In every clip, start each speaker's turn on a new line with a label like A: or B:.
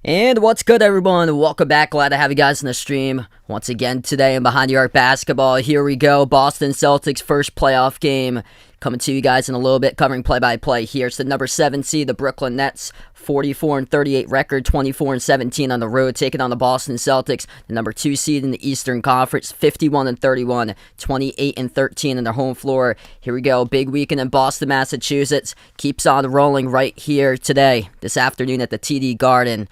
A: And what's good, everyone? Welcome back. Glad to have you guys in the stream once again today in Behind the Arc Basketball. Here we go. Boston Celtics first playoff game coming to you guys in a little bit, covering play-by-play here. It's the number 7 seed, the Brooklyn Nets, 44-38 record, 24-17 on the road, taking on the Boston Celtics, the number 2 seed in the Eastern Conference, 51-31, 28-13 on their home floor. Here we go. Big weekend in Boston, Massachusetts. Keeps on rolling right here today, this afternoon at the TD Garden.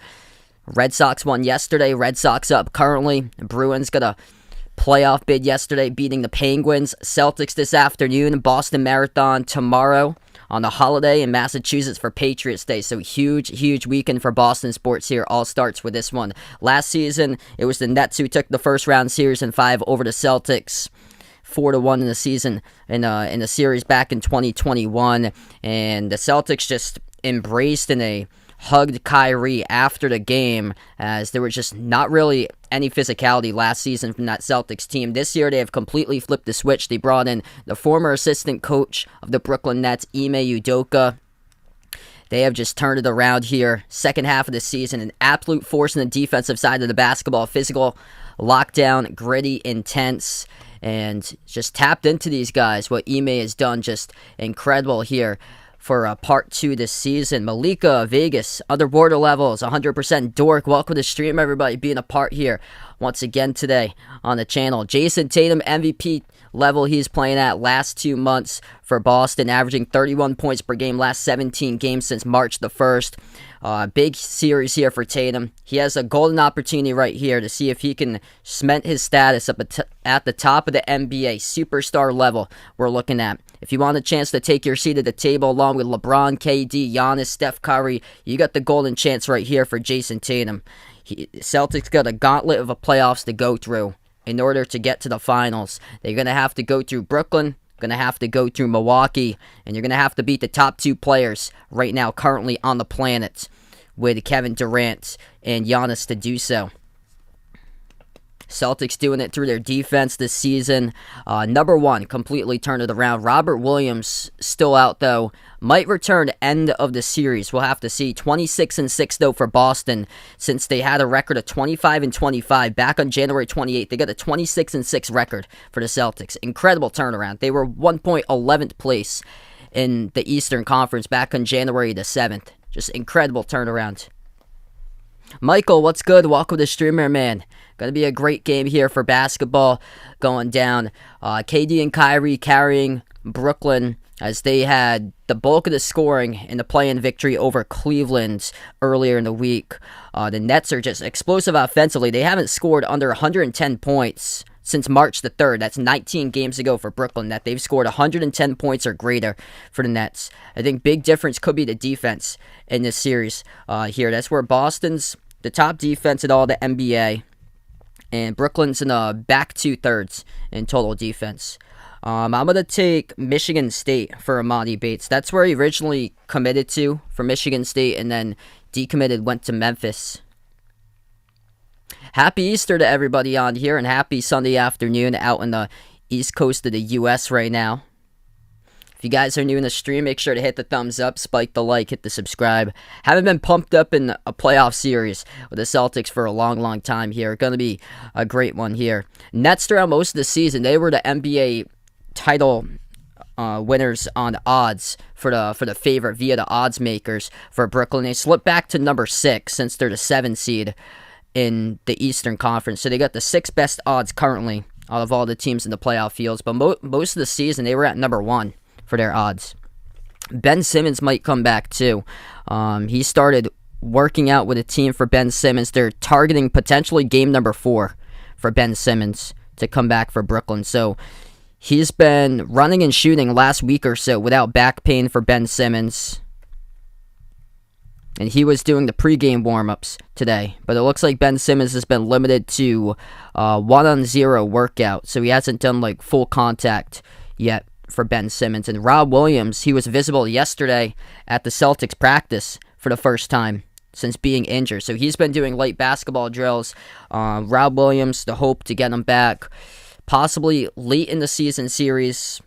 A: Red Sox won yesterday. Red Sox up currently. Bruins got a playoff bid yesterday, beating the Penguins. Celtics this afternoon. Boston Marathon tomorrow on the holiday in Massachusetts for Patriots Day. So huge weekend for Boston sports here. All starts with this one. Last season, it was the Nets who took the first round series in 5 over the Celtics. 4-1 in the season in the series back in 2021. And the Celtics just embraced hugged Kyrie after the game, as there was just not really any physicality last season from that Celtics team. This year, they have completely flipped the switch. They brought in the former assistant coach of the Brooklyn Nets, Ime Udoka. They have just turned it around here. Second half of the season, an absolute force in the defensive side of the basketball. Physical, lockdown, gritty, intense, and just tapped into these guys. What Ime has done, just incredible here. For part 2 this season. Malika, Vegas, Underwater Levels, 100% Dork. Welcome to the stream, everybody, being a part here once again today on the channel. Jason Tatum, MVP level he's playing at last 2 months for Boston, averaging 31 points per game last 17 games since March the 1st. Big series here for Tatum. He has a golden opportunity right here to see if he can cement his status up at the top of the NBA superstar level we're looking at. If you want a chance to take your seat at the table along with LeBron, KD, Giannis, Steph Curry, you got the golden chance right here for Jason Tatum. Celtics got a gauntlet of playoffs to go through in order to get to the finals. They're going to have to go through Brooklyn, going to have to go through Milwaukee, and you're going to have to beat the top 2 players right now currently on the planet with Kevin Durant and Giannis to do so. Celtics doing it through their defense this season. Number 1, completely turned it around. Robert Williams still out, though. Might return end of the series. We'll have to see. 26-6, though, for Boston, since they had a record of 25-25 back on January 28th. They got a 26-6 record for the Celtics. Incredible turnaround. They were 11th place in the Eastern Conference back on January the 7th. Just incredible turnaround. Michael, what's good? Welcome to streamer, man. Going to be a great game here for basketball going down. KD and Kyrie carrying Brooklyn as they had the bulk of the scoring in the play-in victory over Cleveland earlier in the week. The Nets are just explosive offensively. They haven't scored under 110 points since March the 3rd. That's 19 games ago for Brooklyn that they've scored 110 points or greater for the Nets. I think big difference could be the defense in this series here. That's where Boston's the top defense in all the NBA, and Brooklyn's in the back 2/3 in total defense. I'm going to take Michigan State for Emoni Bates. That's where he originally committed to for Michigan State and then decommitted, went to Memphis. Happy Easter to everybody on here, and happy Sunday afternoon out in the east coast of the U.S. right now. If you guys are new in the stream, make sure to hit the thumbs up, spike the like, hit the subscribe. Haven't been pumped up in a playoff series with the Celtics for a long time here. Going to be a great one here. Nets throughout most of the season, they were the NBA title winners on odds for the favorite via the odds makers for Brooklyn. They slipped back to number 6 since they're the 7 seed in the Eastern Conference. So they got the 6th best odds currently out of all the teams in the playoff fields. But most of the season, they were at number 1 for their odds. Ben Simmons might come back too. He started working out with a team for Ben Simmons. They're targeting potentially game number 4 for Ben Simmons to come back for Brooklyn. So he's been running and shooting last week or so without back pain for Ben Simmons. And he was doing the pregame warm-ups today. But it looks like Ben Simmons has been limited to 1-on-0 workout. So he hasn't done like full contact yet for Ben Simmons. And Rob Williams, he was visible yesterday at the Celtics practice for the first time since being injured. So he's been doing light basketball drills. Rob Williams, the hope to get him back possibly late in the season series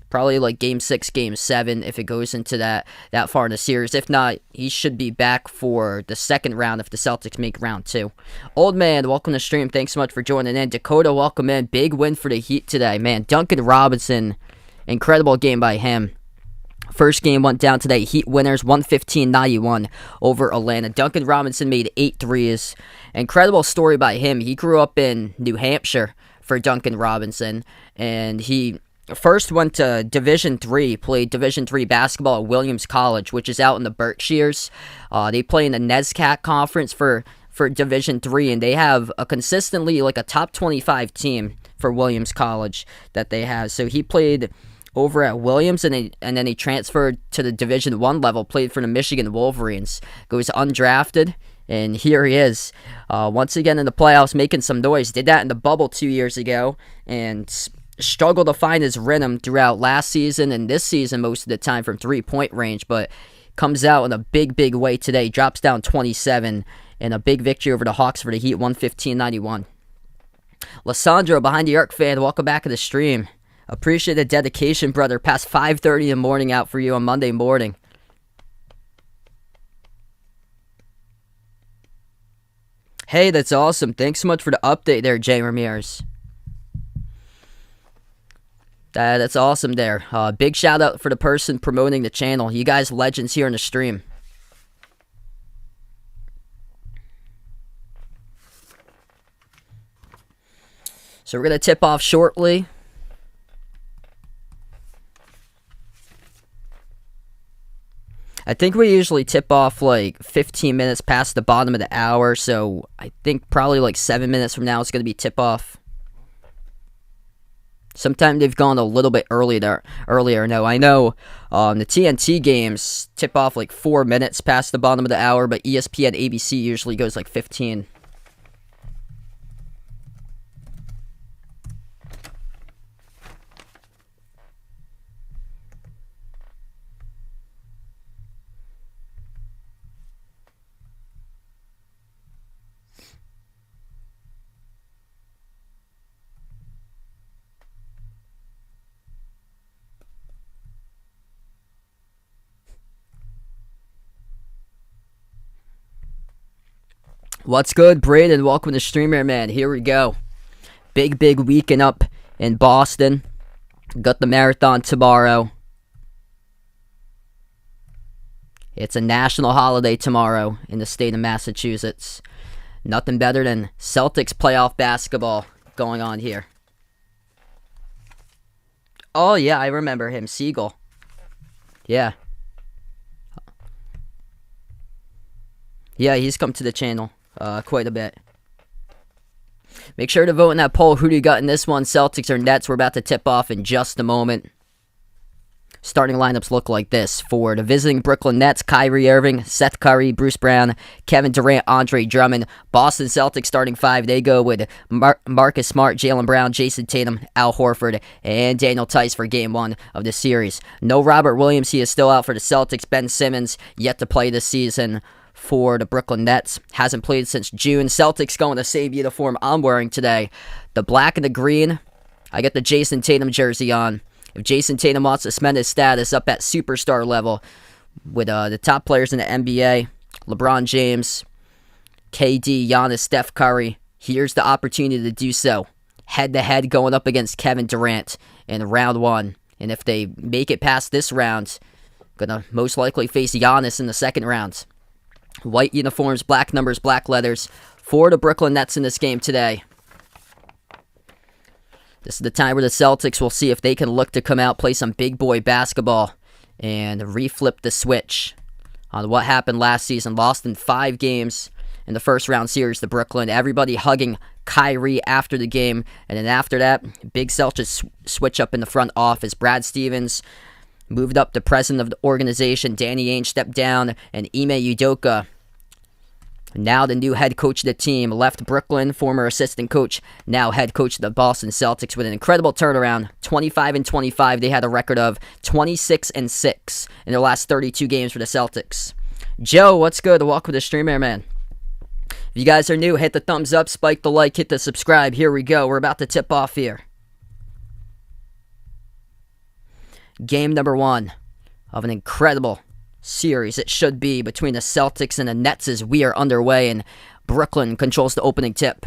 A: Probably like game 6, game 7 if it goes into that far in the series. If not, he should be back for the second round if the Celtics make round 2. Old man, welcome to the stream. Thanks so much for joining in. Dakota, welcome in. Big win for the Heat today. Man, Duncan Robinson, incredible game by him. First game went down today. Heat winners 115-91 over Atlanta. Duncan Robinson made 8 threes. Incredible story by him. He grew up in New Hampshire for Duncan Robinson, and he first went to Division III, played Division III basketball at Williams College, which is out in the Berkshires. They play in the NESCAC conference for Division III, and they have a consistently like a top 25 team for Williams College that they have. So he played over at Williams, and then he transferred to the Division I level, played for the Michigan Wolverines, goes undrafted, and here he is, once again in the playoffs, making some noise. Did that in the bubble 2 years ago, and struggled to find his rhythm throughout last season and this season most of the time from three-point range, but comes out in a big way today, drops down 27, and a big victory over the Hawks for the Heat, 115-91. Lissandro, behind the arc fan, welcome back to the stream. Appreciate the dedication, brother. Past 5:30 in the morning out for you on Monday morning. Hey, that's awesome. Thanks so much for the update there, Jay Ramirez. That's awesome there. Big shout out for the person promoting the channel. You guys legends here in the stream. So we're going to tip off shortly. I think we usually tip off like 15 minutes past the bottom of the hour, so I think probably like 7 minutes from now it's going to be tip off. Sometimes they've gone a little bit earlier. No, I know the TNT games tip off like 4 minutes past the bottom of the hour, but ESPN ABC usually goes like 15. What's good, Braden? Welcome to Streamer, man. Here we go. Big weekend up in Boston. Got the marathon tomorrow. It's a national holiday tomorrow in the state of Massachusetts. Nothing better than Celtics playoff basketball going on here. Oh, yeah, I remember him. Siegel. Yeah. Yeah, he's come to the channel. Quite a bit. Make sure to vote in that poll. Who do you got in this one? Celtics or Nets? We're about to tip off in just a moment. Starting lineups look like this. For the visiting Brooklyn Nets, Kyrie Irving, Seth Curry, Bruce Brown, Kevin Durant, Andre Drummond. Boston Celtics starting 5. They go with Marcus Smart, Jaylen Brown, Jason Tatum, Al Horford, and Daniel Tice for Game 1 of the series. No Robert Williams. He is still out for the Celtics. Ben Simmons yet to play this season for the Brooklyn Nets. Hasn't played since June. Celtics going the same uniform I'm wearing today. The black and the green. I got the Jason Tatum jersey on. If Jason Tatum wants to cement his status up at superstar level with the top players in the NBA, LeBron James, KD, Giannis, Steph Curry, here's the opportunity to do so. Head-to-head going up against Kevin Durant in round 1. And if they make it past this round, gonna most likely face Giannis in the second round. White uniforms, black numbers, black letters for the Brooklyn Nets in this game today. This is the time where the Celtics will see if they can look to come out, play some big boy basketball, and reflip the switch on what happened last season. Lost in 5 games in the first round series to Brooklyn. Everybody hugging Kyrie after the game. And then after that, big Celtics switch up in the front office. Brad Stevens moved up the president of the organization. Danny Ainge stepped down, and Ime Udoka, now the new head coach of the team, left Brooklyn, former assistant coach, now head coach of the Boston Celtics with an incredible turnaround. 25-25. They had a record of 26-6 in their last 32 games for the Celtics. Joe, what's good? Welcome to the streamer, man. If you guys are new, hit the thumbs up, spike the like, hit the subscribe. Here we go. We're about to tip off here. Game number 1 of an incredible series it should be between the Celtics and the Nets as we are underway, and Brooklyn controls the opening tip.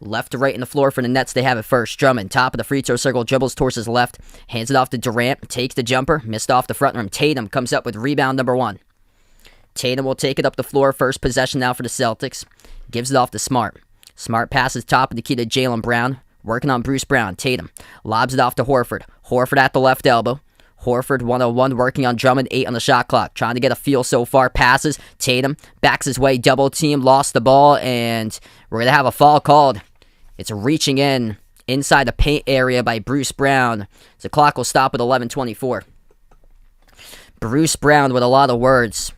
A: Left to right in the floor for the Nets, they have it first. Drummond, top of the free throw circle, dribbles towards his left, hands it off to Durant, takes the jumper, missed off the front rim. Tatum comes up with rebound number 1. Tatum will take it up the floor, first possession now for the Celtics. Gives it off to Smart. Smart passes top of the key to Jaylen Brown, working on Bruce Brown. Tatum lobs it off to Horford. Horford at the left elbow. Horford 1-on-1 working on Drummond, 8 on the shot clock. Trying to get a feel so far. Passes. Tatum backs his way. Double team. Lost the ball. And we're going to have a foul called. It's reaching in inside the paint area by Bruce Brown. The clock will stop at 11:24. Bruce Brown with a lot of words,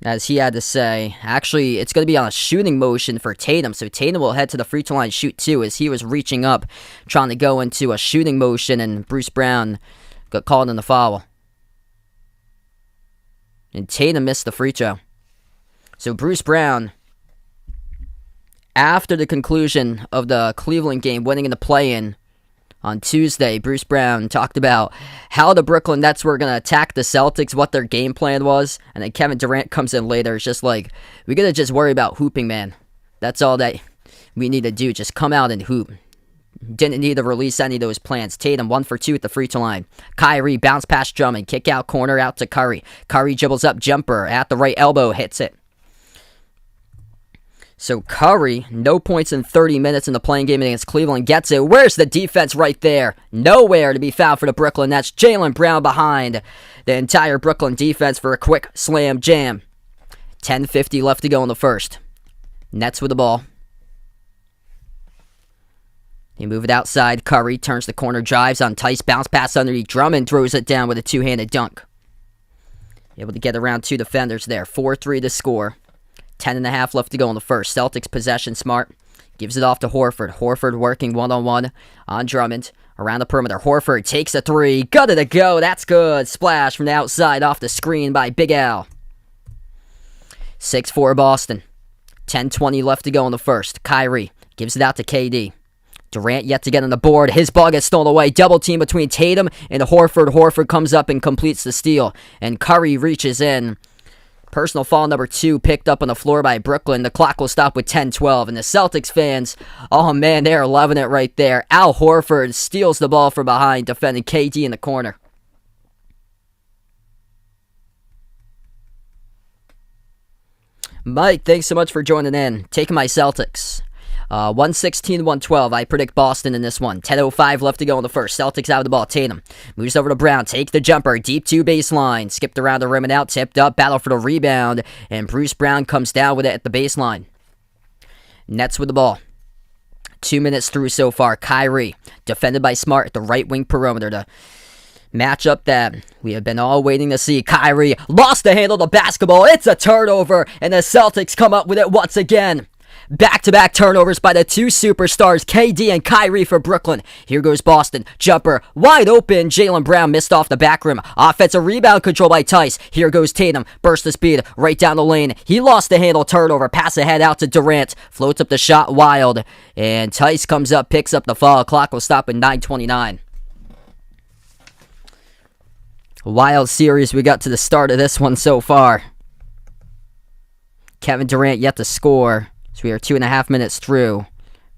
A: as he had to say. Actually, it's going to be on a shooting motion for Tatum. So Tatum will head to the free throw line shoot too, as he was reaching up, trying to go into a shooting motion, and Bruce Brown got called in the foul. And Tatum missed the free throw. So Bruce Brown, after the conclusion of the Cleveland game, winning in the play-in on Tuesday, Bruce Brown talked about how the Brooklyn Nets were going to attack the Celtics, what their game plan was, and then Kevin Durant comes in later. It's just like, we got to just worry about hooping, man. That's all that we need to do. Just come out and hoop. Didn't need to release any of those plans. Tatum 1 for 2 at the free throw line. Kyrie bounce past Drummond, kick out corner out to Curry. Curry dribbles up, jumper at the right elbow, hits it. So Curry, no points in 30 minutes in the playing game against Cleveland, gets it. Where's the defense right there? Nowhere to be found for the Brooklyn Nets. Jaylen Brown behind the entire Brooklyn defense for a quick slam jam. 10:50 left to go in the first. Nets with the ball. They move it outside. Curry turns the corner, drives on Tice, bounce pass underneath. Drummond throws it down with a two-handed dunk. Able to get around 2 defenders there. 4-3 to score. 10.5 left to go in the first. Celtics possession. Smart gives it off to Horford. Horford working one-on-one on Drummond. Around the perimeter. Horford takes a 3. Got it to go. That's good. Splash from the outside off the screen by Big Al. 6-4 Boston. 10:20 left to go in the first. Kyrie gives it out to KD. Durant yet to get on the board. His ball gets stolen away. Double team between Tatum and Horford. Horford comes up and completes the steal. And Curry reaches in. Personal foul number 2 picked up on the floor by Brooklyn. The clock will stop with 10:12. And the Celtics fans, oh man, they're loving it right there. Al Horford steals the ball from behind, defending KD in the corner. Mike, thanks so much for joining in. Taking my Celtics. 116-112. I predict Boston in this one. 10:05 left to go in the first. Celtics out of the ball. Tatum moves over to Brown. Takes the jumper. Deep 2 baseline. Skipped around the rim and out. Tipped up. Battle for the rebound. And Bruce Brown comes down with it at the baseline. Nets with the ball. 2 minutes through so far. Kyrie defended by Smart at the right wing perimeter. The matchup that we have been all waiting to see. Kyrie lost the handle of the basketball. It's a turnover. And the Celtics come up with it once again. Back-to-back turnovers by the 2 superstars, KD and Kyrie for Brooklyn. Here goes Boston. Jumper, wide open. Jaylen Brown missed off the back rim. Offensive rebound control by Tice. Here goes Tatum. Burst of speed right down the lane. He lost the handle. Turnover. Pass ahead out to Durant. Floats up the shot wild. And Tice comes up, picks up the foul. Clock will stop at 9:29. Wild series we got to the start of this one so far. Kevin Durant yet to score. So we are 2.5 minutes through.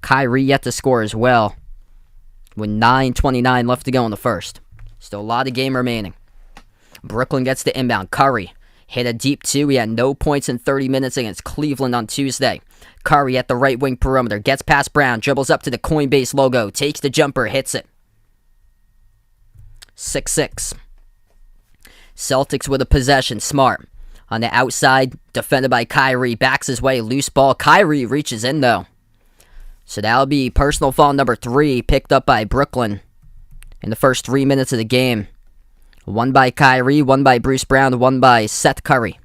A: Kyrie yet to score as well. With 9:29 left to go in the first. Still a lot of game remaining. Brooklyn gets the inbound. Curry hit a deep 2. He had no points in 30 minutes against Cleveland on Tuesday. Curry at the right wing perimeter. Gets past Brown. Dribbles up to the Coinbase logo. Takes the jumper. Hits it. 6-6. Celtics with a possession. Smart. On the outside, defended by Kyrie. Backs his way, loose ball. Kyrie reaches in, though. So that'll be personal foul number 3, picked up by Brooklyn in the first 3 minutes of the game. 1 by Kyrie, 1 by Bruce Brown, 1 by Seth Curry.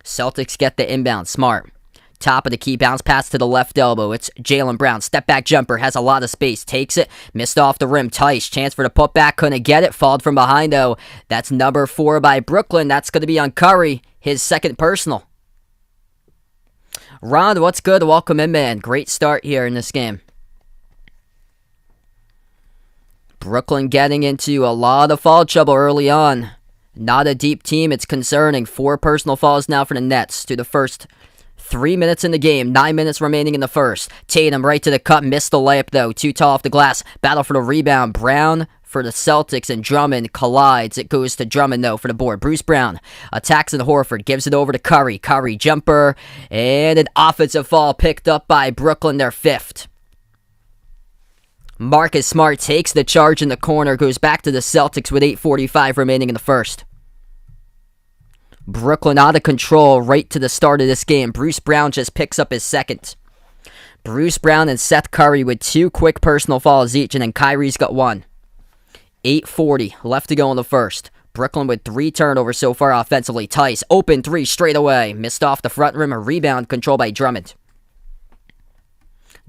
A: Celtics get the inbound. Smart. Top of the key, bounce pass to the left elbow. It's Jaylen Brown. Step back jumper, has a lot of space. Takes it, missed off the rim. Tice, chance for the putback, couldn't get it. Fouled from behind though. That's number 4 by Brooklyn. That's going to be on Curry, his second personal. Ron, what's good? Welcome in, man. Great start here in this game. Brooklyn getting into a lot of foul trouble early on. Not a deep team. It's concerning. 4 personal fouls now for the Nets through the first 3 minutes in the game. 9 minutes remaining in the first. Tatum right to the cup. Missed the layup, though. Too tall off the glass. Battle for the rebound. Brown for the Celtics, and Drummond collides. It goes to Drummond, though, for the board. Bruce Brown attacks in Horford. Gives it over to Curry. Curry jumper. And an offensive foul picked up by Brooklyn, their 5th. Marcus Smart takes the charge in the corner. Goes back to the Celtics with 8:45 remaining in the first. Brooklyn out of control right to the start of this game. Bruce Brown just picks up his 2nd. Bruce Brown and Seth Curry with 2 quick personal fouls each, and then Kyrie's got 1. 8:40 left to go in the first. Brooklyn with 3 turnovers so far offensively. Tice, open 3 straight away. Missed off the front rim. A rebound controlled by Drummond.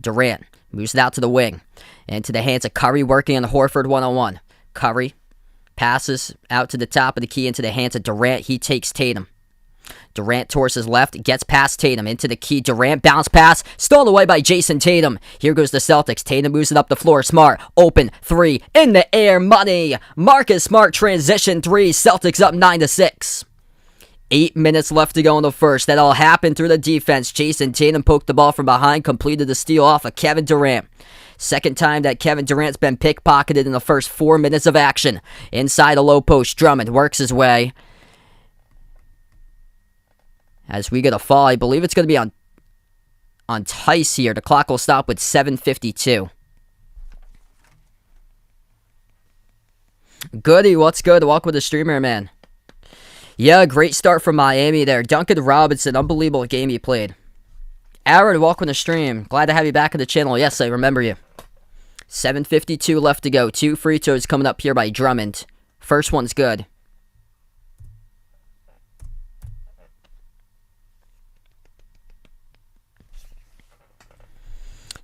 A: Durant moves it out to the wing. Into the hands of Curry working on the Horford 1-on-1. Curry passes out to the top of the key into the hands of Durant. He takes Tatum. Durant towards his left, gets past Tatum into the key. Durant bounce pass, stolen away by Jason Tatum. Here goes the Celtics. Tatum moves it up the floor. Smart, open, 3, in the air, money. Marcus Smart transition 3. Celtics up 9-6. 8 minutes left to go in the first. That all happened through the defense. Jason Tatum poked the ball from behind, completed the steal off of Kevin Durant. Second time that Kevin Durant's been pickpocketed in the first 4 minutes of action. Inside a low post, Drummond works his way. As we get a fall, I believe it's going to be on Tice here. The clock will stop with 7:52. Goody, what's good? Welcome with the streamer, man. Yeah, great start from Miami there. Duncan Robinson, unbelievable game he played. Aaron, welcome to the stream. Glad to have you back on the channel. Yes, I remember you. 7:52 left to go. 2 free throws coming up here by Drummond. First one's good.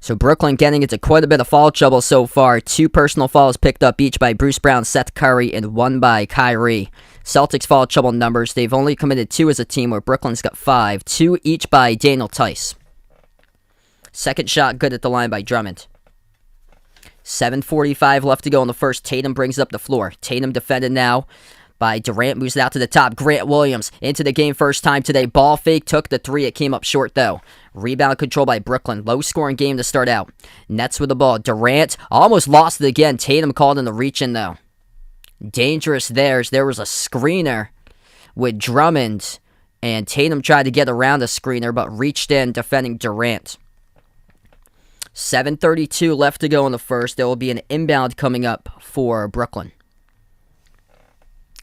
A: So Brooklyn getting into quite a bit of foul trouble so far. 2 personal fouls picked up each by Bruce Brown, Seth Curry, and 1 by Kyrie. Celtics foul trouble numbers. They've only committed 2 as a team, where Brooklyn's got 5. 2 each by Daniel Tice. Second shot good at the line by Drummond. 7:45 left to go in the first. Tatum brings it up the floor. Tatum defended now by Durant. Moves it out to the top. Grant Williams into the game first time today. Ball fake, took the 3. It came up short, though. Rebound control by Brooklyn. Low-scoring game to start out. Nets with the ball. Durant almost lost it again. Tatum called in the reach-in, though. Dangerous there. There was a screener with Drummond, and Tatum tried to get around the screener, but reached in defending Durant. 7:32 left to go in the first. There will be an inbound coming up for Brooklyn.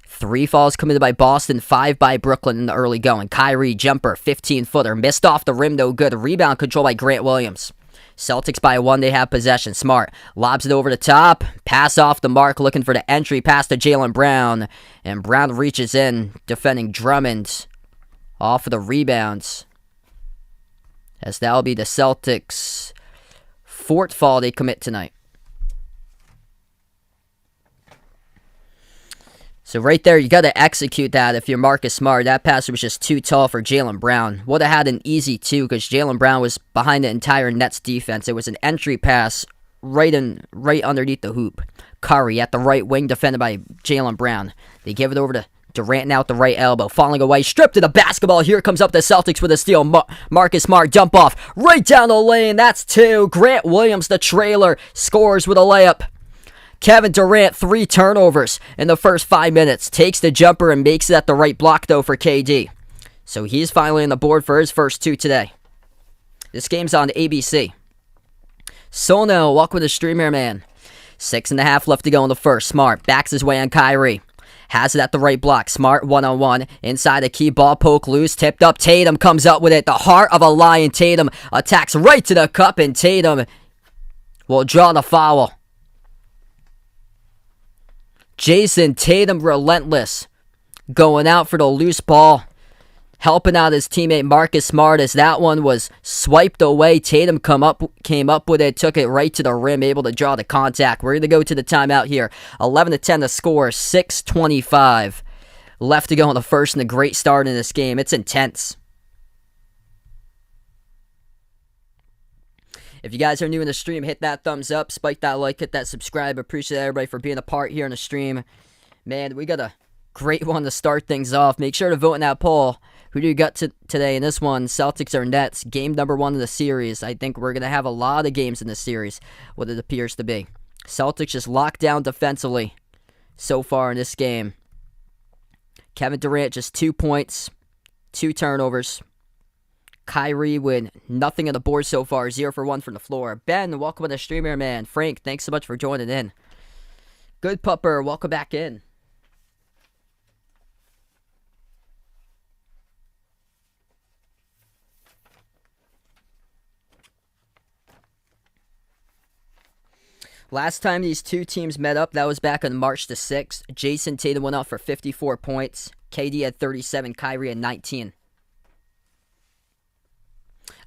A: 3 fouls committed by Boston, 5 by Brooklyn in the early going. Kyrie, jumper, 15-footer. Missed off the rim, though good. Rebound control by Grant Williams. Celtics by 1, they have possession. Smart lobs it over the top. Pass off the mark, looking for the entry pass to Jaylen Brown. And Brown reaches in, defending Drummond off of the rebounds. As that will be the Celtics' 4th foul they commit tonight. So right there, you got to execute that if you're Marcus Smart. That pass was just too tall for Jaylen Brown. Would have had an easy 2 because Jaylen Brown was behind the entire Nets defense. It was an entry pass right underneath the hoop. Curry at the right wing, defended by Jaylen Brown. They give it over to Durant now at the right elbow. Falling away, stripped to the basketball. Here comes up the Celtics with a steal. Marcus Smart, dump off. Right down the lane. That's 2. Grant Williams, the trailer, scores with a layup. Kevin Durant, 3 turnovers in the first 5 minutes. Takes the jumper and makes it at the right block, though, for KD. So he's finally on the board for his first 2 today. This game's on ABC. Sono, welcome to the streamer, man. 6.5 left to go in the first. Smart backs his way on Kyrie. Has it at the right block. Smart 1-on-1. Inside the key, ball poke loose. Tipped up. Tatum comes up with it. The heart of a lion. Tatum attacks right to the cup, and Tatum will draw the foul. Jason Tatum, relentless, going out for the loose ball, helping out his teammate Marcus Smart as that one was swiped away. Tatum came up with it, took it right to the rim, able to draw the contact. We're going to go to the timeout here. 11-10 the score, 6:25 left to go in the first, and a great start in this game. It's intense. If you guys are new in the stream, hit that thumbs up, spike that like, hit that subscribe. Appreciate everybody for being a part here in the stream. Man, we got a great one to start things off. Make sure to vote in that poll. Who do you got today in this one? Celtics or Nets? Game number 1 of the series. I think we're going to have a lot of games in this series, what it appears to be. Celtics just locked down defensively so far in this game. Kevin Durant just 2 points, 2 turnovers. Kyrie with nothing on the board so far, 0 for 1 from the floor. Ben, welcome to the streamer, man. Frank, thanks so much for joining in. Good Pupper, welcome back in. Last time these two teams met up, that was back on March the 6th. Jason Tatum went out for 54 points. KD had 37. Kyrie had 19.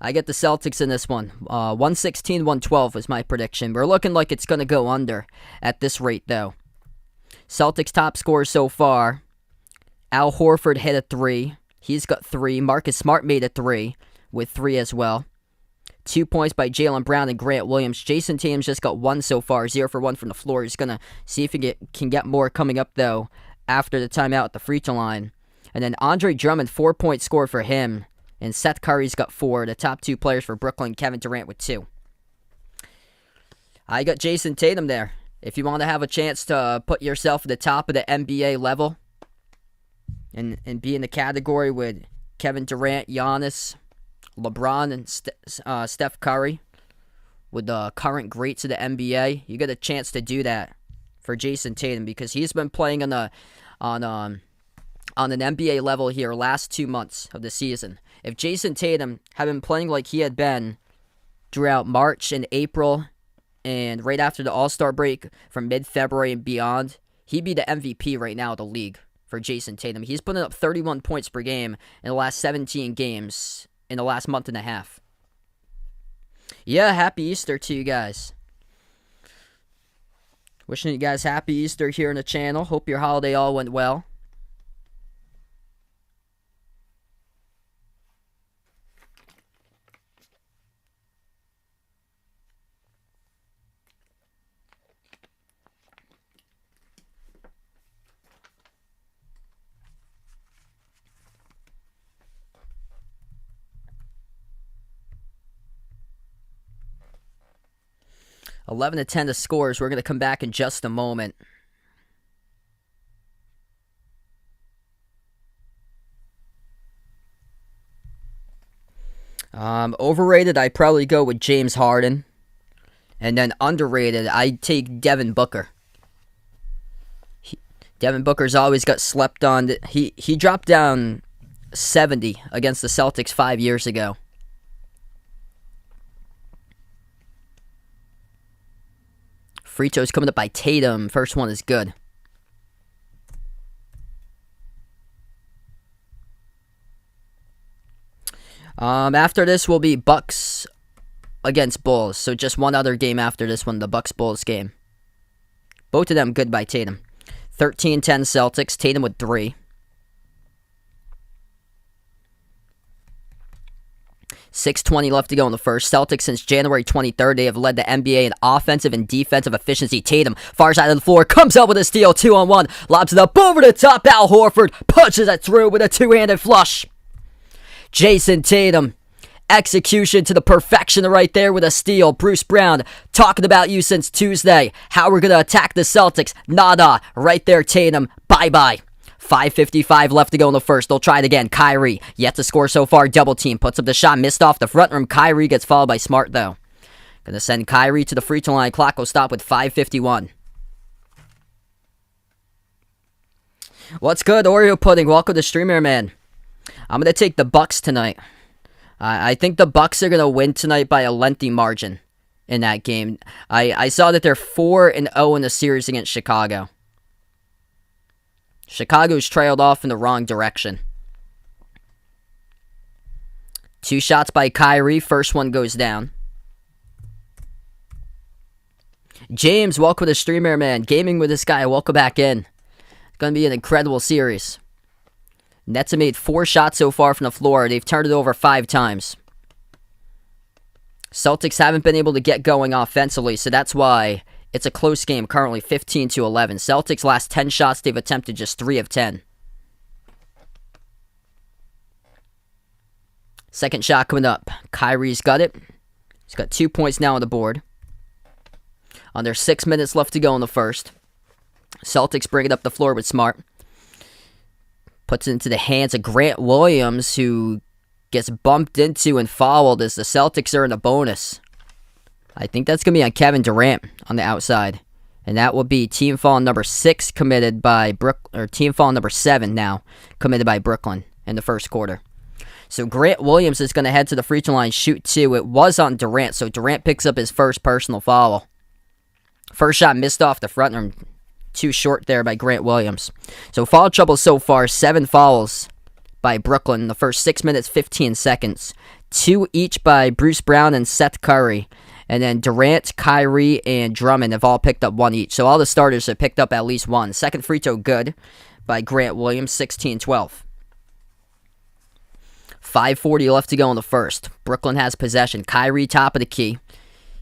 A: I get the Celtics in this one. 116-112 was my prediction. We're looking like it's going to go under at this rate, though. Celtics top scorers so far. Al Horford hit a 3. He's got 3. Marcus Smart made a 3 with 3 as well. 2 points by Jaylen Brown and Grant Williams. Jason Tatum's just got 1 so far, 0 for 1 from the floor. He's going to see if he can get more coming up, though, after the timeout at the free throw line. And then Andre Drummond, 4-point score for him. And Seth Curry's got 4. The top 2 players for Brooklyn, Kevin Durant with 2. I got Jason Tatum there. If you want to have a chance to put yourself at the top of the NBA level and be in the category with Kevin Durant, Giannis, LeBron, and Steph Curry, with the current greats of the NBA, you get a chance to do that for Jason Tatum because he's been playing on an NBA level here last 2 months of the season. If Jason Tatum had been playing like he had been throughout March and April and right after the All-Star break from mid-February and beyond, he'd be the MVP right now of the league for Jason Tatum. He's putting up 31 points per game in the last 17 games in the last month and a half. Yeah, happy Easter to you guys. Wishing you guys happy Easter here on the channel. Hope your holiday all went well. Eleven to 10 the scores. We're going to come back in just a moment. Overrated, I'd probably go with James Harden. And then underrated, I'd take Devin Booker. Devin Booker's always got slept on. He dropped down 70 against the Celtics 5 years ago. Free throws coming up by Tatum. First one is good. After this will be Bucks against Bulls. So just one other game after this one, the Bucks-Bulls game. Both of them good by Tatum. 13-10 Celtics. Tatum with 3. 6:20 left to go in the first. Celtics since January 23rd, they have led the NBA in offensive and defensive efficiency. Tatum, far side of the floor, comes up with a steal, 2-on-1, lobs it up over the top. Al Horford punches it through with a two-handed flush. Jason Tatum, execution to the perfection right there with a steal. Bruce Brown, talking about you since Tuesday. How we're going to attack the Celtics. Nada. Right there, Tatum. Bye-bye. 5:55 left to go in the first. They'll try it again. Kyrie, yet to score so far. Double team. Puts up the shot. Missed off the front rim. Kyrie gets followed by Smart, though. Gonna send Kyrie to the free throw line. Clock will stop with 5:51. What's good, Oreo Pudding? Welcome to Streamer, man. I'm gonna take the Bucks tonight. I think the Bucks are gonna win tonight by a lengthy margin in that game. I saw that they're 4-0 in the series against Chicago. Chicago's trailed off in the wrong direction. 2 shots by Kyrie. First one goes down. James, welcome to Streamer, man. Gaming with this guy. Welcome back in. It's going to be an incredible series. Nets have made 4 shots so far from the floor. They've turned it over 5 times. Celtics haven't been able to get going offensively, so that's why it's a close game currently, 15-11. Celtics last 10 shots, they've attempted just 3 of 10. Second shot coming up. Kyrie's got it. He's got 2 points now on the board. Under 6 minutes left to go in the first. Celtics bring it up the floor with Smart. Puts it into the hands of Grant Williams, who gets bumped into and fouled as the Celtics are in a bonus. I think that's going to be on Kevin Durant on the outside. And that will be team foul number 6 committed by team foul number 7 now committed by Brooklyn in the first quarter. So Grant Williams is going to head to the free throw line, shoot 2. It was on Durant, so Durant picks up his first personal foul. First shot missed off the front rim. Too short there by Grant Williams. So foul trouble so far, 7 fouls by Brooklyn in the first 6 minutes, 15 seconds. 2 each by Bruce Brown and Seth Curry. And then Durant, Kyrie, and Drummond have all picked up 1 each. So all the starters have picked up at least 1. Second free throw good by Grant Williams, 16-12. 5:40 left to go in the first. Brooklyn has possession. Kyrie top of the key.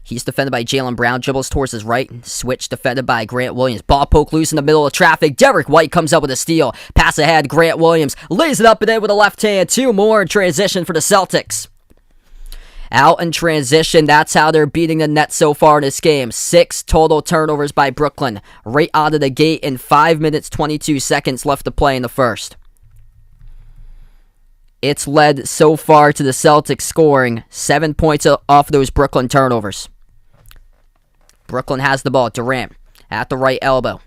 A: He's defended by Jaylen Brown. Dribbles towards his right. Switch defended by Grant Williams. Ball poke loose in the middle of traffic. Derek White comes up with a steal. Pass ahead. Grant Williams lays it up and in with a left hand. 2 more in transition for the Celtics. Out in transition. That's how they're beating the Nets so far in this game. 6 total turnovers by Brooklyn. Right out of the gate in 5 minutes, 22 seconds left to play in the first. It's led so far to the Celtics scoring 7 points off those Brooklyn turnovers. Brooklyn has the ball. Durant at the right elbow.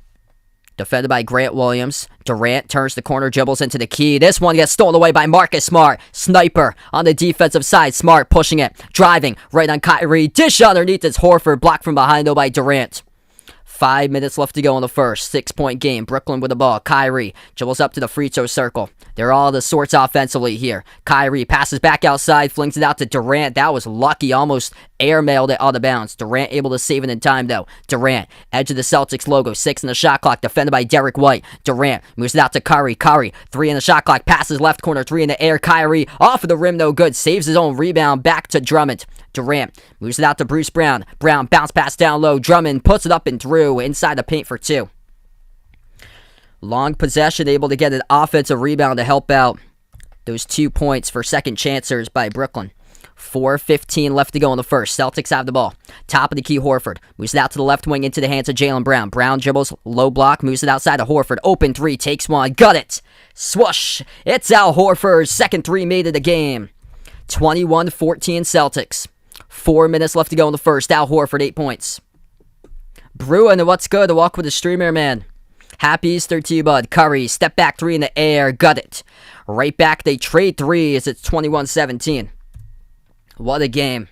A: Defended by Grant Williams. Durant turns the corner, dribbles into the key. This one gets stolen away by Marcus Smart. Sniper on the defensive side. Smart pushing it. Driving right on Kyrie. Dish underneath is Horford. Blocked from behind though by Durant. 5 minutes left to go in the first. 6-point game. Brooklyn with the ball. Kyrie dribbles up to the free throw circle. They're all the sorts offensively here. Kyrie passes back outside, flings it out to Durant. That was lucky. Almost airmailed it out of bounds. Durant able to save it in time, though. Durant, edge of the Celtics logo. 6 in the shot clock. Defended by Derek White. Durant moves it out to Curry. Curry, 3 in the shot clock. Passes left corner. 3 in the air. Kyrie off of the rim, no good. Saves his own rebound. Back to Drummond. Durant moves it out to Bruce Brown. Brown bounce pass down low. Drummond puts it up and through inside the paint for 2. Long possession, able to get an offensive rebound to help out those 2 points for second chancers by Brooklyn. 4:15 left to go in the first. Celtics have the ball. Top of the key, Horford. Moves it out to the left wing into the hands of Jaylen Brown. Brown dribbles, low block, moves it outside to Horford. Open 3, takes 1, got it. Swoosh. It's Al Horford's second 3 made of the game. 21-14 Celtics. 4 minutes left to go in the first. Al Horford, 8 points. Bruin, what's good? Walk with the streamer, man. Happy Easter to you, bud. Curry, step back 3 in the air. Got it. Right back, they trade 3 as it's 21-17. What a game.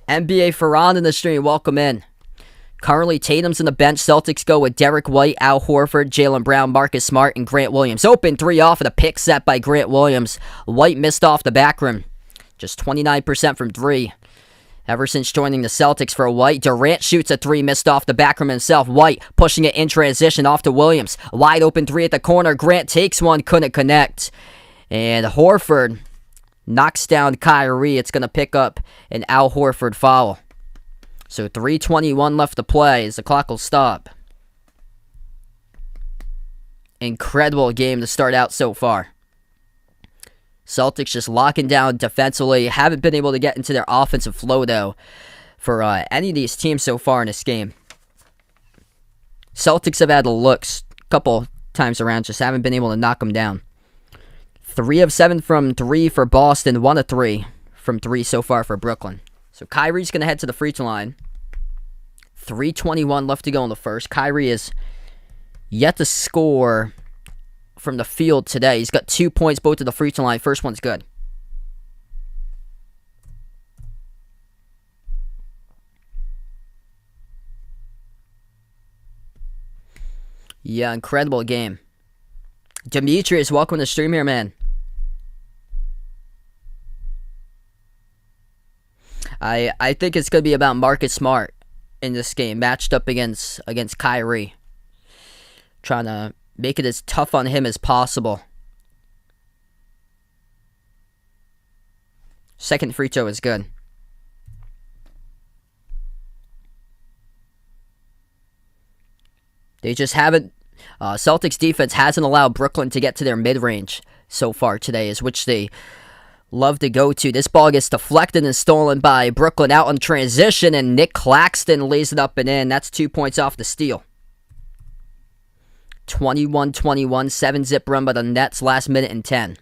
A: NBA Ferran in the stream. Welcome in. Currently, Tatum's in the bench. Celtics go with Derek White, Al Horford, Jaylen Brown, Marcus Smart, and Grant Williams. Open 3 off of the pick set by Grant Williams. White missed off the back rim. Just 29% from 3. Ever since joining the Celtics for White, Durant shoots a 3, missed off the back rim himself. White pushing it in transition off to Williams. Wide open 3 at the corner. Grant takes 1, couldn't connect. And Horford knocks down Kyrie. It's going to pick up an Al Horford foul. So 3:21 left to play as the clock will stop. Incredible game to start out so far. Celtics just locking down defensively. Haven't been able to get into their offensive flow, though, for any of these teams so far in this game. Celtics have had the looks a couple times around, just haven't been able to knock them down. 3 of 7 from 3 for Boston, 1 of 3 from 3 so far for Brooklyn. So Kyrie's going to head to the free throw line. 3:21 left to go in the first. Kyrie is yet to score from the field today. He's got 2 points, both to the free throw line. First one's good. Yeah, incredible game. Demetrius, welcome to the stream here, man. I think it's going to be about Marcus Smart in this game, matched up against Kyrie. Trying to make it as tough on him as possible. Second free throw is good. They just haven't. Celtics defense hasn't allowed Brooklyn to get to their mid-range so far today, is which they love to go to. This ball gets deflected and stolen by Brooklyn out on transition, and Nick Claxton lays it up and in. That's 2 points off the steal. 21-21, 7-zip run by the Nets, last minute and 10.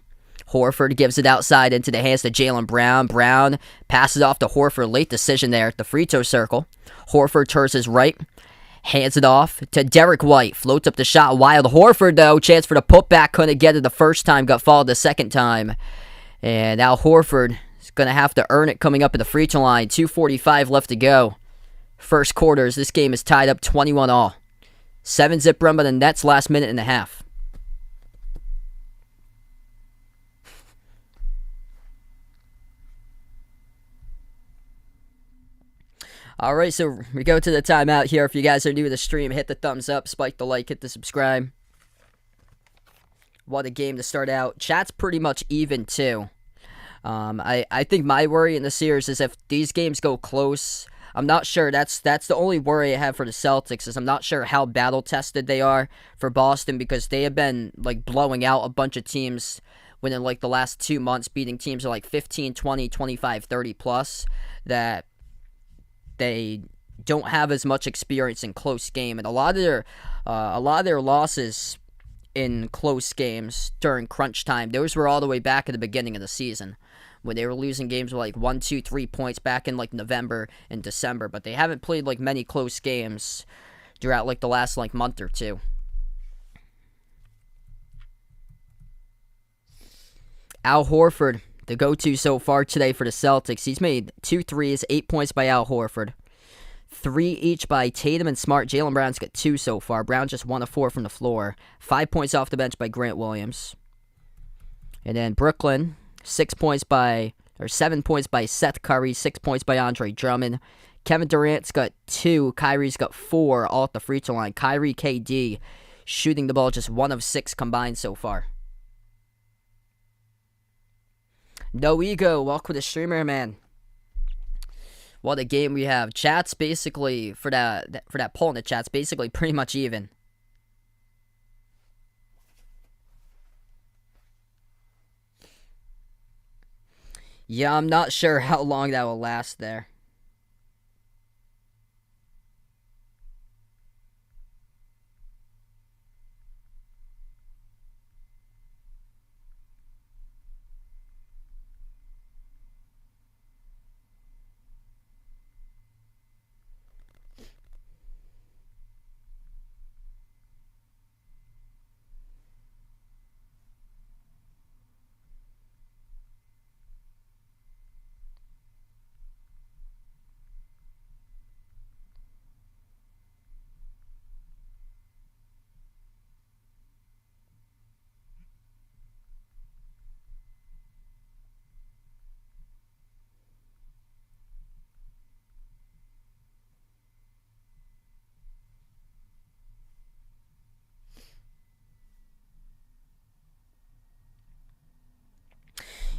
A: Horford gives it outside into the hands of Jaylen Brown. Brown passes off to Horford. Late decision there at the free throw circle. Horford turns his right. Hands it off to Derek White. Floats up the shot wild. Horford, though, chance for the putback. Couldn't get it the first time. Got fouled the second time. And now Horford is going to have to earn it coming up at the free throw line. 2:45 left to go. First quarters. This game is tied up 21-all. 7-zip run by the Nets, last minute and a half. All right, so we go to the timeout here. If you guys are new to the stream, hit the thumbs up, spike the like, hit the subscribe. What a game to start out. Chat's pretty much even, too. I think my worry in the series is if these games go close, I'm not sure. That's the only worry I have for the Celtics, is I'm not sure how battle-tested they are for Boston, because they have been like blowing out a bunch of teams within like the last 2 months, beating teams of like 15, 20, 25, 30 plus, that they don't have as much experience in close game, and a lot of their losses in close games during crunch time, those were all the way back at the beginning of the season, when they were losing games with like 1, 2, 3 points back in like November and December. But they haven't played like many close games throughout like the last like month or two. Al Horford, the go-to so far today for the Celtics. He's made 2 threes, 8 points by Al Horford. 3 each by Tatum and Smart. Jaylen Brown's got 2 so far. Brown just 1 of 4 from the floor. 5 points off the bench by Grant Williams. And then Brooklyn, 7 points by Seth Curry. 6 points by Andre Drummond. Kevin Durant's got 2. Kyrie's got 4, all at the free throw line. Kyrie, KD, shooting the ball just 1 of 6 combined so far. No Ego, welcome to the streamer, man. What a game we have. Chat's basically, for that poll in the chat's basically pretty much even. Yeah, I'm not sure how long that will last there.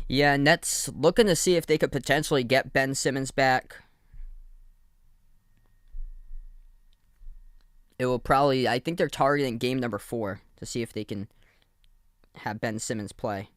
A: Yeah, Nets looking to see if they could potentially get Ben Simmons back. It will probably, I think they're targeting game number 4 to see if they can have Ben Simmons play.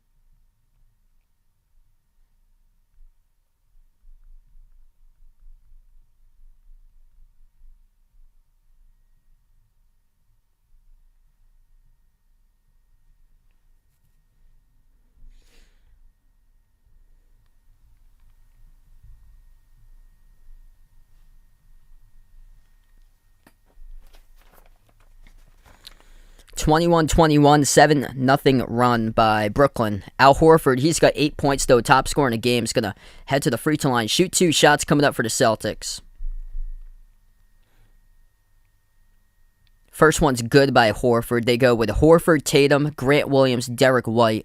A: (21-21) 7-0 run by Brooklyn. Al Horford, he's got 8 points though, top scorer in the game. He's gonna head to the free throw line, shoot 2 shots coming up for the Celtics. First one's good by Horford. They go with Horford, Tatum, Grant Williams, Derek White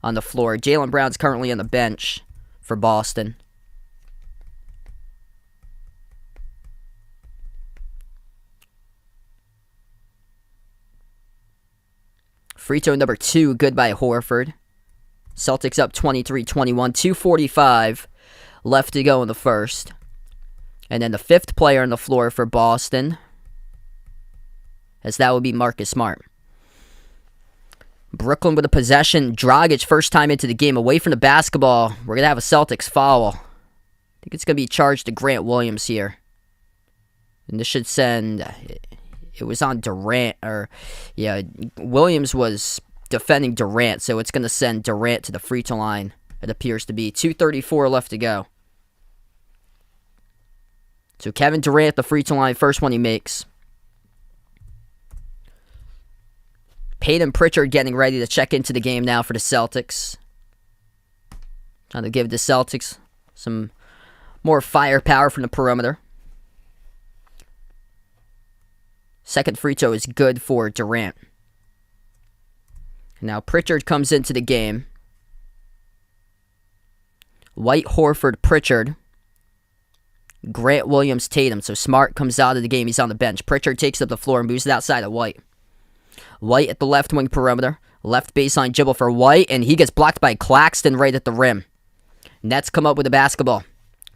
A: on the floor. Jaylen Brown's currently on the bench for Boston. Free throw number 2, good by Horford. Celtics up 23-21. 2:45 left to go in the first. And then the 5th player on the floor for Boston as that would be Marcus Smart. Brooklyn with a possession. Dragic, first time into the game, away from the basketball. We're going to have a Celtics foul. I think it's going to be charged to Grant Williams here. And this should send... It was on Durant. Williams was defending Durant, so it's going to send Durant to the free throw line. It appears to be 2:34 left to go. So Kevin Durant at the free throw line, first one he makes. Tatum Pritchard getting ready to check into the game now for the Celtics. Trying to give the Celtics some more firepower from the perimeter. Second free throw is good for Durant. Now Pritchard comes into the game. White, Horford, Pritchard. Grant Williams, Tatum. So Smart comes out of the game. He's on the bench. Pritchard takes up the floor and moves it outside of White. White at the left wing perimeter. Left baseline dribble for White, and he gets blocked by Claxton right at the rim. Nets come up with the basketball.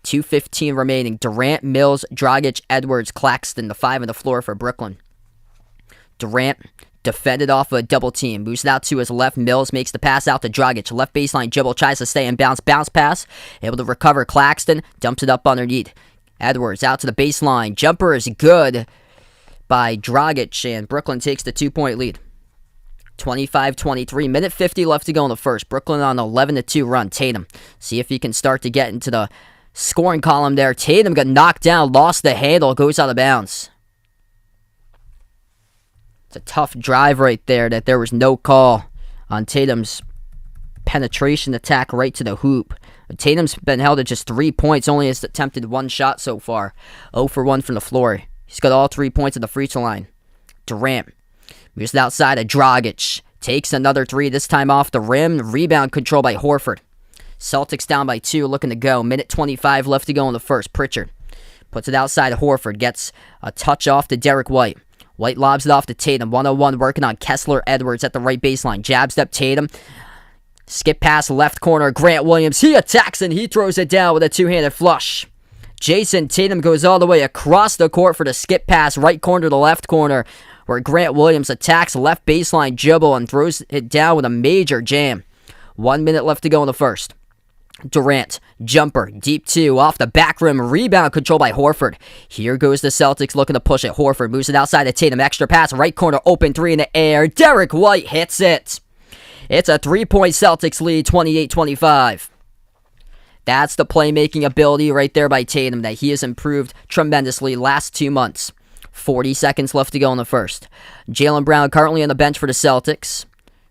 A: 2:15 remaining. Durant, Mills, Dragic, Edwards, Claxton, the five on the floor for Brooklyn. Durant defended off a double team. Moves it out to his left. Mills makes the pass out to Dragic. Left baseline dribble, tries to stay in bounce. Bounce pass. Able to recover Claxton. Dumps it up underneath. Edwards out to the baseline. Jumper is good by Dragic, and Brooklyn takes the 2-point lead. 25-23, minute 50 left to go in the first. Brooklyn on an 11-2 run. Tatum, see if he can start to get into the scoring column there. Tatum got knocked down, lost the handle, goes out of bounds. It's a tough drive right there that there was no call on Tatum's penetration attack right to the hoop. Tatum's been held at just 3 points, only has attempted one shot so far. 0 for 1 from the floor. He's got all 3 points at the free throw line. Durant moves it outside of Dragic. Takes another three, this time off the rim. Rebound control by Horford. Celtics down by 2, looking to go. Minute 25 left to go in the first. Pritchard puts it outside of Horford. Gets a touch off to Derek White. White lobs it off to Tatum. 1-on-1 working on Kessler Edwards at the right baseline. Jab step Tatum. Skip pass left corner. Grant Williams. He attacks and he throws it down with a two-handed flush. Jason Tatum goes all the way across the court for the skip pass. Right corner to left corner, where Grant Williams attacks left baseline dribble and throws it down with a major jam. 1 minute left to go in the first. Durant, jumper, deep 2, off the back rim, rebound control by Horford. Here goes the Celtics looking to push it. Horford moves it outside of Tatum, extra pass, right corner, open 3 in the air. Derek White hits it. It's a 3-point Celtics lead, 28-25. That's the playmaking ability right there by Tatum that he has improved tremendously last 2 months. 40 seconds left to go in the first. Jaylen Brown currently on the bench for the Celtics.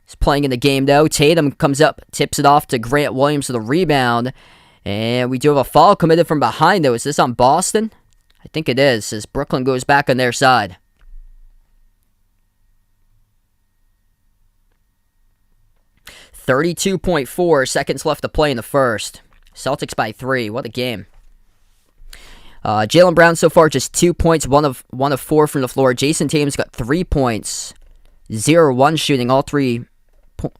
A: He's playing in the game, though. Tatum comes up, tips it off to Grant Williams for the rebound. And we do have a foul committed from behind, though. Is this on Boston? I think it is, as Brooklyn goes back on their side. .4 seconds left to play in the first. Celtics by 3. What a game. Jaylen Brown so far just 2 points, one of 4 from the floor. Jason Tatum's got 3 points, 0-1 shooting. All 3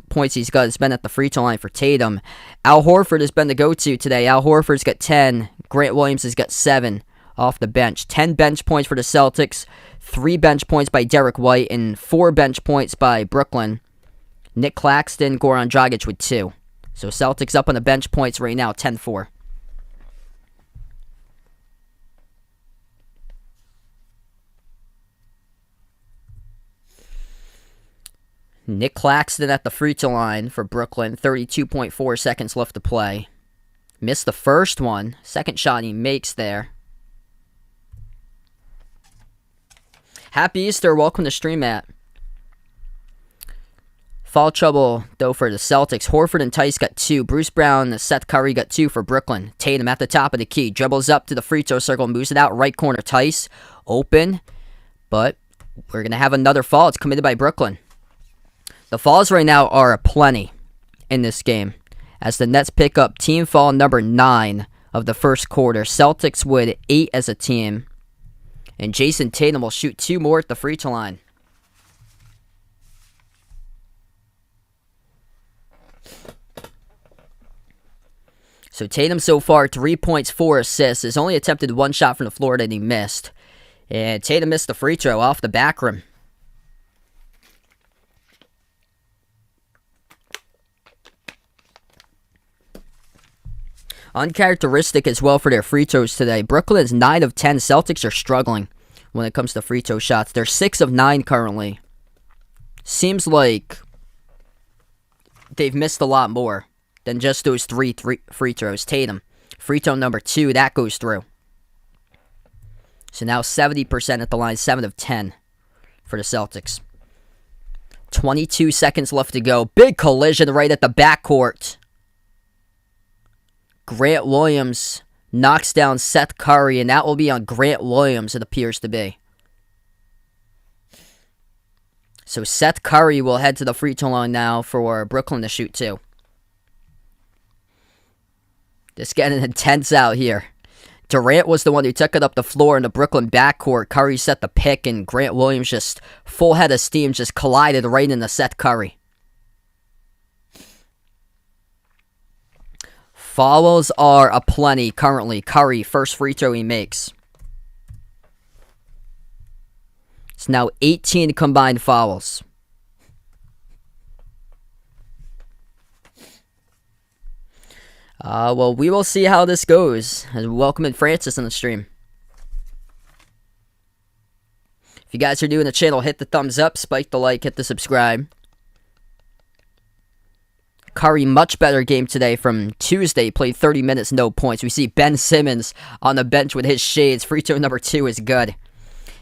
A: points he's got has been at the free throw line for Tatum. Al Horford has been the go-to today. Al Horford's got 10. Grant Williams has got 7 off the bench. 10 bench points for the Celtics, 3 bench points by Derek White, and 4 bench points by Brooklyn. Nick Claxton, Goran Dragic with 2. So Celtics up on the bench points right now, 10-4. Nick Claxton at the free throw line for Brooklyn. 32.4 seconds left to play. Missed the first one. Second shot he makes there. Happy Easter. Welcome to stream, Matt. Foul trouble, though, for the Celtics. Horford and Tice got 2. Bruce Brown and Seth Curry got 2 for Brooklyn. Tatum at the top of the key. Dribbles up to the free throw circle. Moves it out right corner. Tice open. But we're going to have another foul. It's committed by Brooklyn. The fouls right now are aplenty in this game, as the Nets pick up team foul number 9 of the first quarter. Celtics with 8 as a team. And Jason Tatum will shoot 2 more at the free throw line. So Tatum so far, 3 points, 4 assists. Has only attempted 1 shot from the floor that he missed. And Tatum missed the free throw off the back rim. Uncharacteristic as well for their free throws today. Brooklyn is 9 of 10. Celtics are struggling when it comes to free throw shots. They're 6 of 9 currently. Seems like they've missed a lot more than just those three free throws. Tatum, free throw number 2, that goes through. So now 70% at the line, 7 of 10 for the Celtics. 22 seconds left to go. Big collision right at the backcourt. Grant Williams knocks down Seth Curry, and that will be on Grant Williams, it appears to be. So Seth Curry will head to the free throw line now for Brooklyn to shoot 2. Just getting intense out here. Durant was the one who took it up the floor in the Brooklyn backcourt. Curry set the pick, and Grant Williams just full head of steam just collided right into Seth Curry. Fouls are aplenty currently. Curry, first free throw he makes. It's now 18 combined fouls. Well, we will see how this goes. Welcome in Francis on the stream. If you guys are new in the channel, hit the thumbs up, spike the like, hit the subscribe. Curry, much better game today from Tuesday. Played 30 minutes, no points. We see Ben Simmons on the bench with his shades. Free throw number 2 is good.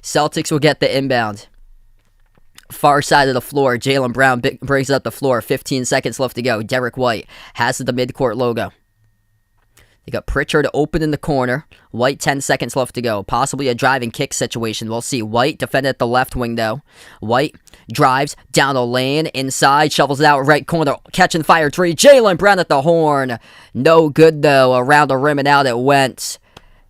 A: Celtics will get the inbound. Far side of the floor, Jaylen Brown brings up the floor. 15 seconds left to go. Derek White has the midcourt logo. They got Pritchard open in the corner. White, 10 seconds left to go. Possibly a driving kick situation. We'll see. White defended at the left wing, though. White drives down the lane. Inside, shovels it out right corner. Catching fire 3. Jaylen Brown at the horn. No good, though. Around the rim and out it went.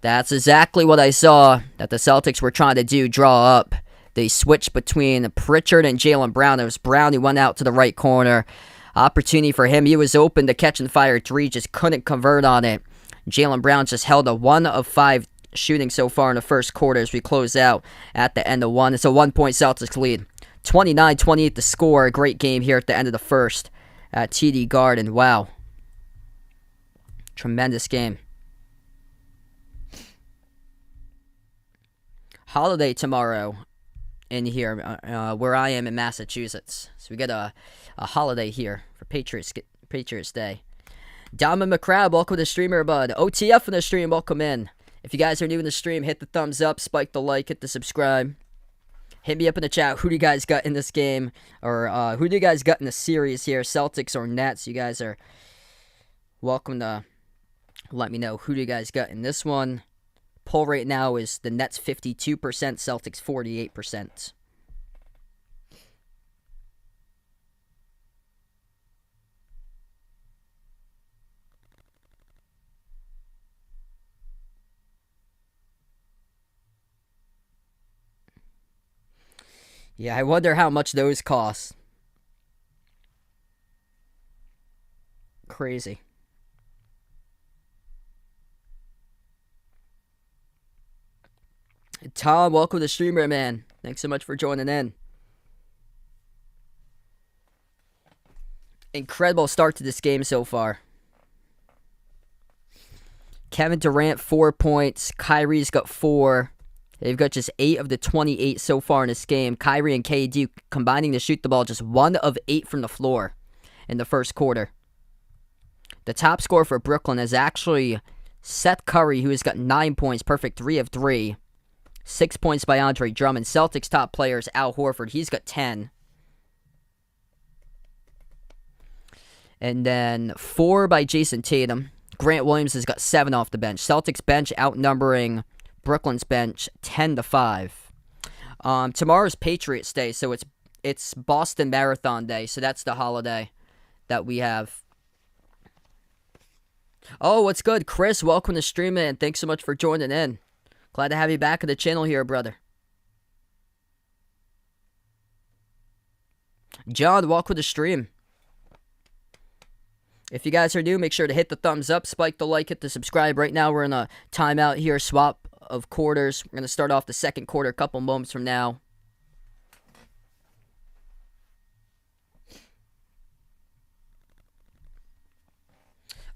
A: That's exactly what I saw that the Celtics were trying to do. Draw up. They switched between Pritchard and Jaylen Brown. It was Brown who went out to the right corner. Opportunity for him. He was open to catch and fire 3. Just couldn't convert on it. Jaylen Brown just held a 1 of 5 shooting so far in the first quarter as we close out at the end of 1. It's a 1-point Celtics lead. 29-28 the score. A great game here at the end of the first at TD Garden. Wow. Tremendous game. Holiday tomorrow in here where I am in Massachusetts. So we get a holiday here for Patriots Day. Diamond McCrab, welcome to the streamer, bud. OTF in the stream, welcome in. If you guys are new in the stream, hit the thumbs up, spike the like, hit the subscribe. Hit me up in the chat. Who do you guys got in this game? Or who do you guys got in the series here? Celtics or Nets? You guys are welcome to let me know. Who do you guys got in this one? Poll right now is the Nets 52%, Celtics 48%. Yeah, I wonder how much those cost. Crazy. Tom, welcome to the streamer, man. Thanks so much for joining in. Incredible start to this game so far. Kevin Durant, 4 points. Kyrie's got 4. They've got just 8 of the 28 so far in this game. Kyrie and KD combining to shoot the ball just 1 of 8 from the floor in the first quarter. The top scorer for Brooklyn is actually Seth Curry, who has got 9 points, perfect 3 of 3. 6 points by Andre Drummond. Celtics top player is Al Horford. He's got 10. And then 4 by Jason Tatum. Grant Williams has got 7 off the bench. Celtics bench outnumbering Brooklyn's bench 10-5. Tomorrow's Patriots Day, so it's Boston Marathon Day, so that's the holiday that we have. Oh, what's good, Chris? Welcome to stream, man. Thanks so much for joining in. Glad to have you back on the channel here, brother. John, welcome to stream. If you guys are new, make sure to hit the thumbs up, spike the like, hit the subscribe. Right now, we're in a timeout here, swap of quarters. We're going to start off the second quarter a couple moments from now.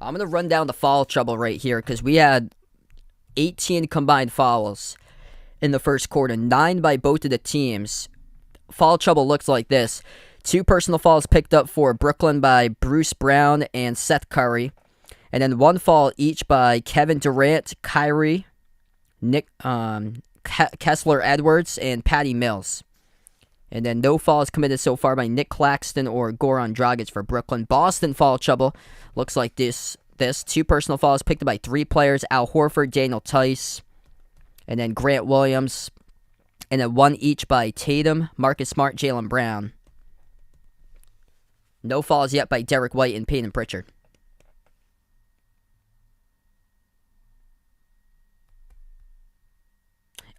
A: I'm going to run down the foul trouble right here because we had 18 combined fouls in the first quarter, 9 by both of the teams. Foul trouble looks like this. 2 personal fouls picked up for Brooklyn by Bruce Brown and Seth Curry. And then 1 foul each by Kevin Durant, Kyrie, Kessler Edwards, and Patty Mills. And then no fouls committed so far by Nick Claxton or Goran Dragic for Brooklyn. Boston foul trouble looks like this. 2 personal fouls picked up by 3 players, Al Horford, Daniel Tice, and then Grant Williams. And then 1 each by Tatum, Marcus Smart, Jaylen Brown. No fouls yet by Derek White and Peyton Pritchard.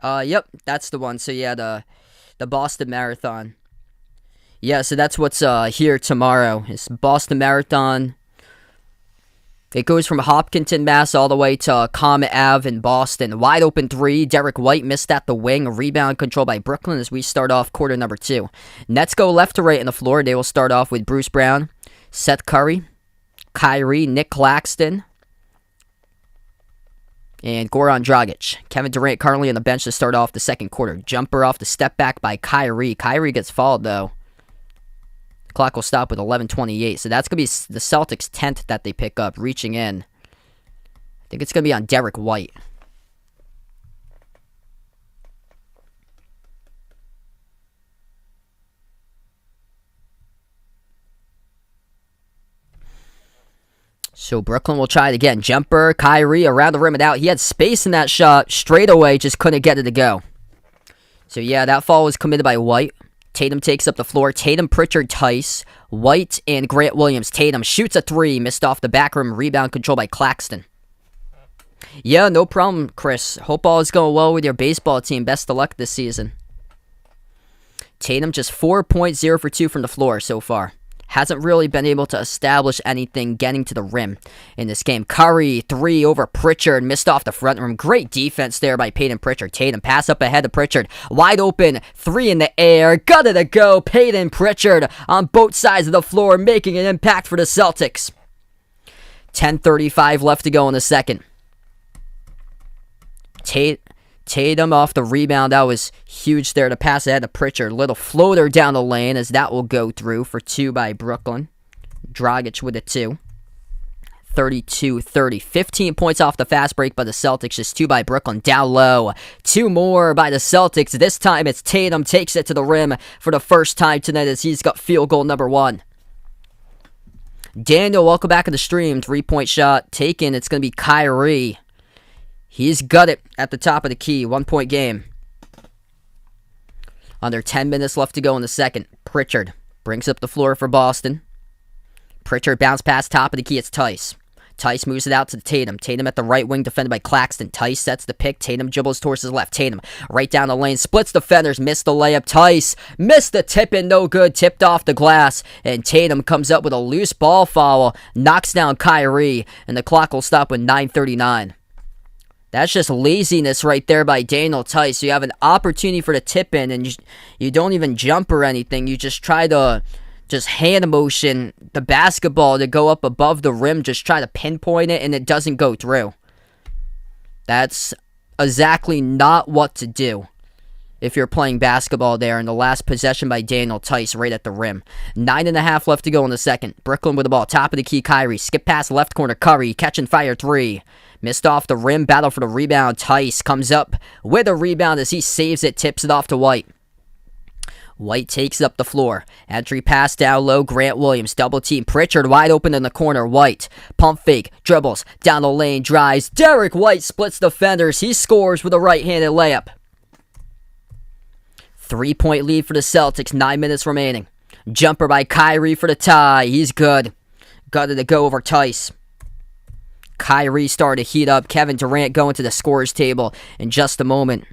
A: Yep, that's the one. So yeah, the Boston Marathon. Yeah, so that's what's here tomorrow. It's Boston Marathon. It goes from Hopkinton, Mass, all the way to Comet Ave in Boston. Wide open 3. Derek White missed at the wing. Rebound control by Brooklyn as we start off quarter number 2. Nets go left to right in the floor. They will start off with Bruce Brown, Seth Curry, Kyrie, Nick Claxton, and Goran Dragic. Kevin Durant currently on the bench to start off the second quarter. Jumper off the step back by Kyrie. Kyrie gets fouled, though. The clock will stop with 11:28. So that's going to be the Celtics' 10th that they pick up, reaching in. I think it's going to be on Derek White. So Brooklyn will try it again. Jumper, Kyrie around the rim and out. He had space in that shot. Straight away, just couldn't get it to go. So yeah, that foul was committed by White. Tatum takes up the floor. Tatum, Pritchard, Tice, White, and Grant Williams. Tatum shoots a 3. Missed off the back rim. Rebound control by Claxton. Yeah, no problem, Chris. Hope all is going well with your baseball team. Best of luck this season. Tatum just 4.0 for 2 from the floor so far. Hasn't really been able to establish anything getting to the rim in this game. Curry, 3 over Pritchard. Missed off the front rim. Great defense there by Peyton Pritchard. Tatum, pass up ahead of Pritchard. Wide open, 3 in the air. Got it to go. Peyton Pritchard on both sides of the floor, making an impact for the Celtics. 10:35 left to go in the second. Tatum off the rebound. That was huge there to pass ahead to Pritchard. Little floater down the lane as that will go through for 2 by Brooklyn. Dragic with a 2. 32-30. 15 points off the fast break by the Celtics. Just 2 by Brooklyn. Down low. 2 more by the Celtics. This time it's Tatum takes it to the rim for the first time tonight as he's got field goal number 1. Daniel, welcome back to the stream. 3-point shot taken. It's going to be Kyrie. He's got it at the top of the key. 1-point game. Under 10 minutes left to go in the second. Pritchard brings up the floor for Boston. Pritchard bounce pass top of the key. It's Tice. Tice moves it out to Tatum. Tatum at the right wing defended by Claxton. Tice sets the pick. Tatum dribbles towards his left. Tatum right down the lane. Splits defenders. Missed the layup. Tice missed the tip in. No good. Tipped off the glass. And Tatum comes up with a loose ball foul. Knocks down Kyrie. And the clock will stop with 9:39. That's just laziness right there by Daniel Tice. You have an opportunity for the tip in, and you don't even jump or anything. You just try to just hand motion the basketball to go up above the rim. Just try to pinpoint it, and it doesn't go through. That's exactly not what to do if you're playing basketball there. In the last possession by Daniel Tice right at the rim. 9.5 left to go in the second. Brooklyn with the ball. Top of the key, Kyrie. Skip pass left corner, Curry. Catch and fire 3. Missed off the rim. Battle for the rebound. Tice comes up with a rebound as he saves it. Tips it off to White. White takes up the floor. Entry pass down low. Grant Williams. Double team. Pritchard wide open in the corner. White. Pump fake. Dribbles. Down the lane. Drives. Derek White splits defenders. He scores with a right-handed layup. 3-point lead for the Celtics. 9 minutes remaining. Jumper by Kyrie for the tie. He's good. Got it to go over Tice. Kyrie started to heat up. Kevin Durant going to the scorers table in just a moment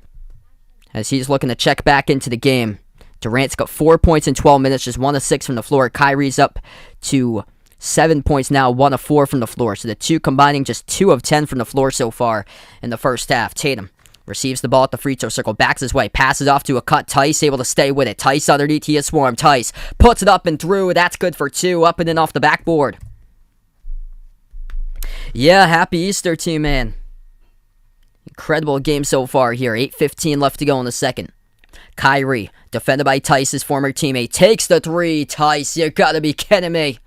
A: as he's looking to check back into the game. Durant's got 4 points in 12 minutes, just 1 of 6 from the floor. Kyrie's up to 7 points now, 1 of 4 from the floor. So the two combining just 2 of 10 from the floor so far in the first half. Tatum receives the ball at the free throw circle, backs his way, passes off to a cut. Tice able to stay with it. Tice underneath, he has swarmed. Tice puts it up and through. That's good for 2, up and in off the backboard. Yeah, happy Easter to you, man. Incredible game so far here. 8:15 left to go in the second. Kyrie, defended by Tice, his former teammate, takes the three. Tice, you gotta be kidding me.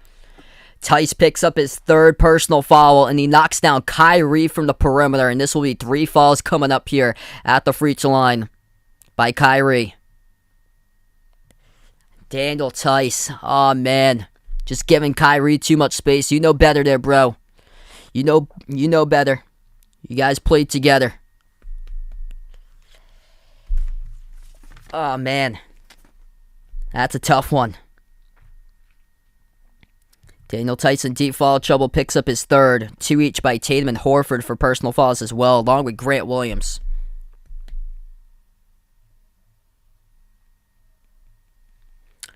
A: Tice picks up his third personal foul, and he knocks down Kyrie from the perimeter, and this will be 3 fouls coming up here at the free throw line by Kyrie. Daniel Tice, oh man, just giving Kyrie too much space. You know better there, bro. You know better. You guys played together. Oh man, that's a tough one. Daniel Tice in deep foul trouble, picks up his third. 2 each by Tatum and Horford for personal fouls as well, along with Grant Williams.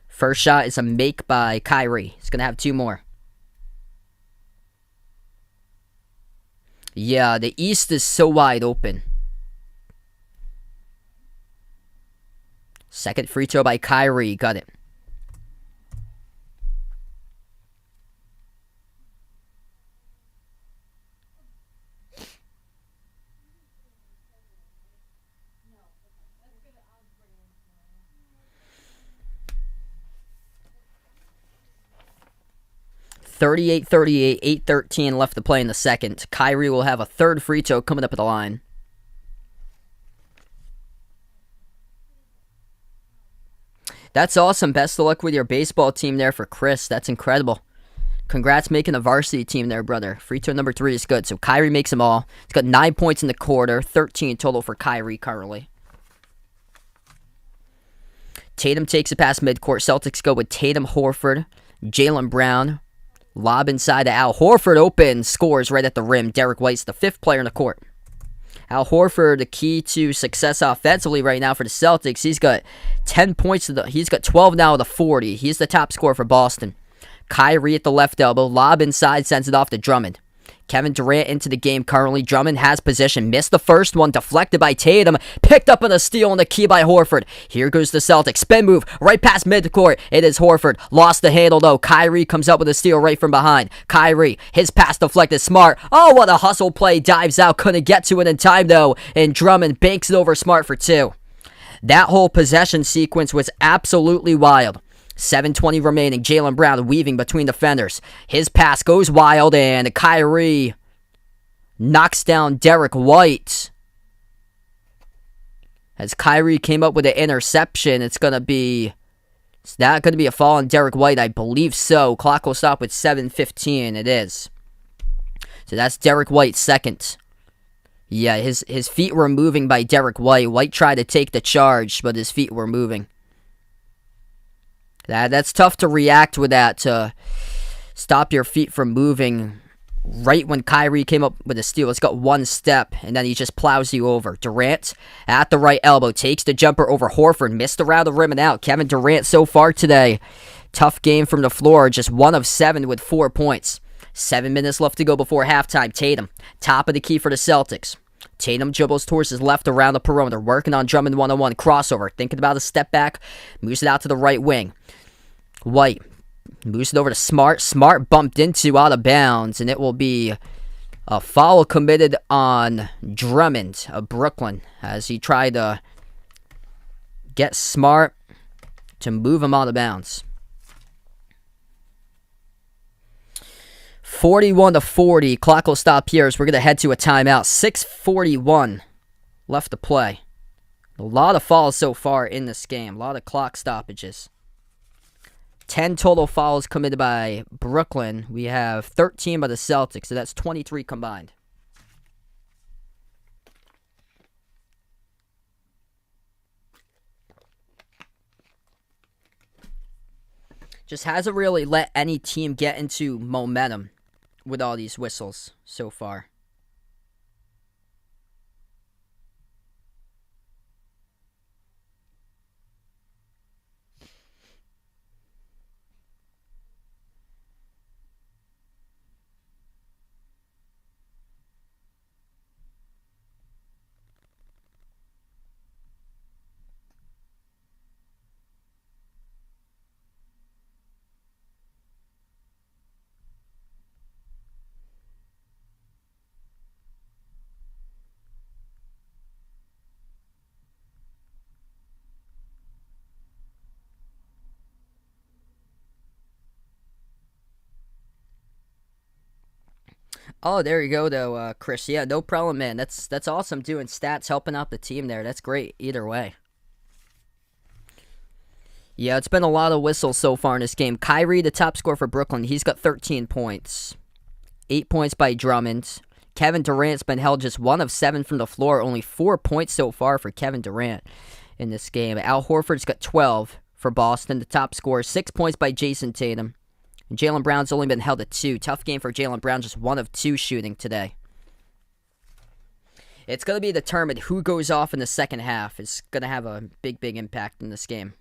A: First shot is a make by Kyrie. He's going to have 2 more. Yeah, the East is so wide open. Second free throw by Kyrie. Got it. (38-38), 8:13 left to play in the second. Kyrie will have a third free throw coming up at the line. That's awesome. Best of luck with your baseball team there for Chris. That's incredible. Congrats making a varsity team there, brother. Free throw number 3 is good. So Kyrie makes them all. He's got 9 points in the quarter. 13 total for Kyrie currently. Tatum takes it past midcourt. Celtics go with Tatum, Horford, Jaylen Brown. Lob inside to Al Horford. Open. Scores right at the rim. Derek White's the 5th player in the court. Al Horford, the key to success offensively right now for the Celtics. He's got 10 points. He's got 12 now of the 40. He's the top scorer for Boston. Kyrie at the left elbow. Lob inside, sends it off to Drummond. Kevin Durant into the game currently. Drummond has possession. Missed the first one. Deflected by Tatum. Picked up on a steal on the key by Horford. Here goes the Celtics. Spin move right past midcourt. It is Horford. Lost the handle though. Kyrie comes up with a steal right from behind. Kyrie. His pass deflected. Smart. Oh, what a hustle play. Dives out. Couldn't get to it in time though. And Drummond banks it over Smart for 2. That whole possession sequence was absolutely wild. 7:20 remaining. Jaylen Brown weaving between defenders. His pass goes wild, and Kyrie knocks down Derek White. As Kyrie came up with an interception, it's not going to be a fall on Derek White? I believe so. Clock will stop with 7:15. It is. So that's Derek White's second. Yeah, his feet were moving by Derek White. White tried to take the charge, but his feet were moving. That's tough to react with that, to stop your feet from moving right when Kyrie came up with a steal. It's got one step, and then he just plows you over. Durant at the right elbow takes the jumper over Horford. Missed around the rim and out. Kevin Durant so far today. Tough game from the floor. Just 1 of 7 with 4 points. 7 minutes left to go before halftime. Tatum, top of the key for the Celtics. Tatum dribbles towards his left around the perimeter, working on Drummond 1-on-1 crossover, thinking about a step back, moves it out to the right wing. White moves it over to Smart. Smart bumped into out of bounds, and it will be a foul committed on Drummond of Brooklyn as he tried to get Smart to move him out of bounds. 41-40. Clock will stop here as we're going to head to a timeout. 6:41 left to play. A lot of fouls so far in this game. A lot of clock stoppages. 10 total fouls committed by Brooklyn. We have 13 by the Celtics, so that's 23 combined. Just hasn't really let any team get into momentum with all these whistles so far. Oh, there you go, though, Chris. Yeah, no problem, man. That's awesome doing stats, helping out the team there. That's great either way. Yeah, it's been a lot of whistles so far in this game. Kyrie, the top scorer for Brooklyn, he's got 13 points. 8 points by Drummond. Kevin Durant's been held just 1 of 7 from the floor. Only 4 points so far for Kevin Durant in this game. Al Horford's got 12 for Boston, the top scorer. 6 points by Jason Tatum. And Jaylen Brown's only been held at 2. Tough game for Jaylen Brown, just 1 of 2 shooting today. It's going to be determined who goes off in the second half. It's going to have a big, big impact in this game.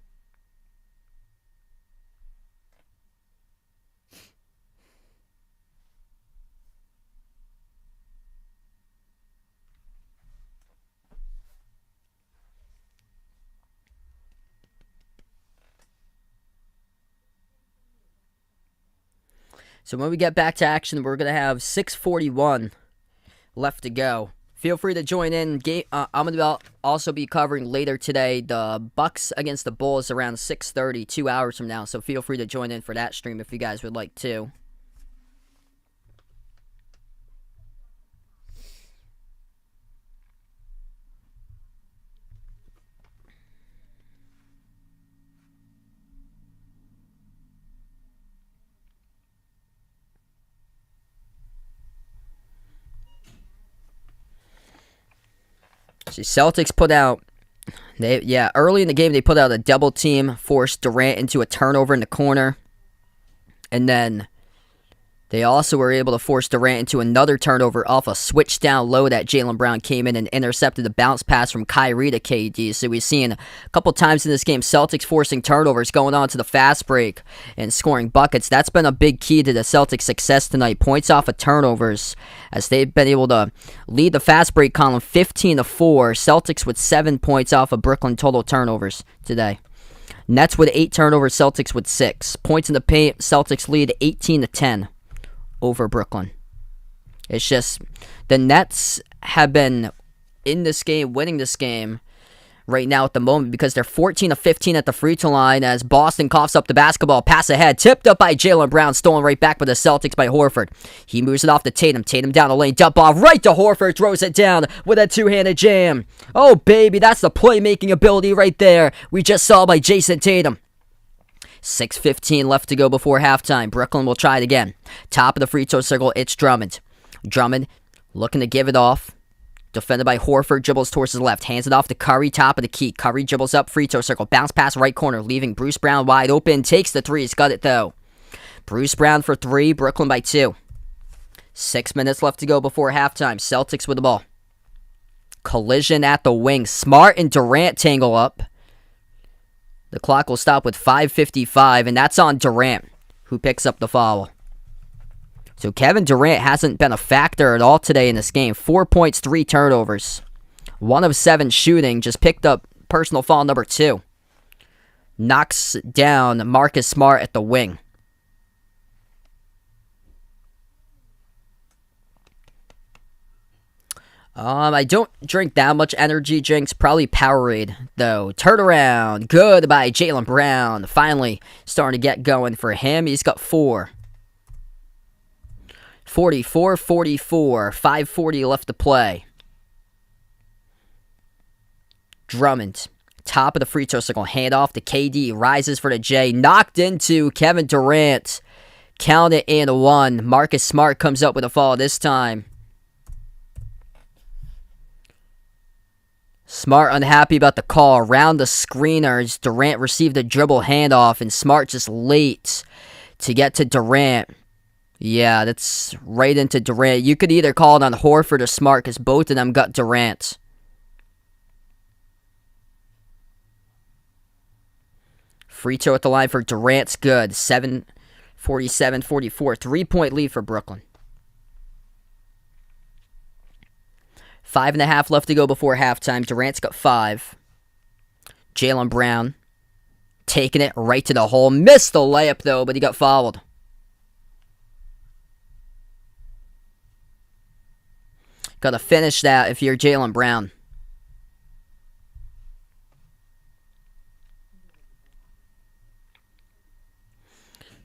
A: So when we get back to action, we're going to have 6:41 left to go. Feel free to join in. I'm going to also be covering later today the Bucks against the Bulls around 6:30, 2 hours from now. So feel free to join in for that stream if you guys would like to. See, Celtics put out, early in the game they put out a double team, forced Durant into a turnover in the corner, and then they also were able to force Durant into another turnover off a switch down low that Jaylen Brown came in and intercepted the bounce pass from Kyrie to KD. So we've seen a couple times in this game Celtics forcing turnovers, going on to the fast break and scoring buckets. That's been a big key to the Celtics' success tonight. Points off of turnovers, as they've been able to lead the fast break column 15-4. Celtics with 7 points off of Brooklyn total turnovers today. Nets with 8 turnovers, Celtics with 6. Points in the paint, Celtics lead 18-10. Over Brooklyn. It's just the Nets have been in this game, winning this game right now at the moment because they're 14-15 at the free throw line as Boston coughs up the basketball, pass ahead, tipped up by Jaylen Brown, stolen right back by the Celtics by Horford. He moves it off to Tatum. Tatum down the lane, dump off right to Horford, throws it down with a two-handed jam. Oh baby, that's the playmaking ability right there we just saw by Jason Tatum. 6:15 left to go before halftime. Brooklyn will try it again. Top of the free throw circle, it's Drummond. Drummond looking to give it off. Defended by Horford, dribbles towards his left. Hands it off to Curry, top of the key. Curry dribbles up, free throw circle. Bounce pass right corner, leaving Bruce Brown wide open. Takes the three. He's got it though. Bruce Brown for 3. Brooklyn by 2. 6 minutes left to go before halftime. Celtics with the ball. Collision at the wing. Smart and Durant tangle up. The clock will stop with 5:55, and that's on Durant, who picks up the foul. So Kevin Durant hasn't been a factor at all today in this game. 4 points, 3 turnovers. 1 of 7 shooting, just picked up personal foul number 2. Knocks down Marcus Smart at the wing. I don't drink that much energy drinks. Probably Powerade, though. Turnaround. Good by Jaylen Brown. Finally starting to get going for him. He's got 4. 44-44. 5:40 left to play. Drummond. Top of the free throw circle. Hand off to KD. Rises for the J. Knocked into Kevin Durant. Count it in 1. Marcus Smart comes up with a foul this time. Smart unhappy about the call. Around the screeners, Durant received a dribble handoff, and Smart just late to get to Durant. Yeah, that's right into Durant. You could either call it on Horford or Smart because both of them got Durant. Free throw at the line for Durant's good. 47-44. 3-point lead for Brooklyn. 5.5 left to go before halftime. Durant's got 5. Jaylen Brown taking it right to the hole. Missed the layup, though, but he got fouled. Got to finish that if you're Jaylen Brown.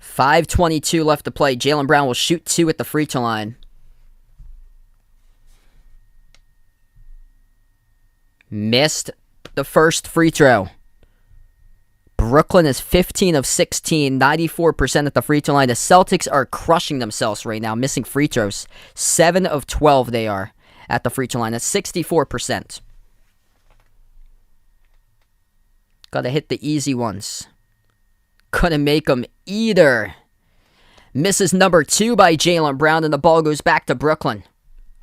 A: .5:22 left to play. Jaylen Brown will shoot 2 at the free throw line. Missed the first free throw. Brooklyn is 15 of 16, 94% at the free throw line. The Celtics are crushing themselves right now, missing free throws. 7 of 12 they are at the free throw line. That's 64%. Gotta hit the easy ones. Couldn't make them either. Misses number 2 by Jaylen Brown, and the ball goes back to Brooklyn.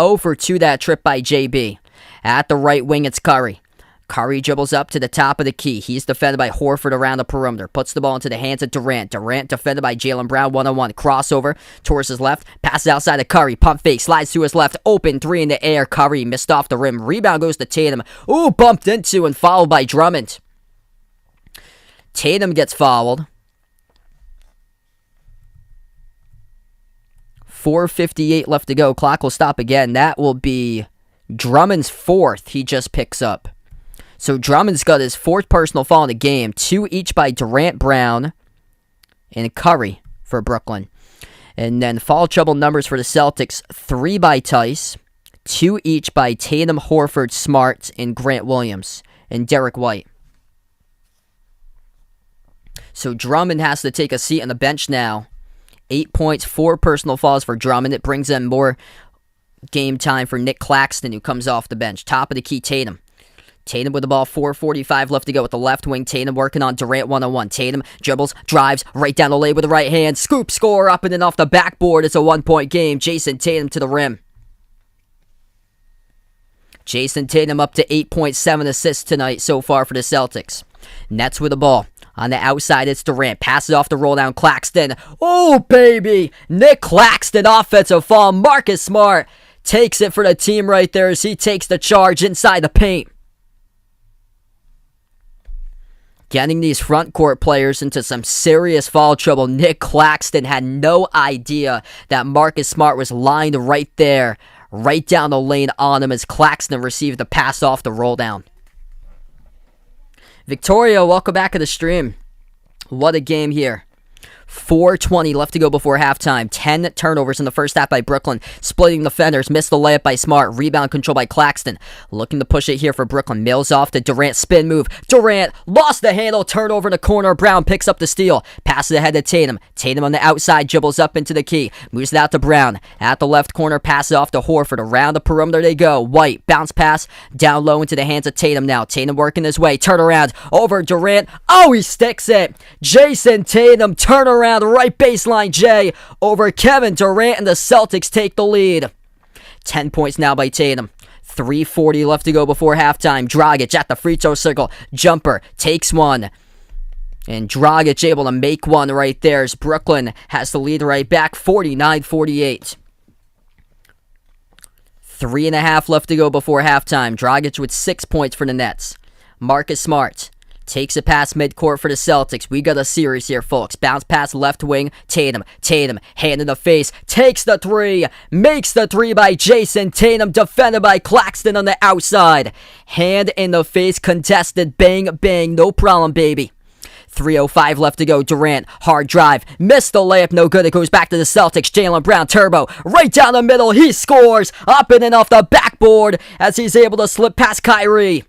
A: 0 for 2 that trip by JB. At the right wing, it's Curry. Curry dribbles up to the top of the key. He's defended by Horford around the perimeter. Puts the ball into the hands of Durant. Durant defended by Jaylen Brown one-on-one. Crossover towards his left. Passes outside of Curry. Pump fake. Slides to his left. Open 3 in the air. Curry missed off the rim. Rebound goes to Tatum. Ooh, bumped into and fouled by Drummond. Tatum gets fouled. 4:58 left to go. Clock will stop again. That will be Drummond's 4th he just picks up. So Drummond's got his 4th personal foul in the game. 2 each by Durant, Brown, and Curry for Brooklyn. And then foul trouble numbers for the Celtics. 3 by Tice. 2 each by Tatum, Horford, Smart, and Grant Williams. And Derek White. So Drummond has to take a seat on the bench now. 8 points, 4 personal fouls for Drummond. It brings in more game time for Nick Claxton, who comes off the bench. Top of the key, Tatum. Tatum with the ball, 4:45 left to go with the left wing. Tatum working on Durant one-on-one. Tatum dribbles, drives, right down the lane with the right hand. Scoop, score, up and in off the backboard. It's a 1-point game. Jason Tatum to the rim. Jason Tatum up to 8.7 assists tonight so far for the Celtics. Nets with the ball. On the outside, it's Durant. Passes off the roll down. Claxton. Oh, baby. Nick Claxton, offensive foul. Marcus Smart takes it for the team right there as he takes the charge inside the paint. Getting these front court players into some serious foul trouble. Nick Claxton had no idea that Marcus Smart was lined right there, right down the lane on him as Claxton received the pass off the roll down. Victoria, welcome back to the stream. What a game here. 4:20 left to go before halftime. 10 turnovers in the first half by Brooklyn. Splitting defenders. Missed the layup by Smart. Rebound control by Claxton. Looking to push it here for Brooklyn. Mills off to Durant. Spin move. Durant lost the handle. Turnover in the corner. Brown picks up the steal. Passes ahead to Tatum. Tatum on the outside. Dribbles up into the key. Moves it out to Brown. At the left corner. Passes off to Horford. Around the perimeter they go. White. Bounce pass. Down low into the hands of Tatum now. Tatum working his way. Turn around. Over Durant. Oh, he sticks it. Jason Tatum. Turn around. Right baseline Jay over Kevin Durant, and the Celtics take the lead. 10 points now by Tatum. 3:40 left to go before halftime. Dragic at the free throw circle. Jumper takes one. And Dragic able to make one right there as Brooklyn has the lead right back. 49-48. 3.5 left to go before halftime. Dragic with 6 points for the Nets. Marcus Smart takes a pass midcourt for the Celtics. We got a series here, folks. Bounce pass left wing. Tatum. Hand in the face. Takes the 3. Makes the 3 by Jason Tatum. Defended by Claxton on the outside. Hand in the face. Contested. Bang, bang. No problem, baby. 3:05 left to go. Durant. Hard drive. Missed the layup. No good. It goes back to the Celtics. Jaylen Brown. Turbo. Right down the middle. He scores. Up and in off the backboard as he's able to slip past Kyrie.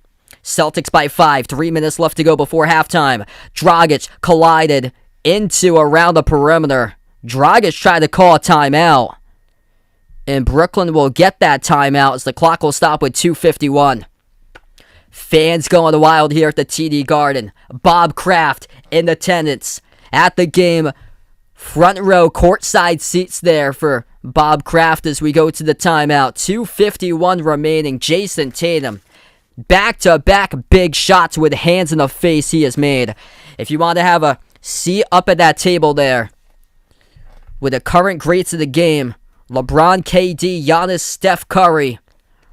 A: Celtics by 5. 3 minutes left to go before halftime. Dragic collided into around the perimeter. Dragic tried to call a timeout. And Brooklyn will get that timeout as the clock will stop with 2:51. Fans going wild here at the TD Garden. Bob Kraft in attendance at the game. Front row courtside seats there for Bob Kraft as we go to the timeout. 2:51 remaining. Jason Tatum. Back-to-back big shots with hands in the face he has made. If you want to have a seat up at that table there with the current greats of the game, LeBron, KD, Giannis, Steph Curry,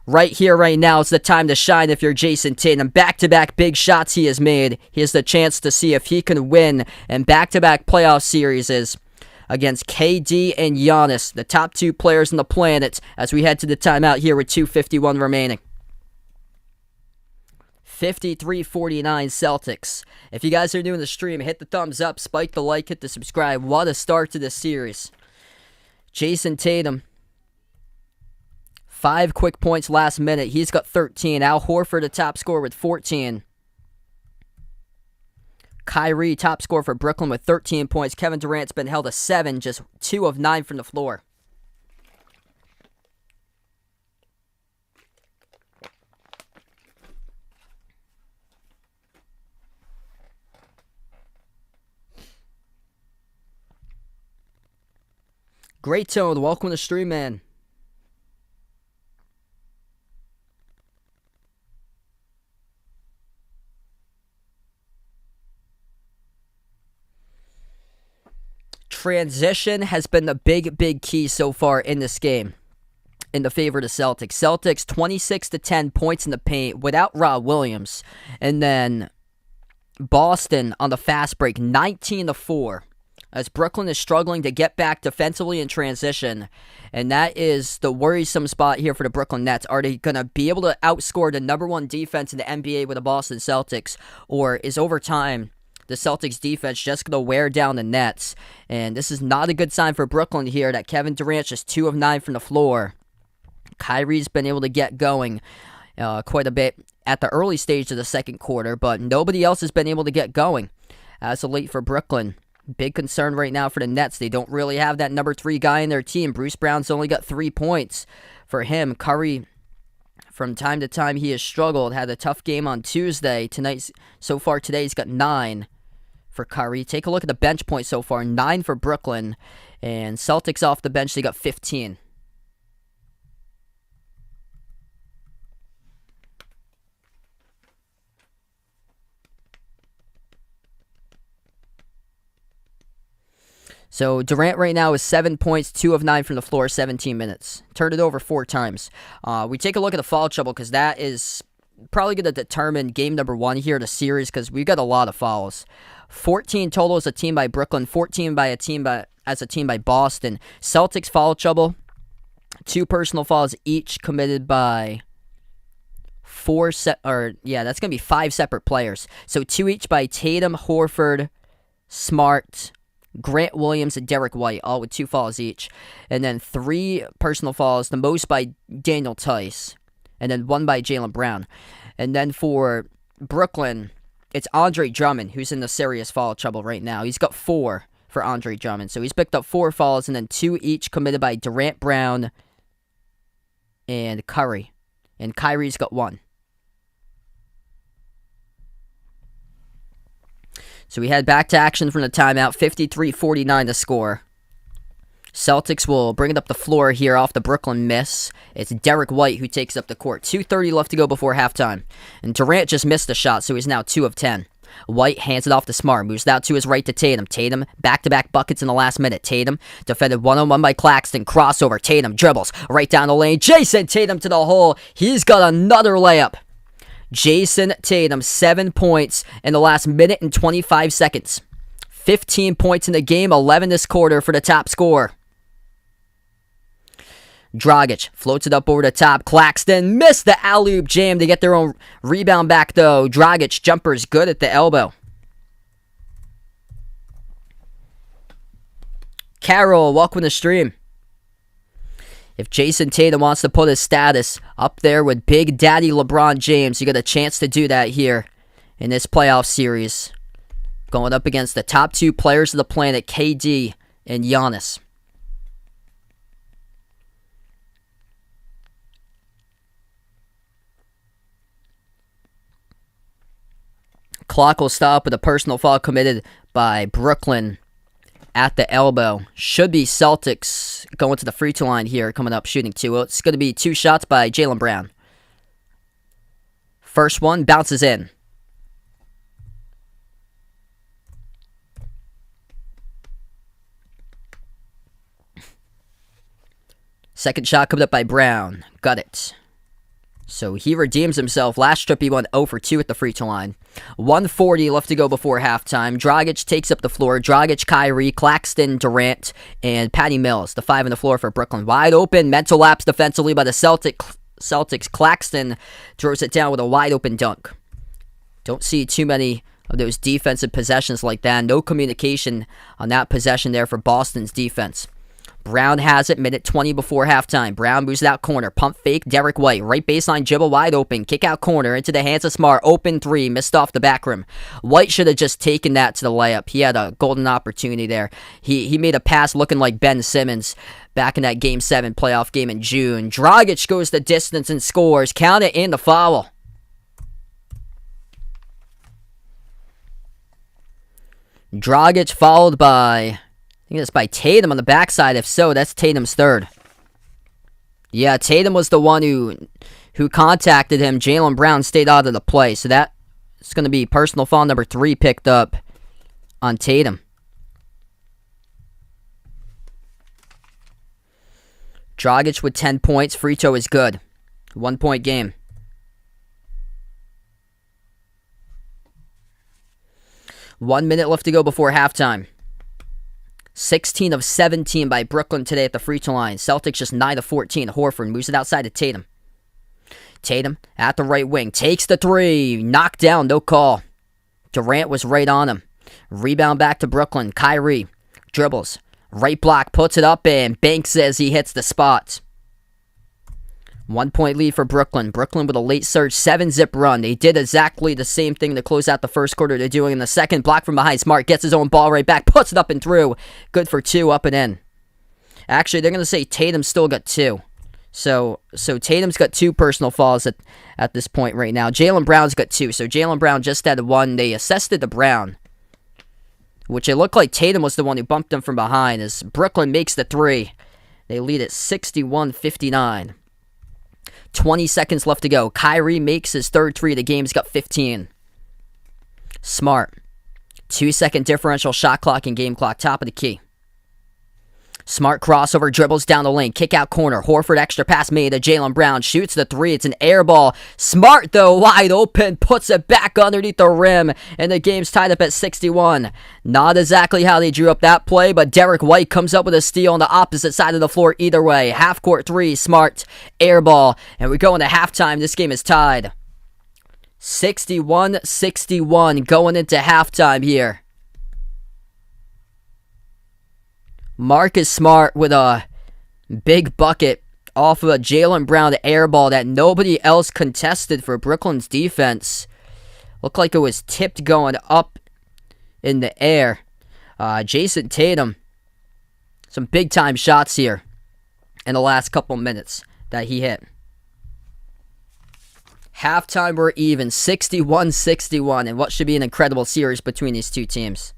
A: right here, right now, it's the time to shine if you're Jason Tatum. Back-to-back big shots he has made. He has the chance to see if he can win in back-to-back playoff series against KD and Giannis, the top 2 players on the planet, as we head to the timeout here with 2:51 remaining. 53-49 Celtics. If you guys are new in the stream, hit the thumbs up, spike the like, hit the subscribe. What a start to this series. Jason Tatum, 5 quick points last minute. He's got 13. Al Horford, the top scorer, with 14. Kyrie, top scorer for Brooklyn, with 13 points. Kevin Durant's been held to 7, just 2 of 9 from the floor. Great tone. Welcome to the stream, man. Transition has been the big key so far in this game in the favor of the Celtics. Celtics 26-10 points in the paint without Rob Williams. And then Boston on the fast break 19-4. As Brooklyn is struggling to get back defensively in transition. And that is the worrisome spot here for the Brooklyn Nets. Are they going to be able to outscore the number 1 defense in the NBA with the Boston Celtics? Or is over time the Celtics defense just going to wear down the Nets? And this is not a good sign for Brooklyn here that Kevin Durant's just 2 of 9 from the floor. Kyrie's been able to get going quite a bit at the early stage of the second quarter, but nobody else has been able to get going as of late for Brooklyn. Big concern right now for the Nets. They don't really have that number 3 guy in their team. Bruce Brown's only got 3 points for him. Curry, from time to time, he has struggled. Had a tough game on Tuesday. So far today, he's got 9 for Curry. Take a look at the bench points so far. 9 for Brooklyn. And Celtics off the bench, they got 15. So Durant right now is 7 points, 2 of 9 from the floor, 17 minutes. Turned it over 4 times. We take a look at the foul trouble because that is probably going to determine game number 1 here in the series because we've got a lot of fouls. 14 total as a team by Brooklyn, 14 as a team by Boston. Celtics foul trouble, 2 personal fouls each committed by that's going to be 5 separate players. So 2 each by Tatum, Horford, Smart, Grant Williams, and Derek White, all with 2 fouls each. And then 3 personal fouls, the most by Daniel Tice. And then 1 by Jaylen Brown. And then for Brooklyn, it's Andre Drummond, who's in the serious foul trouble right now. He's got 4 for Andre Drummond. So he's picked up 4 fouls, and then 2 each committed by Durant, Brown, and Curry. And Kyrie's got 1. So we head back to action from the timeout. 53-49 to score. Celtics will bring it up the floor here off the Brooklyn miss. It's Derek White who takes up the court. 2:30 left to go before halftime. And Durant just missed a shot, so he's now 2 of 10. White hands it off to Smart. Moves out to his right to Tatum. Tatum, back-to-back buckets in the last minute. Tatum, defended one-on-one by Claxton. Crossover. Tatum dribbles right down the lane. Jason Tatum to the hole. He's got another layup. Jason Tatum, 7 points in the last minute and 25 seconds. 15 points in the game, 11 this quarter for the top scorer. Dragic floats it up over the top. Claxton missed the alley-oop jam to get their own rebound back, though. Dragic jumper's good at the elbow. Carol, welcome to the stream. If Jason Tatum wants to put his status up there with Big Daddy LeBron James, you got a chance to do that here in this playoff series. Going up against the top 2 players of the planet, KD and Giannis. Clock will stop with a personal foul committed by Brooklyn at the elbow. Should be Celtics going to the free throw line here, coming up shooting 2. It's going to be 2 shots by Jaylen Brown. First one bounces in. Second shot coming up by Brown. Got it. So he redeems himself. Last trip he went 0 for 2 at the free throw line. 1:40 left to go before halftime. Dragic takes up the floor. Dragic, Kyrie, Claxton, Durant, and Patty Mills. The 5 on the floor for Brooklyn. Wide open. Mental lapse defensively by the Celtics. Claxton throws it down with a wide open dunk. Don't see too many of those defensive possessions like that. No communication on that possession there for Boston's defense. Brown has it, minute 20 before halftime. Brown moves it out corner. Pump fake, Derek White. Right baseline, dribble wide open. Kick out corner into the hands of Smart. Open three, missed off the back rim. White should have just taken that to the layup. He had a golden opportunity there. He made a pass looking like Ben Simmons back in that Game 7 playoff game in June. Dragic goes the distance and scores. Count it in the foul. Dragic followed by... I think that's by Tatum on the backside. If so, that's Tatum's third. Yeah, Tatum was the one who contacted him. Jaylen Brown stayed out of the play. So that's going to be personal foul number 3 picked up on Tatum. Dragic with 10 points. Free throw is good. 1 point game. One minute left to go before halftime. 16 of 17 by Brooklyn today at the free throw line. Celtics just 9 of 14. Horford moves it outside to Tatum. Tatum at the right wing. Takes the three. Knocked down. No call. Durant was right on him. Rebound back to Brooklyn. Kyrie dribbles. Right block. Puts it up and banks says he hits the spot. 1 point lead for Brooklyn. Brooklyn with a late surge 7-zip run. They did exactly the same thing to close out the first quarter they're doing in the second. Block from behind. Smart gets his own ball right back. Puts it up and through. Good for 2 up and in. Actually, they're going to say Tatum still got 2. So Tatum's got 2 personal fouls at this point right now. Jaylen Brown's got 2. So Jaylen Brown just had 1. They assessed it to Brown, which it looked like Tatum was the one who bumped him from behind as Brooklyn makes the 3. They lead at 61-59. 20 seconds left to go. Kyrie makes his third 3. The game's got 15. Smart. 2-second differential shot clock and game clock. Top of the key. Smart crossover, dribbles down the lane. Kick out corner. Horford extra pass made to Jaylen Brown. Shoots the 3. It's an air ball. Smart, though, wide open. Puts it back underneath the rim. And the game's tied up at 61. Not exactly how they drew up that play, but Derek White comes up with a steal on the opposite side of the floor either way. Half court 3. Smart. Air ball. And we go into halftime. This game is tied. 61-61 going into halftime here. Marcus Smart with a big bucket off of a Jaylen Brown air ball that nobody else contested for Brooklyn's defense. Looked like it was tipped going up in the air. Jason Tatum, some big-time shots here in the last couple minutes that he hit. Halftime, we're even, 61-61, and what should be an incredible series between these two teams.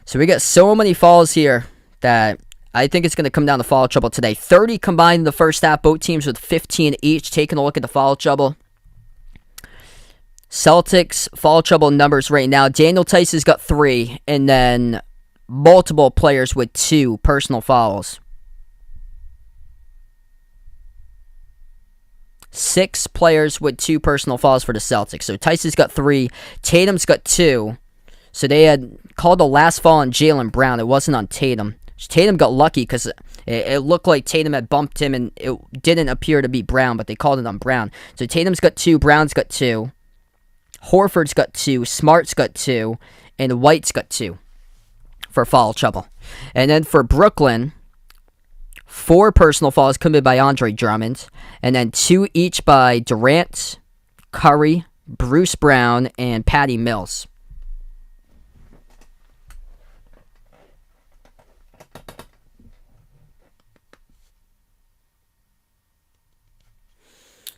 A: So we got so many fouls here that I think it's going to come down to foul trouble today. 30 combined in the first half, both teams with 15 each. Taking a look at the foul trouble. Celtics foul trouble numbers right now. Daniel Tice has got 3, and then multiple players with 2 personal fouls. 6 players with 2 personal fouls for the Celtics. So Tice has got 3. Tatum's got 2. So they had called the last foul on Jaylen Brown. It wasn't on Tatum. Tatum got lucky because it looked like Tatum had bumped him, and it didn't appear to be Brown, but they called it on Brown. So Tatum's got 2, Brown's got 2, Horford's got 2, Smart's got 2, and White's got 2 for foul trouble. And then for Brooklyn, 4 personal fouls committed by Andre Drummond, and then 2 each by Durant, Curry, Bruce Brown, and Patty Mills.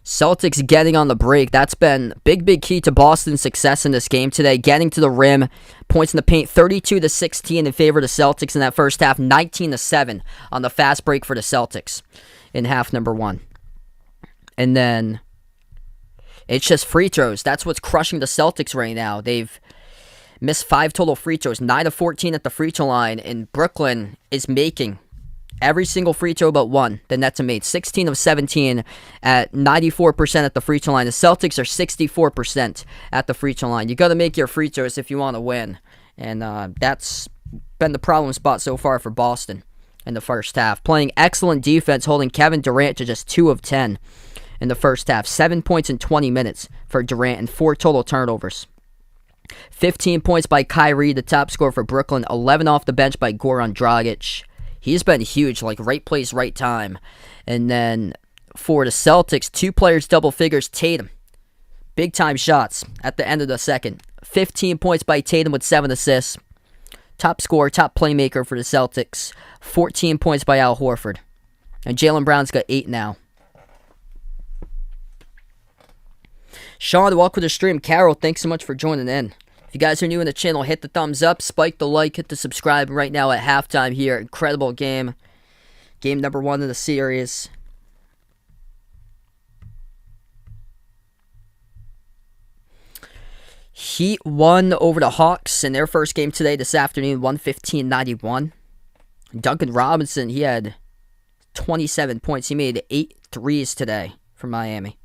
A: Celtics getting on the break. That's been big key to Boston's success in this game today. Getting to the rim. Points in the paint, 32-16 in favor of the Celtics in that first half. 19-7 on the fast break for the Celtics in half number 1. And then it's just free throws. That's what's crushing the Celtics right now. They've missed 5 total free throws. 9 of 14 at the free throw line. And Brooklyn is making every single free throw but 1. The Nets have made 16 of 17 at 94% at the free throw line. The Celtics are 64% at the free throw line. You got to make your free throws if you want to win. And that's been the problem spot so far for Boston in the first half. Playing excellent defense, holding Kevin Durant to just 2 of 10 in the first half. 7 points in 20 minutes for Durant and 4 total turnovers. 15 points by Kyrie, the top scorer for Brooklyn. 11 off the bench by Goran Dragic. He's been huge, like right place, right time. And then for the Celtics, 2 players double figures. Tatum, big time shots at the end of the second. 15 points by Tatum with 7 assists. Top scorer, top playmaker for the Celtics. 14 points by Al Horford. And Jaylen Brown's got 8 now. Sean, welcome to the stream. Carol, thanks so much for joining in. If you guys are new in the channel, hit the thumbs up, spike the like, hit the subscribe right now at halftime here. Incredible game. Game number 1 of the series. Heat won over the Hawks in their first game today, this afternoon, 115-91. Duncan Robinson, he had 27 points. He made 8 threes today for Miami.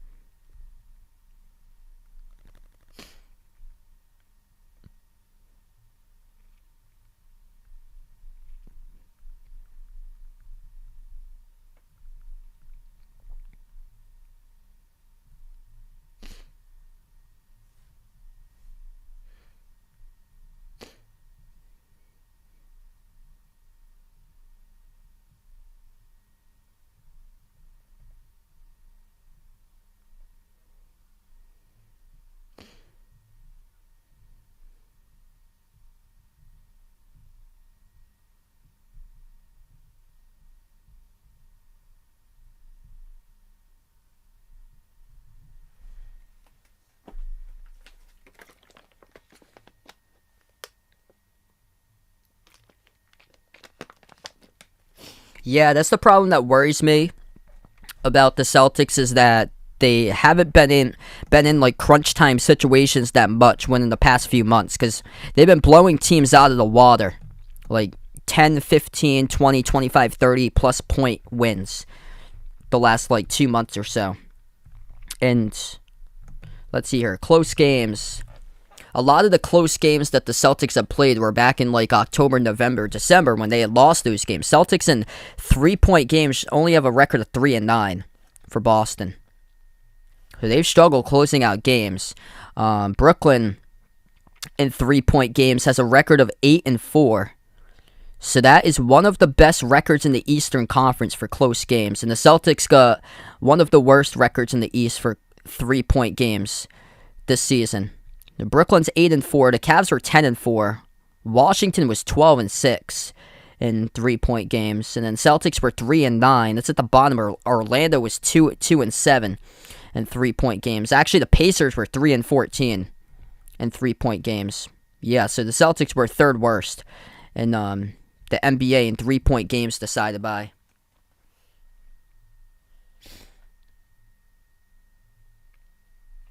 A: Yeah, that's the problem that worries me about the Celtics, is that they haven't been in like crunch time situations that much when in the past few months, because they've been blowing teams out of the water, like 10, 15, 20, 25, 30 plus point wins the last like 2 months or so. And let's see here, close games. A lot of the close games that the Celtics have played were back in like October, November, December, when they had lost those games. Celtics in 3-point games only have a record of 3-9 for Boston. So they've struggled closing out games. Brooklyn in 3-point games has a record of 8-4. So that is one of the best records in the Eastern Conference for close games. And the Celtics got one of the worst records in the East for 3-point games this season. The Brooklyn's 8-4. The Cavs were 10-4. Washington was 12-6 in 3-point games, and then Celtics were 3-9. That's at the bottom. Orlando was 2-7 in 3-point games. Actually, the Pacers were 3-14 in 3-point games. Yeah, so the Celtics were third worst in the NBA in 3-point games decided by.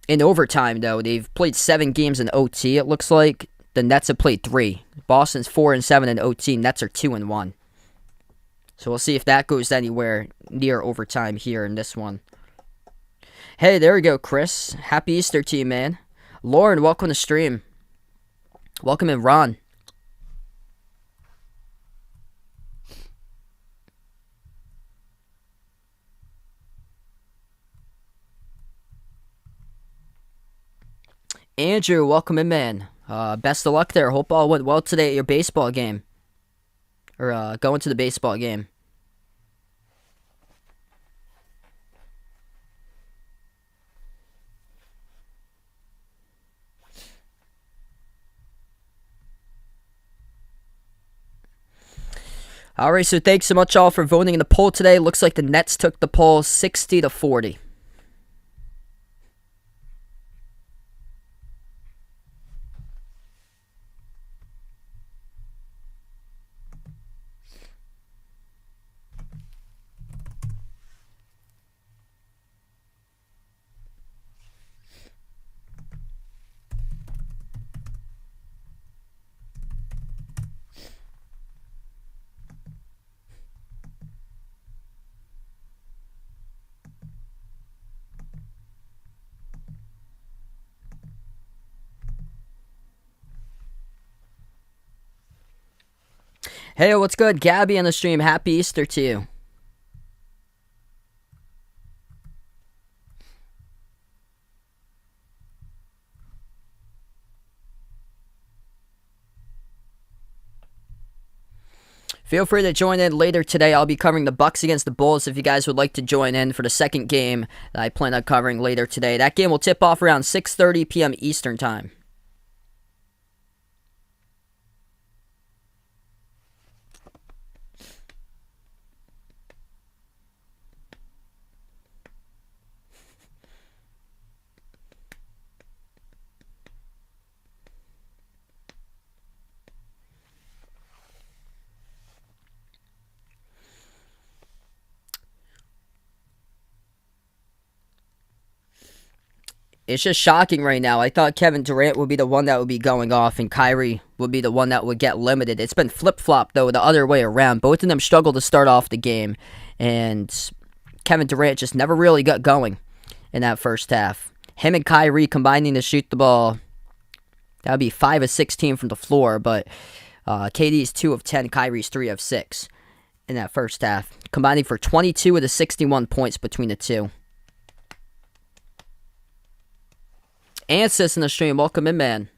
A: In overtime, though, they've played 7 games in OT, it looks like. The Nets have played 3. Boston's 4-7 in OT. Nets are 2-1. So we'll see if that goes anywhere near overtime here in this one. Hey, there we go, Chris. Happy Easter to you, man. Lauren, welcome to the stream. Welcome in, Ron. Andrew, welcome in, man. Best of luck there. Hope all went well today at your baseball game. Or going to the baseball game. Alright, so thanks so much all for voting in the poll today. Looks like the Nets took the poll 60-40. Hey, what's good? Gabby on the stream. Happy Easter to you. Feel free to join in later today. I'll be covering the Bucks against the Bulls if you guys would like to join in for the second game that I plan on covering later today. That game will tip off around 6:30 p.m. Eastern Time. It's just shocking right now. I thought Kevin Durant would be the one that would be going off and Kyrie would be the one that would get limited. It's been flip-flopped, though, the other way around. Both of them struggled to start off the game, and Kevin Durant just never really got going in that first half. Him and Kyrie combining to shoot the ball, that would be 5 of 16 from the floor, but KD's 2 of 10, Kyrie's 3 of 6 in that first half, combining for 22 of the 61 points between the two. And sis in the stream, welcome in, man.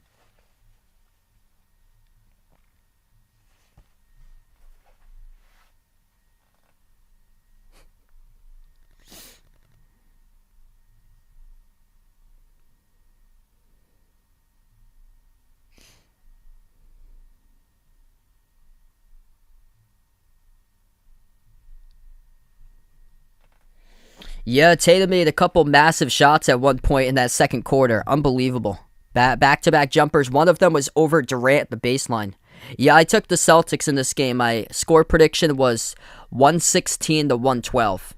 A: Yeah, Tatum made a couple massive shots at one point in that second quarter. Unbelievable. Back-to-back jumpers. One of them was over Durant at the baseline. Yeah, I took the Celtics in this game. My score prediction was 116 to 112.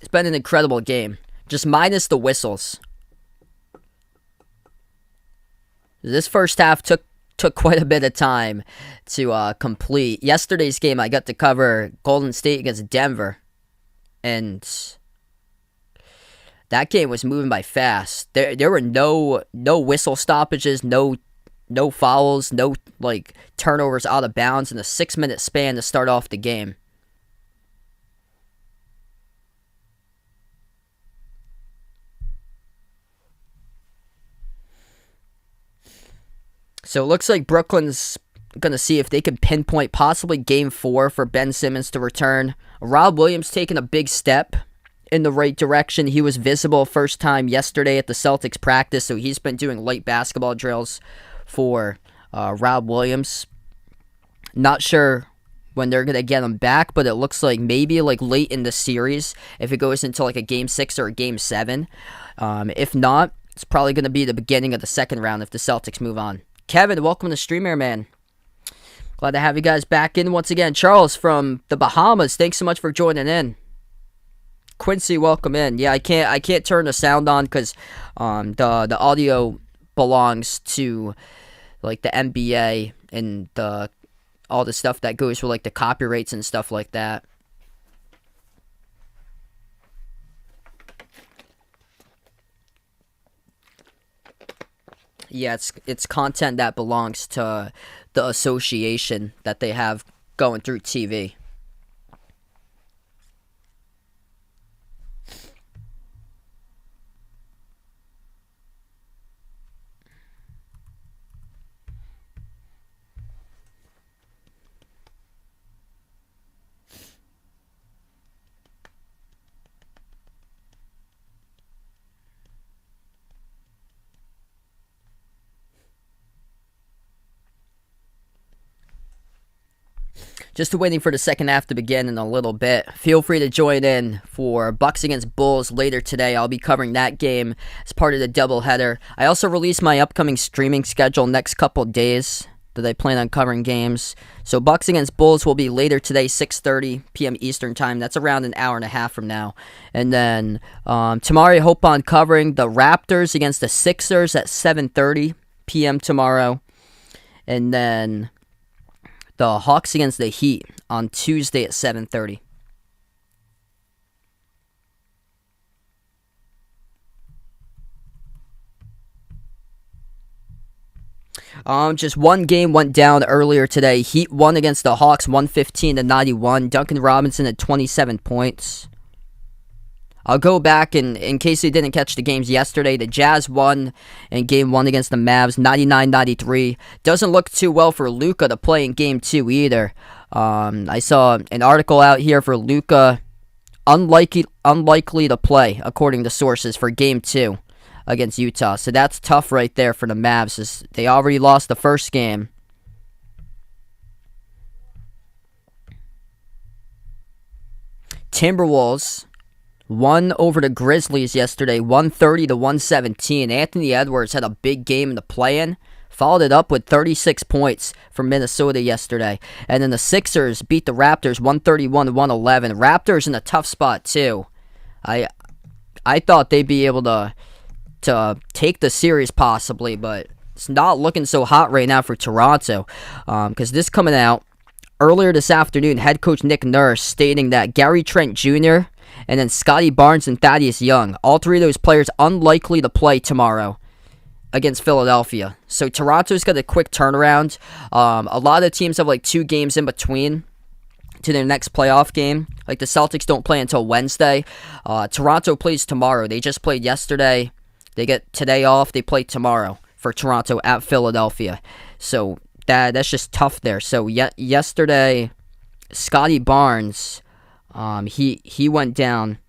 A: It's been an incredible game. Just minus the whistles. This first half took quite a bit of time to complete. Yesterday's game, I got to cover Golden State against Denver, and that game was moving by fast. There were no whistle stoppages, no fouls, no turnovers out of bounds in a 6-minute span to start off the game. So it looks like Brooklyn's going to see if they can pinpoint possibly Game 4 for Ben Simmons to return. Rob Williams taking a big step in the right direction. He was visible first time yesterday at the Celtics practice, so he's been doing light basketball drills for Rob Williams. Not sure when they're going to get him back, but it looks like maybe late in the series if it goes into a Game 6 or a Game 7. If not, it's probably going to be the beginning of the second round if the Celtics move on. Kevin, welcome to the stream here, man. Glad to have you guys back in once again. Charles from the Bahamas, thanks so much for joining in. Quincy, welcome in. Yeah, I can't turn the sound on because the audio belongs to the NBA and all the stuff that goes with the copyrights and stuff like that. Yeah, it's content that belongs to the association that they have going through TV. Just waiting for the second half to begin in a little bit. Feel free to join in for Bucks against Bulls later today. I'll be covering that game as part of the doubleheader. I also released my upcoming streaming schedule next couple days that I plan on covering games. So Bucks against Bulls will be later today, 6:30 p.m. Eastern Time. That's around an hour and a half from now. And then tomorrow I hope on covering the Raptors against the Sixers at 7:30 p.m. tomorrow. And then the Hawks against the Heat on Tuesday at 7:30. Just one game went down earlier today. Heat won against the Hawks 115 to 91. Duncan Robinson had 27 points. I'll go back, and in case you didn't catch the games yesterday, the Jazz won in Game 1 against the Mavs, 99-93. Doesn't look too well for Luka to play in Game 2 either. I saw an article out here for Luka, unlikely to play, according to sources, for Game 2 against Utah. So that's tough right there for the Mavs, as they already lost the first game. Timberwolves won over the Grizzlies yesterday, 130-117. Anthony Edwards had a big game in the play-in. Followed it up with 36 points from Minnesota yesterday. And then the Sixers beat the Raptors 131-111. Raptors in a tough spot too. I thought they'd be able to take the series possibly, but it's not looking so hot right now for Toronto. Because this coming out earlier this afternoon, head coach Nick Nurse stating that Gary Trent Jr. and then Scotty Barnes and Thaddeus Young, all three of those players unlikely to play tomorrow against Philadelphia. So Toronto's got a quick turnaround. A lot of teams have like 2 games in between to their next playoff game. Like the Celtics don't play until Wednesday. Toronto plays tomorrow. They just played yesterday. They get today off. They play tomorrow for Toronto at Philadelphia. So that's just tough there. So yesterday, Scotty Barnes, he went down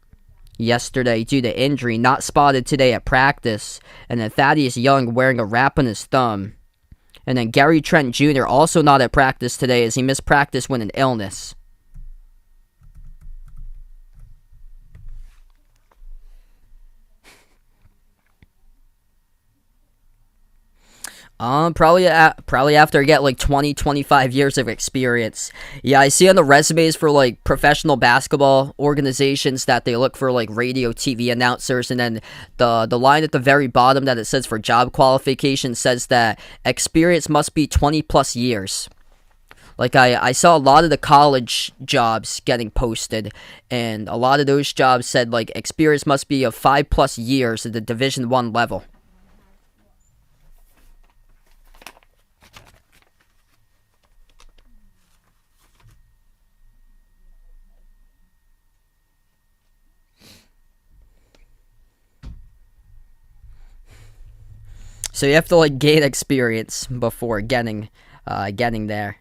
A: yesterday due to injury, not spotted today at practice. And then Thaddeus Young wearing a wrap on his thumb. And then Gary Trent Jr. also not at practice today, as he missed practice with an illness. Probably after I get like 25 years of experience. Yeah, I see on the resumes for like professional basketball organizations that they look for like radio TV announcers, and then the line at the very bottom that it says for job qualification says that experience must be 20 plus years. Like I saw a lot of the college jobs getting posted, and a lot of those jobs said like experience must be of 5+ years at the Division I level. So you have to like gain experience before getting there.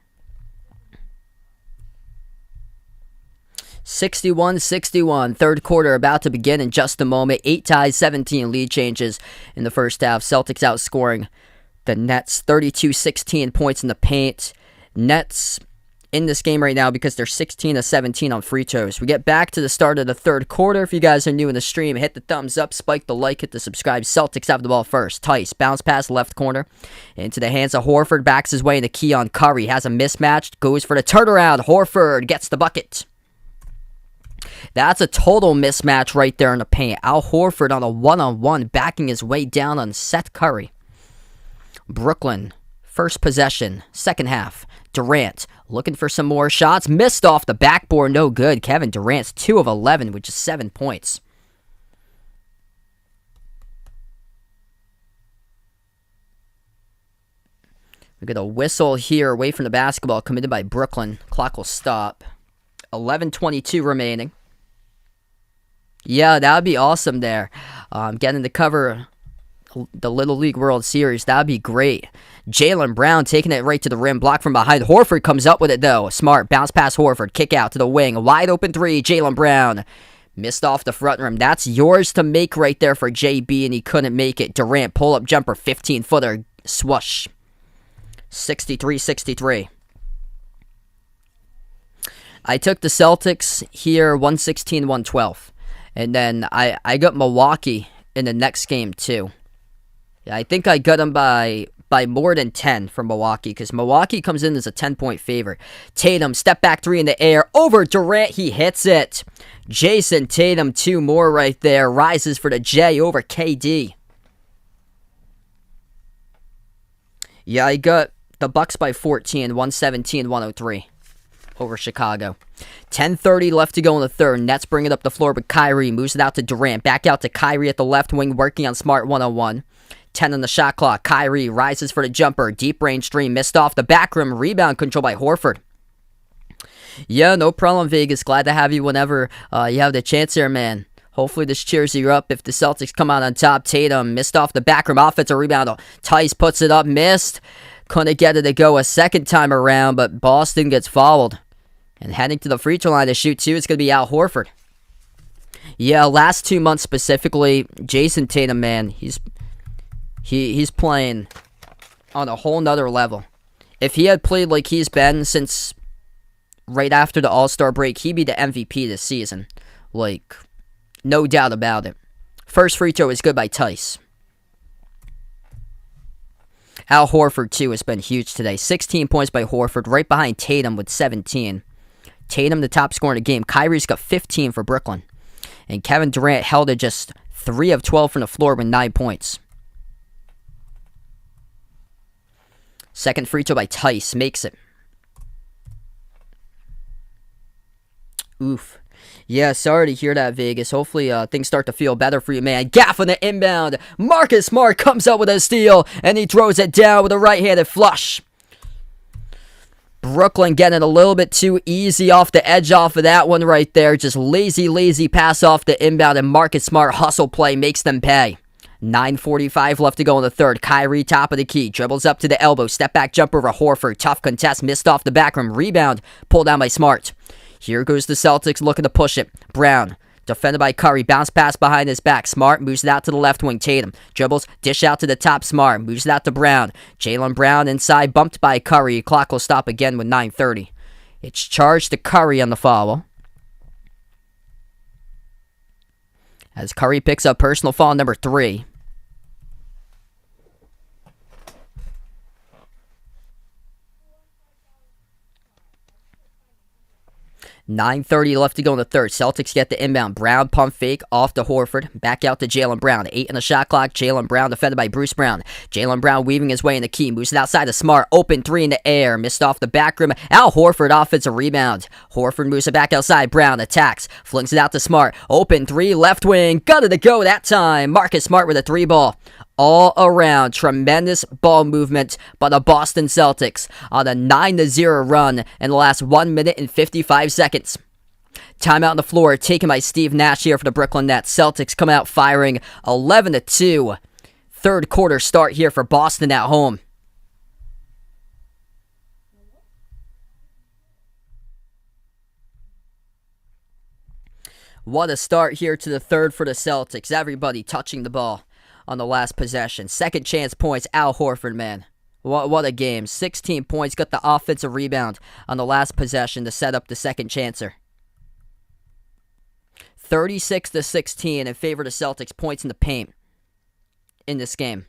A: 61-61, third quarter about to begin in just a moment. 8 ties, 17 lead changes in the first half. Celtics outscoring the Nets 32-16 points in the paint. Nets in this game right now because they're 16-17 on free throws. We get back to the start of the third quarter. If you guys are new in the stream, hit the thumbs up, spike the like, hit the subscribe. Celtics have the ball first. Tice, bounce pass left corner into the hands of Horford, backs his way into Keon Curry, has a mismatch, goes for the turnaround. Horford gets the bucket. That's a total mismatch right there in the paint. Al Horford on a one-on-one, backing his way down on Seth Curry. Brooklyn, first possession, second half. Durant looking for some more shots. Missed off the backboard, no good. Kevin Durant's 2 of 11, which is 7 points. We get a whistle here away from the basketball committed by Brooklyn. Clock will stop. 11:22 remaining. Yeah, that would be awesome there. Getting to cover the Little League World Series. That would be great. Jaylen Brown taking it right to the rim. Blocked from behind. Horford comes up with it, though. Smart. Bounce pass Horford. Kick out to the wing. Wide open 3. Jaylen Brown. Missed off the front rim. That's yours to make right there for JB, and he couldn't make it. Durant, pull-up jumper. 15-footer. Swoosh. 63-63. I took the Celtics here 116-112. And then I got Milwaukee in the next game too. Yeah, I think I got them by more than 10 for Milwaukee, because Milwaukee comes in as a 10-point favorite. Tatum, step back 3 in the air. Over Durant, he hits it. Jason Tatum, 2 more right there. Rises for the J over KD. Yeah, I got the Bucks by 14, 117-103. Over Chicago. 10:30 left to go in the third. Nets bring it up the floor, but Kyrie moves it out to Durant. Back out to Kyrie at the left wing, working on Smart 101. 10 on the shot clock. Kyrie rises for the jumper. Deep range three. Missed off the back rim. Rebound control by Horford. Yeah, no problem, Vegas. Glad to have you whenever you have the chance here, man. Hopefully this cheers you up if the Celtics come out on top. Tatum missed off the back rim. Offensive rebound. Tice puts it up. Missed. Couldn't get it to go a second time around, but Boston gets fouled. And heading to the free throw line to shoot two, it's going to be Al Horford. Yeah, last 2 months specifically, Jason Tatum, man, he's playing on a whole nother level. If he had played like he's been since right after the All-Star break, he'd be the MVP this season. Like, no doubt about it. First free throw is good by Tice. Al Horford, too, has been huge today. 16 points by Horford, right behind Tatum with 17. Tatum, the top scorer in the game. Kyrie's got 15 for Brooklyn. And Kevin Durant held it just 3 of 12 from the floor with 9 points. Second free throw by Tice. Makes it. Oof. Yeah, sorry to hear that, Vegas. Hopefully things start to feel better for you, man. Gaff on the inbound. Marcus Smart comes up with a steal, and he throws it down with a right-handed flush. Brooklyn getting a little bit too easy off the edge off of that one right there. Just lazy pass off the inbound, and Marcus Smart hustle play makes them pay. 9:45 left to go in the third. Kyrie, top of the key. Dribbles up to the elbow. Step back jumper over Horford. Tough contest. Missed off the back rim. Rebound. Pulled down by Smart. Here goes the Celtics looking to push it. Brown. Defended by Curry. Bounce pass behind his back. Smart moves it out to the left wing. Tatum dribbles. Dish out to the top. Smart moves it out to Brown. Jaylen Brown inside. Bumped by Curry. Clock will stop again with 9:30. It's charged to Curry on the foul. As Curry picks up personal foul number 3. $9:30 left to go in the third. Celtics get the inbound. Brown pump fake off to Horford. Back out to Jaylen Brown. 8 in the shot clock. Jaylen Brown defended by Bruce Brown. Jaylen Brown weaving his way in the key. Moves it outside to Smart. Open 3 in the air. Missed off the back rim. Al Horford offensive rebound. Horford moves it back outside. Brown attacks. Flings it out to Smart. Open 3 left wing. Got it to go that time. Marcus Smart with a 3 ball. All around, tremendous ball movement by the Boston Celtics on a 9-0 run in the last 1 minute and 55 seconds. Timeout on the floor taken by Steve Nash here for the Brooklyn Nets. Celtics come out firing 11-2. Third quarter start here for Boston at home. What a start here to the third for the Celtics. Everybody touching the ball on the last possession. Second chance points, Al Horford, man. What a game. 16 points, got the offensive rebound on the last possession to set up the second chancer. 36-16 in favor of the Celtics. Points in the paint in this game.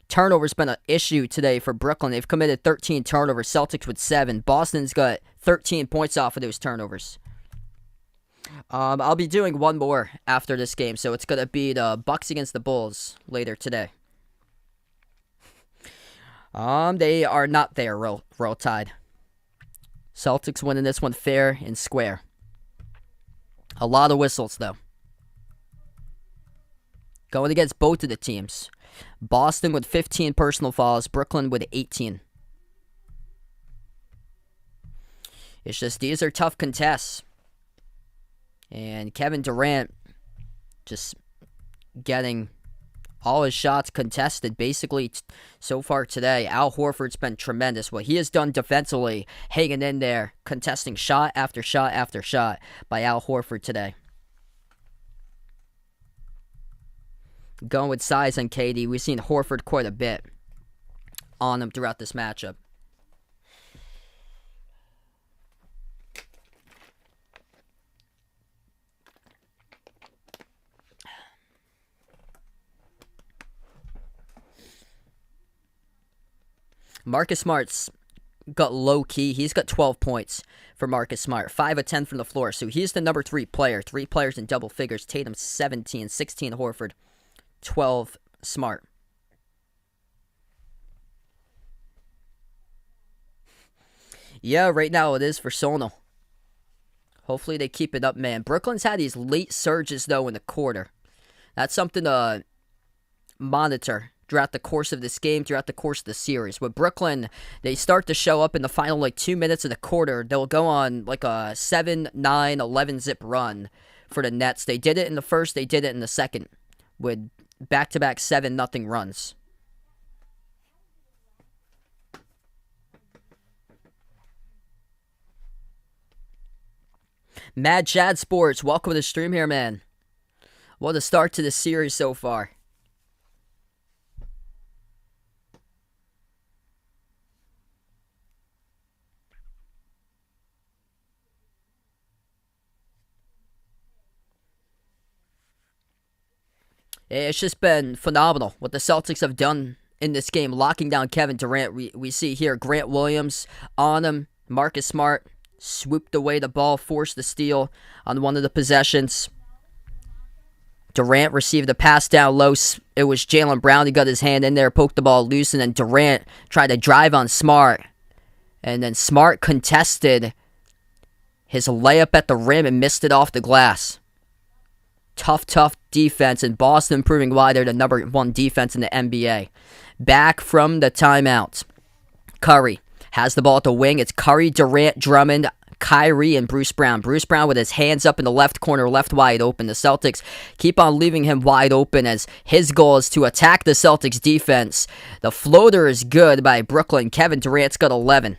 A: Turnovers been an issue today for Brooklyn. They've committed 13 turnovers. Celtics with 7. Boston's got 13 points off of those turnovers. I'll be doing one more after this game, so it's going to be the Bucks against the Bulls later today. They are not there, roll Tide. Celtics winning this one fair and square. A lot of whistles, though. Going against both of the teams. Boston with 15 personal fouls, Brooklyn with 18. It's just these are tough contests. And Kevin Durant just getting all his shots contested basically so far today. Al Horford's been tremendous. What he has done defensively, hanging in there, contesting shot after shot after shot by Al Horford today. Going with size on KD, we've seen Horford quite a bit on him throughout this matchup. Marcus Smart's got low key. He's got 12 points for Marcus Smart. 5 of 10 from the floor. So he's the number 3 player. 3 players in double figures. Tatum 17, 16 Horford, 12 Smart. Yeah, right now it is for Sono. Hopefully they keep it up, man. Brooklyn's had these late surges, though, in the quarter. That's something to monitor throughout the course of this game, throughout the course of the series. With Brooklyn, they start to show up in the final 2 minutes of the quarter. They'll go on like a 7, 9, 11 zip run for the Nets. They did it in the first, they did it in the second with back-to-back 7-0 runs. Mad Chad Sports, welcome to the stream here, man. What a start to the series so far. It's just been phenomenal what the Celtics have done in this game, locking down Kevin Durant. We see here Grant Williams on him, Marcus Smart swooped away the ball, forced the steal on one of the possessions. Durant received a pass down low. It was Jaylen Brown. He got his hand in there, poked the ball loose, and then Durant tried to drive on Smart. And then Smart contested his layup at the rim and missed it off the glass. Tough defense, and Boston proving why they're the number 1 defense in the NBA. Back from the timeout. Curry has the ball at the wing. It's Curry, Durant, Drummond, Kyrie, and Bruce Brown. Bruce Brown with his hands up in the left corner, left wide open. The Celtics keep on leaving him wide open as his goal is to attack the Celtics defense. The floater is good by Brooklyn. Kevin Durant's got 11.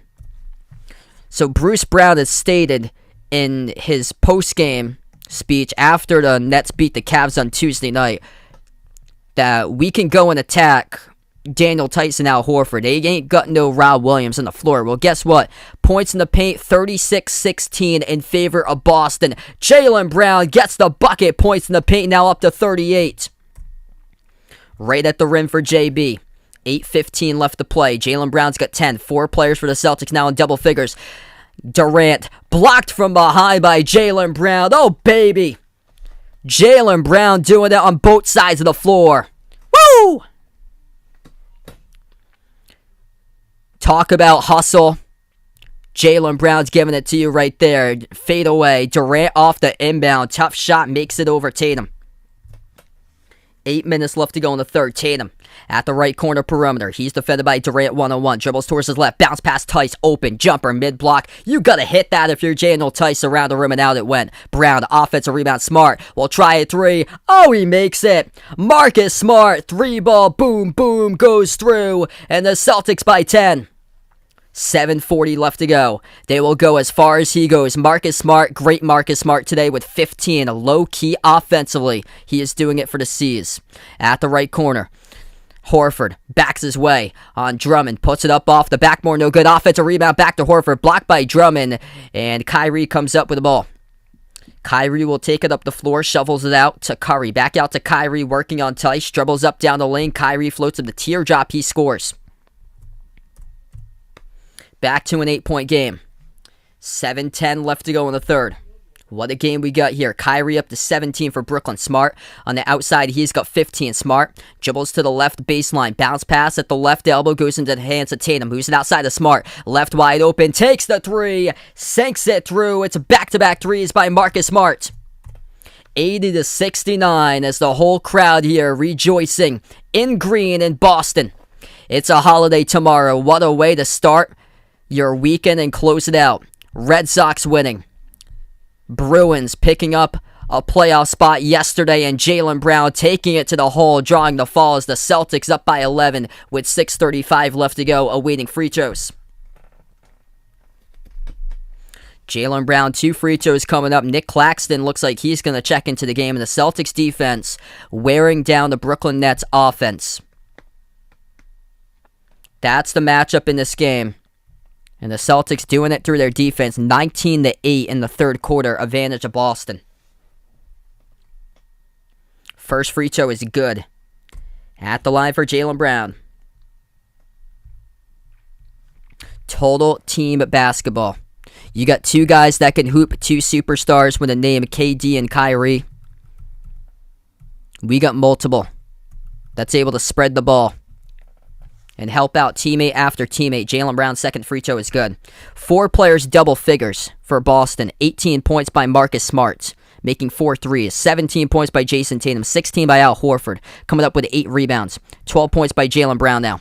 A: So Bruce Brown has stated in his post-game speech after the Nets beat the Cavs on Tuesday night that we can go and attack Daniel Tyson, Al Horford. They ain't got no Rob Williams on the floor. Well, guess what? Points in the paint, 36-16 in favor of Boston. Jaylen Brown gets the bucket. Points in the paint now up to 38. Right at the rim for JB. 8:15 left to play. Jaylen Brown's got 10. 4 players for the Celtics now in double figures. Durant blocked from behind by Jaylen Brown. Oh, baby. Jaylen Brown doing it on both sides of the floor. Woo! Talk about hustle. Jaylen Brown's giving it to you right there. Fade away. Durant off the inbound. Tough shot. Makes it over Tatum. 8 minutes left to go in the third. Tatum at the right corner perimeter. He's defended by Durant one-on-one. Dribbles towards his left. Bounce past Tice. Open. Jumper. Mid-block. You gotta hit that if you're Daniel Tice. Around the rim and out it went. Brown. Offensive rebound. Smart. Will try a 3. Oh, he makes it. Marcus Smart. 3-ball. Boom, boom. Goes through. And the Celtics by 10. 7:40 left to go. They will go as far as he goes. Marcus Smart, great Marcus Smart today with 15. Low-key offensively. He is doing it for the C's. At the right corner. Horford backs his way on Drummond. Puts it up off the backboard. No good. Offensive rebound back to Horford. Blocked by Drummond. And Kyrie comes up with the ball. Kyrie will take it up the floor. Shovels it out to Curry. Back out to Kyrie working on Tice. Dribbles up down the lane. Kyrie floats him the teardrop. He scores. Back to an 8-point game. 7:10 left to go in the third. What a game we got here. Kyrie up to 17 for Brooklyn. Smart on the outside. He's got 15. Smart dribbles to the left baseline. Bounce pass at the left elbow. Goes into the hands of Tatum. Who's it outside of Smart. Left wide open. Takes the 3. Sinks it through. It's a back-to-back threes by Marcus Smart. 80-69 as the whole crowd here rejoicing in green in Boston. It's a holiday tomorrow. What a way to start your weekend and close it out. Red Sox winning. Bruins picking up a playoff spot yesterday, and Jaylen Brown taking it to the hole, drawing the fall as the Celtics up by 11 with 6:35 left to go, awaiting free throws. Jaylen Brown, 2 free throws coming up. Nick Claxton looks like he's going to check into the game, and the Celtics defense wearing down the Brooklyn Nets offense. That's the matchup in this game. And the Celtics doing it through their defense, 19-8 in the third quarter, advantage of Boston. First free throw is good. At the line for Jaylen Brown. Total team basketball. You got 2 guys that can hoop, 2 superstars with the name KD and Kyrie. We got multiple that's able to spread the ball and help out teammate after teammate. Jaylen Brown's second free throw is good. 4 players double figures for Boston. 18 points by Marcus Smart, making 4 threes. 17 points by Jason Tatum. 16 by Al Horford, coming up with 8 rebounds. 12 points by Jaylen Brown now.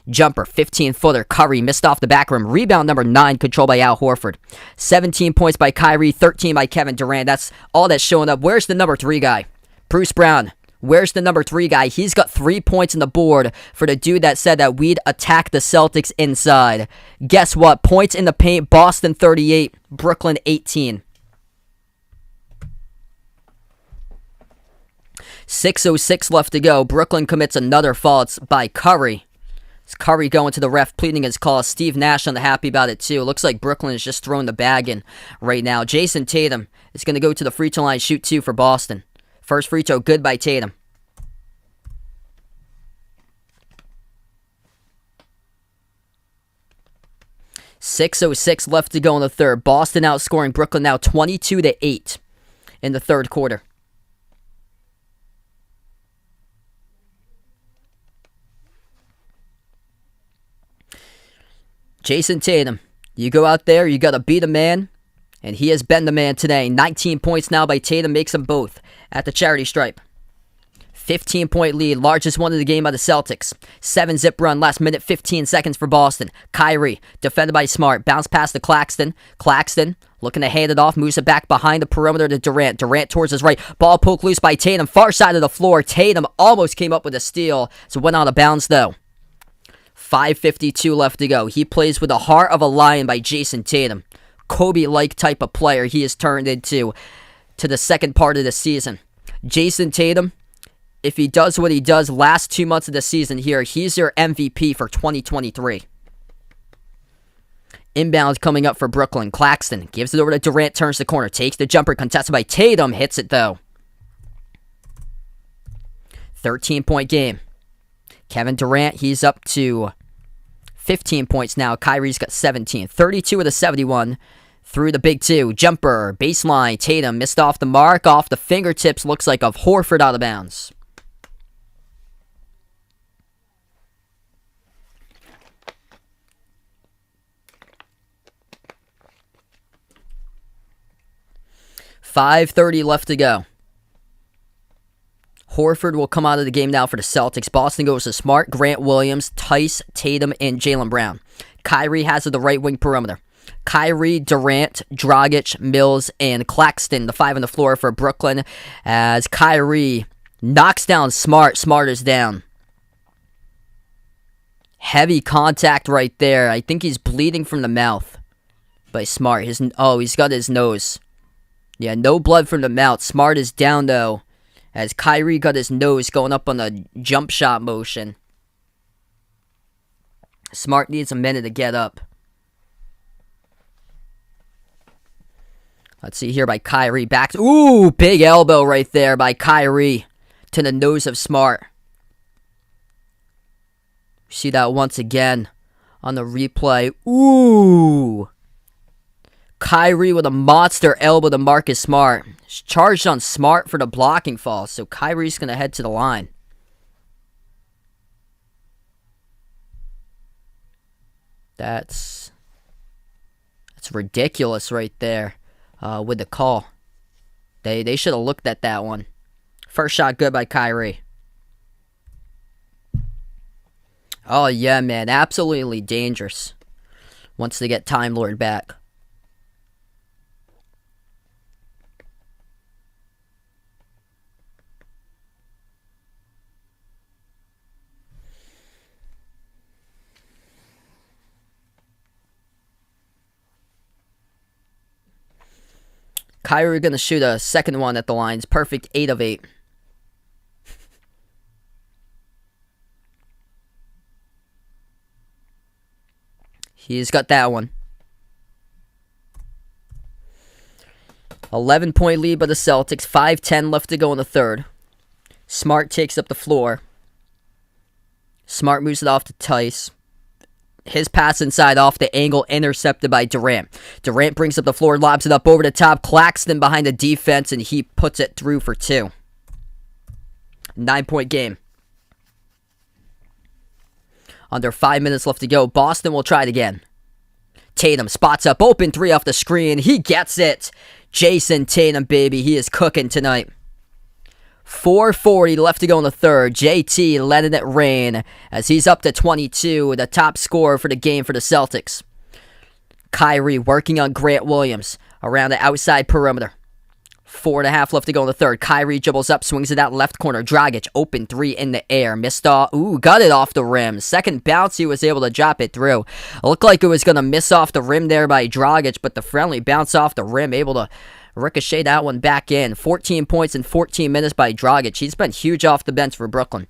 A: Jumper, 15-footer. Curry missed off the back rim. Rebound number 9, controlled by Al Horford. 17 points by Kyrie, 13 by Kevin Durant. That's all that's showing up. Where's the number 3 guy? Bruce Brown. Where's the number 3 guy? He's got 3 points on the board for the dude that said that we'd attack the Celtics inside. Guess what? Points in the paint, Boston 38, Brooklyn 18. 6:06 left to go. Brooklyn commits another foul. It's by Curry. It's Curry going to the ref, pleading his cause. Steve Nash unhappy about it too. It looks like Brooklyn is just throwing the bag in right now. Jason Tatum is going to go to the free throw line, shoot 2 for Boston. First free throw, good by Tatum. .606 left to go in the third. Boston outscoring Brooklyn now 22-8 in the third quarter. Jason Tatum, you go out there, you got to be the man. And he has been the man today. 19 points now by Tatum, makes them both at the charity stripe. 15-point lead, largest one of the game by the Celtics. 7-zip run, last minute, 15 seconds for Boston. Kyrie, defended by Smart, bounce pass to Claxton. Claxton, looking to hand it off, moves it back behind the perimeter to Durant. Durant towards his right, ball poked loose by Tatum, far side of the floor. Tatum almost came up with a steal, so went out of bounds though. 5:52 left to go. He plays with the heart of a lion by Jason Tatum. Kobe-like type of player he has turned into to the second part of the season. Jason Tatum, if he does what he does last 2 months of the season here, he's your MVP for 2023. Inbound coming up for Brooklyn. Claxton gives it over to Durant, turns the corner, takes the jumper, contested by Tatum, hits it though. 13-point game. Kevin Durant, he's up to 15 points now. Kyrie's got 17. 32 of the 71 through the big 2. Jumper, baseline. Tatum missed off the mark, off the fingertips. Looks like of Horford out of bounds. .530 left to go. Horford will come out of the game now for the Celtics. Boston goes to Smart, Grant Williams, Tice, Tatum, and Jaylen Brown. Kyrie has the right wing perimeter. Kyrie, Durant, Dragic, Mills, and Claxton, the 5 on the floor for Brooklyn, as Kyrie knocks down Smart. Smart is down. Heavy contact right there. I think he's bleeding from the mouth by Smart. He's got his nose. Yeah, no blood from the mouth. Smart is down, though, as Kyrie got his nose going up on the jump shot motion. Smart needs a minute to get up. Let's see here by Kyrie. Back. Ooh, big elbow right there by Kyrie to the nose of Smart. See that once again on the replay. Ooh. Kyrie with a monster elbow to Marcus Smart. Charged on Smart for the blocking fall, so Kyrie's going to head to the line. That's ridiculous right there with the call. They should have looked at that one. First shot good by Kyrie. Oh, yeah, man. Absolutely dangerous once they get Time Lord back. Kyrie going to shoot a second one at the lines. Perfect 8 of 8. He's got that one. 11-point lead by the Celtics. 5:10 left to go in the third. Smart takes up the floor. Smart moves it off to Tice. His pass inside off the angle, intercepted by Durant. Durant brings up the floor, lobs it up over the top. Claxton behind the defense, and he puts it through for 2. 9-point game. Under 5 minutes left to go. Boston will try it again. Tatum spots up, open 3 off the screen. He gets it. Jason Tatum, baby. He is cooking tonight. 4:40 left to go in the third. JT letting it rain as he's up to 22, the top scorer for the game for the Celtics. Kyrie working on Grant Williams around the outside perimeter. 4.5 left to go in the third. Kyrie dribbles up, swings it out left corner. Dragic, open three in the air. Missed off. Ooh, got it off the rim. Second bounce, he was able to drop it through. It looked like it was going to miss off the rim there by Dragic, but the friendly bounce off the rim, able to ricochet that one back in. 14 points in 14 minutes by Dragic. He's been huge off the bench for Brooklyn.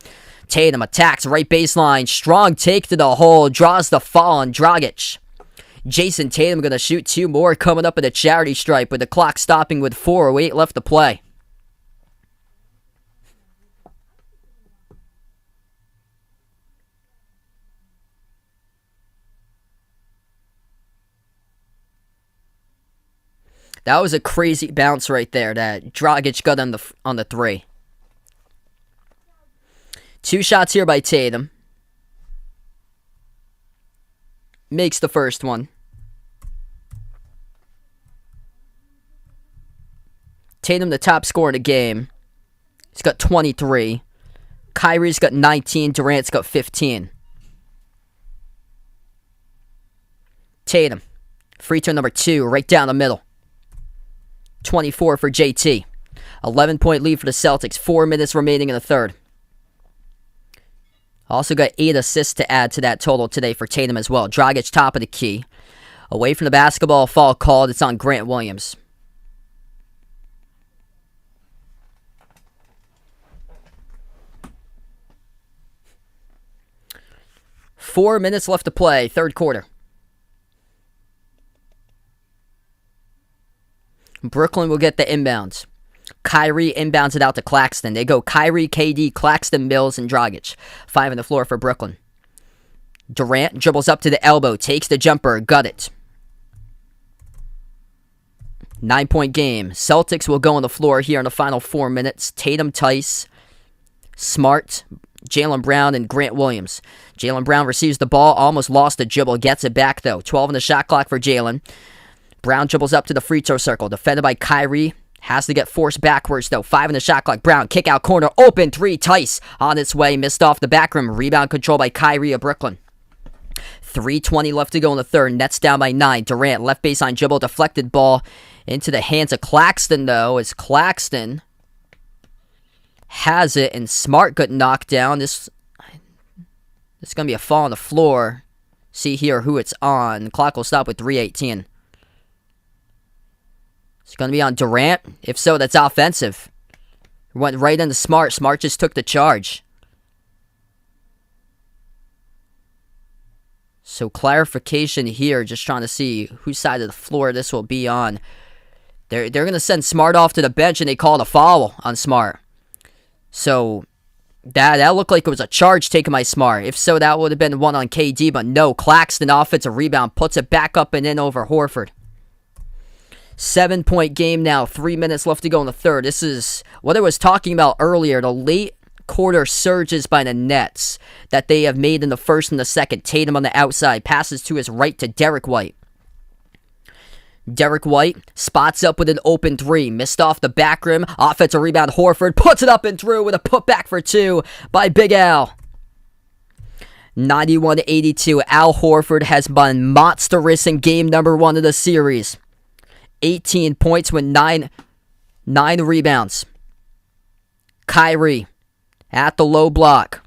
A: Tatum attacks right baseline. Strong take to the hole. Draws the foul on Dragic. Jason Tatum going to shoot two more coming up at the charity stripe with the clock stopping with 4:08 left to play. That was a crazy bounce right there that Dragic got on the three. Two shots here by Tatum. Makes the first one. Tatum the top scorer in the game. He's got 23. Kyrie's got 19. Durant's got 15. Tatum. Free throw number 2 right down the middle. 24 for JT. 11-point lead for the Celtics. 4 minutes remaining in the third. Also got 8 assists to add to that total today for Tatum as well. Dragic top of the key. Away from the basketball, foul called. It's on Grant Williams. Four minutes left to play, third quarter. Brooklyn will get the inbounds. Kyrie inbounds it out to Claxton. They go Kyrie, KD, Claxton, Mills, and Dragic. 5 on the floor for Brooklyn. Durant dribbles up to the elbow, takes the jumper, got it. 9-point game. Celtics will go on the floor here in the final 4 minutes. Tatum, Tice, Smart, Jaylen Brown, and Grant Williams. Jaylen Brown receives the ball, almost lost the dribble, gets it back though. 12 on the shot clock for Jaylen. Brown dribbles up to the free throw circle, defended by Kyrie. Has to get forced backwards though. 5 in the shot clock. Brown, kick out corner, open 3, Tice on its way, missed off the back rim. Rebound control by Kyrie of Brooklyn. 3:20 left to go in the third. Nets down by 9. Durant, left baseline dribble, deflected ball into the hands of Claxton though, as Claxton has it, and Smart got knocked down. This is going to be a fall on the floor. See here who it's on. The clock will stop with 3:18. It's going to be on Durant. If so, that's offensive. Went right into Smart. Smart just took the charge. So clarification here, just trying to see whose side of the floor this will be on. They're going to send Smart off to the bench, and they called a foul on Smart. So that looked like it was a charge taken by Smart. If so, that would have been one on KD, but no. Claxton offensive rebound, puts it back up and in over Horford. 7-point game now. 3 minutes left to go in the third. This is what I was talking about earlier. The late quarter surges by the Nets that they have made in the first and the second. Tatum on the outside. Passes to his right to Derek White. Derek White spots up with an open 3. Missed off the back rim. Offensive rebound. Horford puts it up and through with a putback for 2 by Big Al. 91-82. Al Horford has been monstrous in game number 1 of the series. 18 points with 9 rebounds. Kyrie at the low block.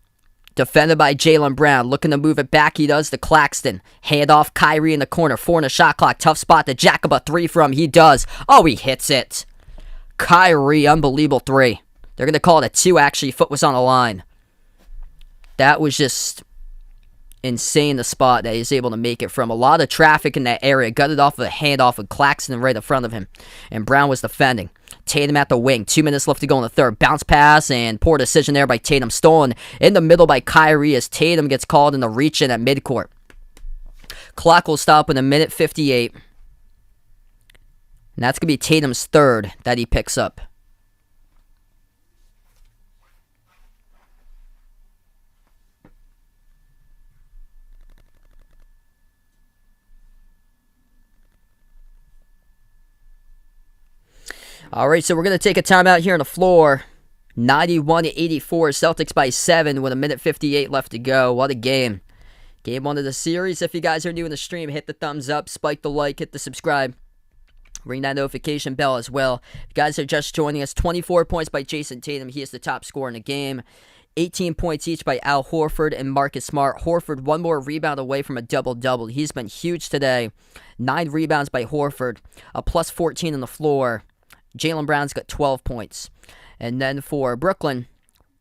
A: Defended by Jaylen Brown. Looking to move it back. He does to Claxton. Hand off Kyrie in the corner. 4 in the shot clock. Tough spot to jack up a 3 from. He does. Oh, he hits it. Kyrie, unbelievable 3. They're going to call it a 2 actually. Foot was on the line. That was just insane, the spot that he's able to make it from. A lot of traffic in that area. Got it off of a handoff with Claxton right in front of him. And Brown was defending. Tatum at the wing. 2 minutes left to go in the third. Bounce pass and poor decision there by Tatum. Stolen in the middle by Kyrie as Tatum gets called in the reach in at midcourt. Clock will stop in 1:58. And that's going to be Tatum's third that he picks up. All right, so we're going to take a timeout here on the floor. 91-84. Celtics by 7 with a minute 58 left to go. What a game. Game 1 of the series. If you guys are new in the stream, hit the thumbs up, spike the like, hit the subscribe. Ring that notification bell as well. If you guys are just joining us, 24 points by Jason Tatum. He is the top scorer in the game. 18 points each by Al Horford and Marcus Smart. Horford, one more rebound away from a double-double. He's been huge today. 9 rebounds by Horford. A plus 14 on the floor. Jaylen Brown's got 12 points. And then for Brooklyn,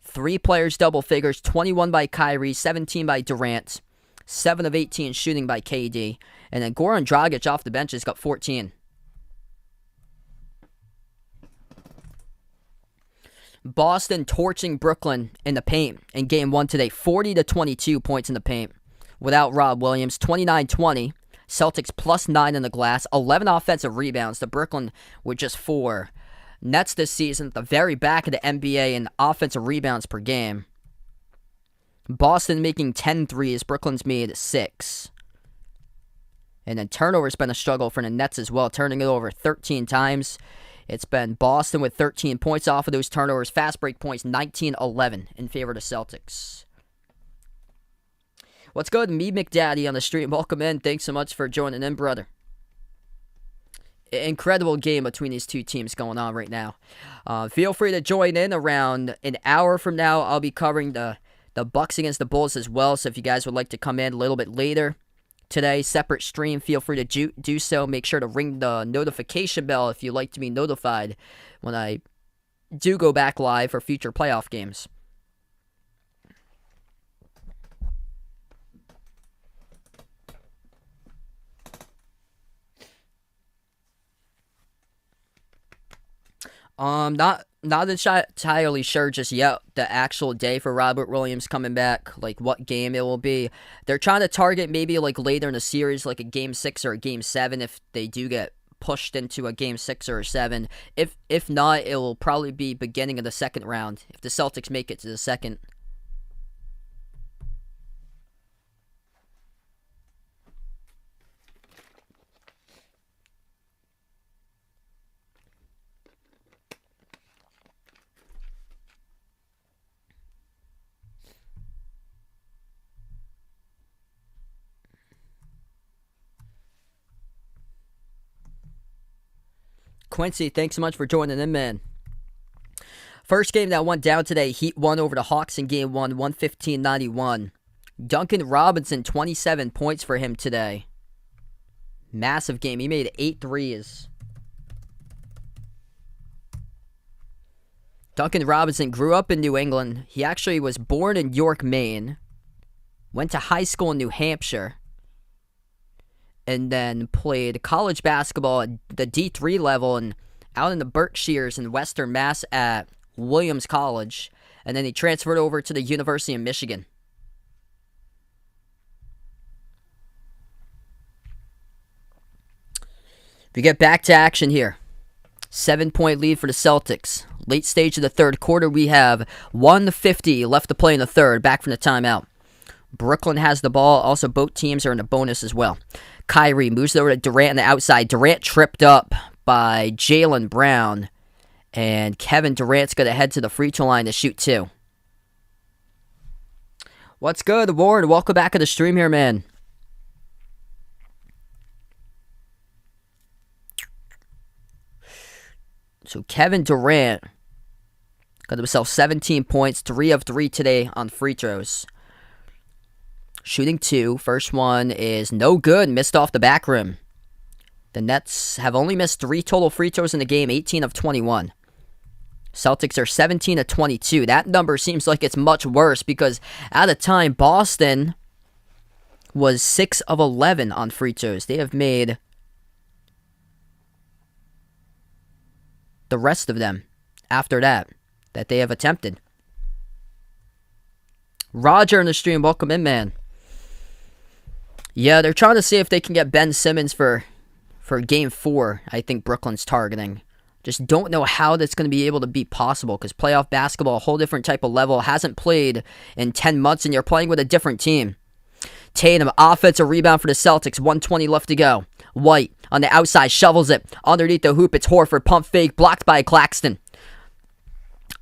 A: 3 players double figures. 21 by Kyrie, 17 by Durant. 7 of 18 shooting by KD. And then Goran Dragic off the bench has got 14. Boston torching Brooklyn in the paint in Game 1 today. 40-22 points in the paint without Rob Williams. 29-20. Celtics plus 9 in the glass. 11 offensive rebounds to Brooklyn with just 4. Nets this season at the very back of the NBA in offensive rebounds per game. Boston making 10 threes. Brooklyn's made 6. And then turnover's been a struggle for the Nets as well, turning it over 13 times. It's been Boston with 13 points off of those turnovers. Fast break points, 19-11 in favor of the Celtics. What's good? Me, McDaddy on the stream. Welcome in. Thanks so much for joining in, brother. Incredible game between these two teams going on right now. Feel free to join in. Around an hour from now, I'll be covering the Bucks against the Bulls as well. So if you guys would like to come in a little bit later today, separate stream, feel free to do so. Make sure to ring the notification bell if you'd like to be notified when I do go back live for future playoff games. Not entirely sure just yet the actual day for Robert Williams coming back, like what game it will be. They're trying to target maybe like later in the series, like a Game 6 or a Game 7 if they do get pushed into a Game 6 or a 7. If not, it will probably be beginning of the second round if the Celtics make it to the second. Quincy, thanks so much for joining in, man. First game that went down today, Heat won over the Hawks in Game 1, 115-91. Duncan Robinson, 27 points for him today. Massive game. He made 8 threes. Duncan Robinson grew up in New England. He actually was born in York, Maine. Went to high school in New Hampshire. And then played college basketball at the D3 level and out in the Berkshires in Western Mass at Williams College. And then he transferred over to the University of Michigan. We get back to action here. 7-point lead for the Celtics. Late stage of the third quarter, we have 1:50 left to play in the third. Back from the timeout. Brooklyn has the ball. Also, both teams are in a bonus as well. Kyrie moves over to Durant on the outside. Durant tripped up by Jaylen Brown. And Kevin Durant's going to head to the free throw line to shoot 2. What's good, Warren? Welcome back to the stream here, man. So Kevin Durant got himself 17 points, 3 of 3 today on free throws. Shooting 2. First one is no good. Missed off the back rim. The Nets have only missed 3 total free throws in the game. 18 of 21. Celtics are 17 of 22. That number seems like it's much worse because at the time, Boston was 6 of 11 on free throws. They have made the rest of them after that they have attempted. Roger in the stream. Welcome in, man. Yeah, they're trying to see if they can get Ben Simmons for Game 4, I think Brooklyn's targeting. Just don't know how that's going to be able to be possible because playoff basketball, a whole different type of level, hasn't played in 10 months, and you're playing with a different team. Tatum, offensive rebound for the Celtics, 1:20 left to go. White on the outside, shovels it underneath the hoop. It's Horford, pump fake, blocked by Claxton.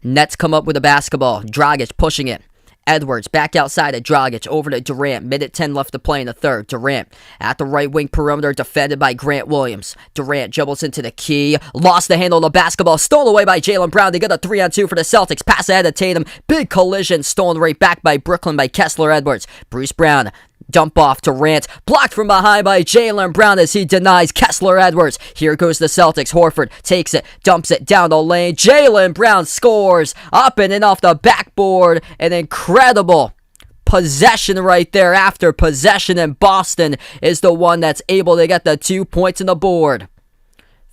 A: Nets come up with a basketball. Dragic pushing it. Edwards back outside to Dragic, over to Durant. Minute 10 left to play in the third. Durant at the right wing perimeter, defended by Grant Williams. Durant dribbles into the key, lost the handle of the basketball, stole away by Jaylen Brown. They get a 3-on-2 for the Celtics. Pass ahead to Tatum. Big collision, stolen right back by Brooklyn by Kessler Edwards. Bruce Brown. Dump off Durant, blocked from behind by Jaylen Brown as he denies Kessler Edwards. Here goes the Celtics. Horford takes it, dumps it down the lane. Jaylen Brown scores up and in off the backboard. An incredible possession right there after possession, and Boston is the one that's able to get the 2 points on the board.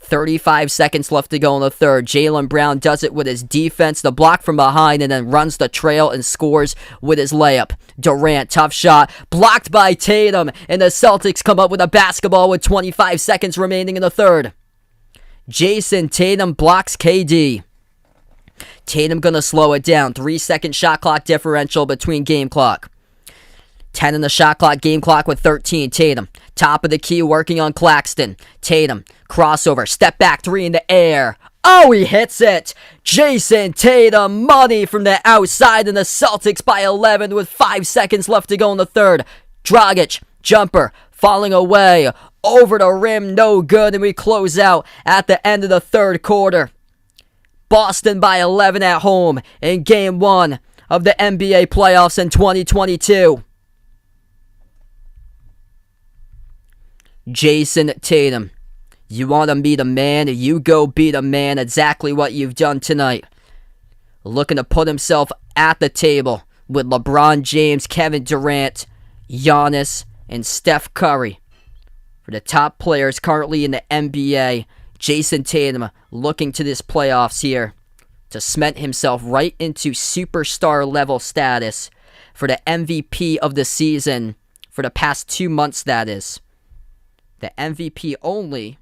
A: 35 seconds left to go in the third. Jaylen Brown does it with his defense, the block from behind, and then runs the trail and scores with his layup. Durant, tough shot, blocked by Tatum, and the Celtics come up with a basketball with 25 seconds remaining in the third. Jason Tatum blocks KD. Tatum gonna slow it down. 3-second shot clock differential between game clock. 10 in the shot clock, game clock with 13. Tatum, top of the key, working on Claxton. Tatum, crossover, step back, 3 in the air. Oh, he hits it! Jason Tatum, money from the outside, and the Celtics by 11 with 5 seconds left to go in the third. Dragic, jumper, falling away, over the rim, no good, and we close out at the end of the third quarter. Boston by 11 at home in Game 1 of the NBA playoffs in 2022. Jason Tatum, you want to be the man, you go be the man. Exactly what you've done tonight. Looking to put himself at the table with LeBron James, Kevin Durant, Giannis, and Steph Curry. For the top players currently in the NBA, Jason Tatum looking to this playoffs here to cement himself right into superstar level status for the MVP of the season for the past 2 months, that is. The MVP only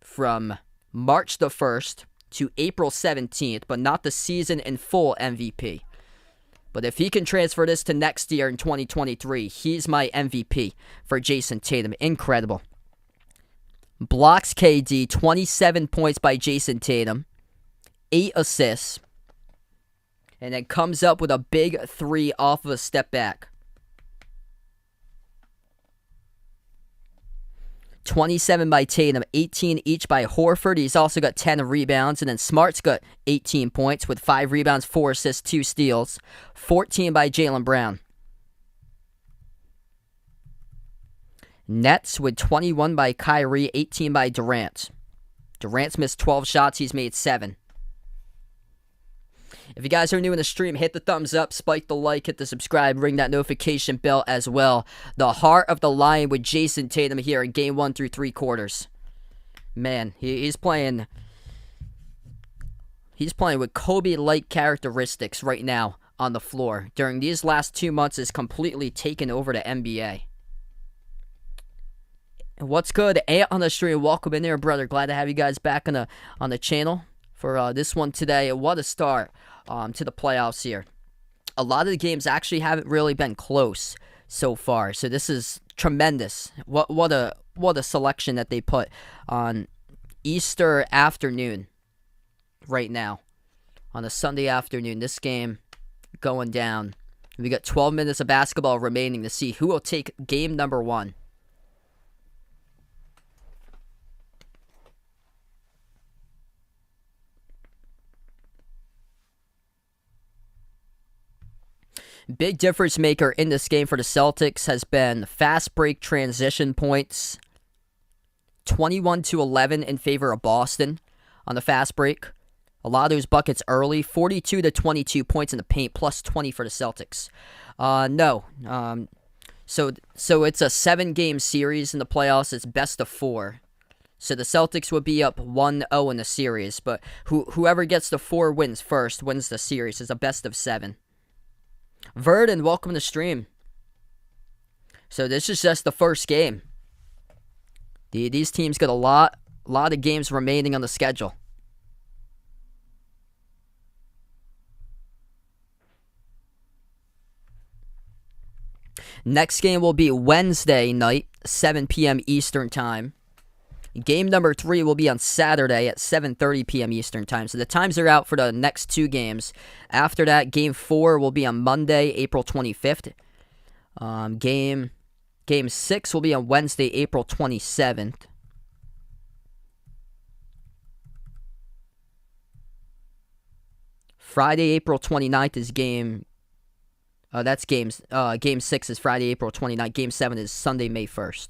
A: from March the 1st to April 17th, but not the season in full MVP. But if he can transfer this to next year in 2023, he's my MVP for Jason Tatum. Incredible. Blocks KD, 27 points by Jason Tatum, 8 assists, and then comes up with a big 3 off of a step back. 27 by Tatum, 18 each by Horford. He's also got 10 rebounds. And then Smart's got 18 points with 5 rebounds, 4 assists, 2 steals. 14 by Jaylen Brown. Nets with 21 by Kyrie, 18 by Durant. Durant's missed 12 shots. He's made 7. If you guys are new in the stream, hit the thumbs up, spike the like, hit the subscribe, ring that notification bell as well. The heart of the lion with Jason Tatum here in Game 1 through 3 quarters. Man, he's playing with Kobe-like characteristics right now on the floor. During these last 2 months, has completely taken over the NBA. What's good? Ant on the stream, welcome in there, brother. Glad to have you guys back on the channel for this one today. What a start to the playoffs here. A lot of the games actually haven't really been close so far, so this is tremendous. What a selection that they put on Easter afternoon right now, on a Sunday afternoon. This game going down. We got 12 minutes of basketball remaining to see who will take game number 1. Big difference maker in this game for the Celtics has been fast break transition points. 21-11 in favor of Boston on the fast break. A lot of those buckets early. 42-22 points in the paint, plus 20 for the Celtics. So it's a 7-game series in the playoffs. It's best of 4. So the Celtics would be up 1-0 in the series, but whoever gets the 4 wins first wins the series. It's a best of 7. Verdon, welcome to the stream. So this is just the first game. These teams got a lot of games remaining on the schedule. Next game will be Wednesday night, 7 p.m. Eastern Time. Game number 3 will be on Saturday at 7:30 p.m. Eastern Time. So the times are out for the next 2 games. After that, Game 4 will be on Monday, April 25th. Game 6 will be on Wednesday, April 27th. Friday, April 29th is game 6 is Friday, April 29th. Game 7 is Sunday, May 1st.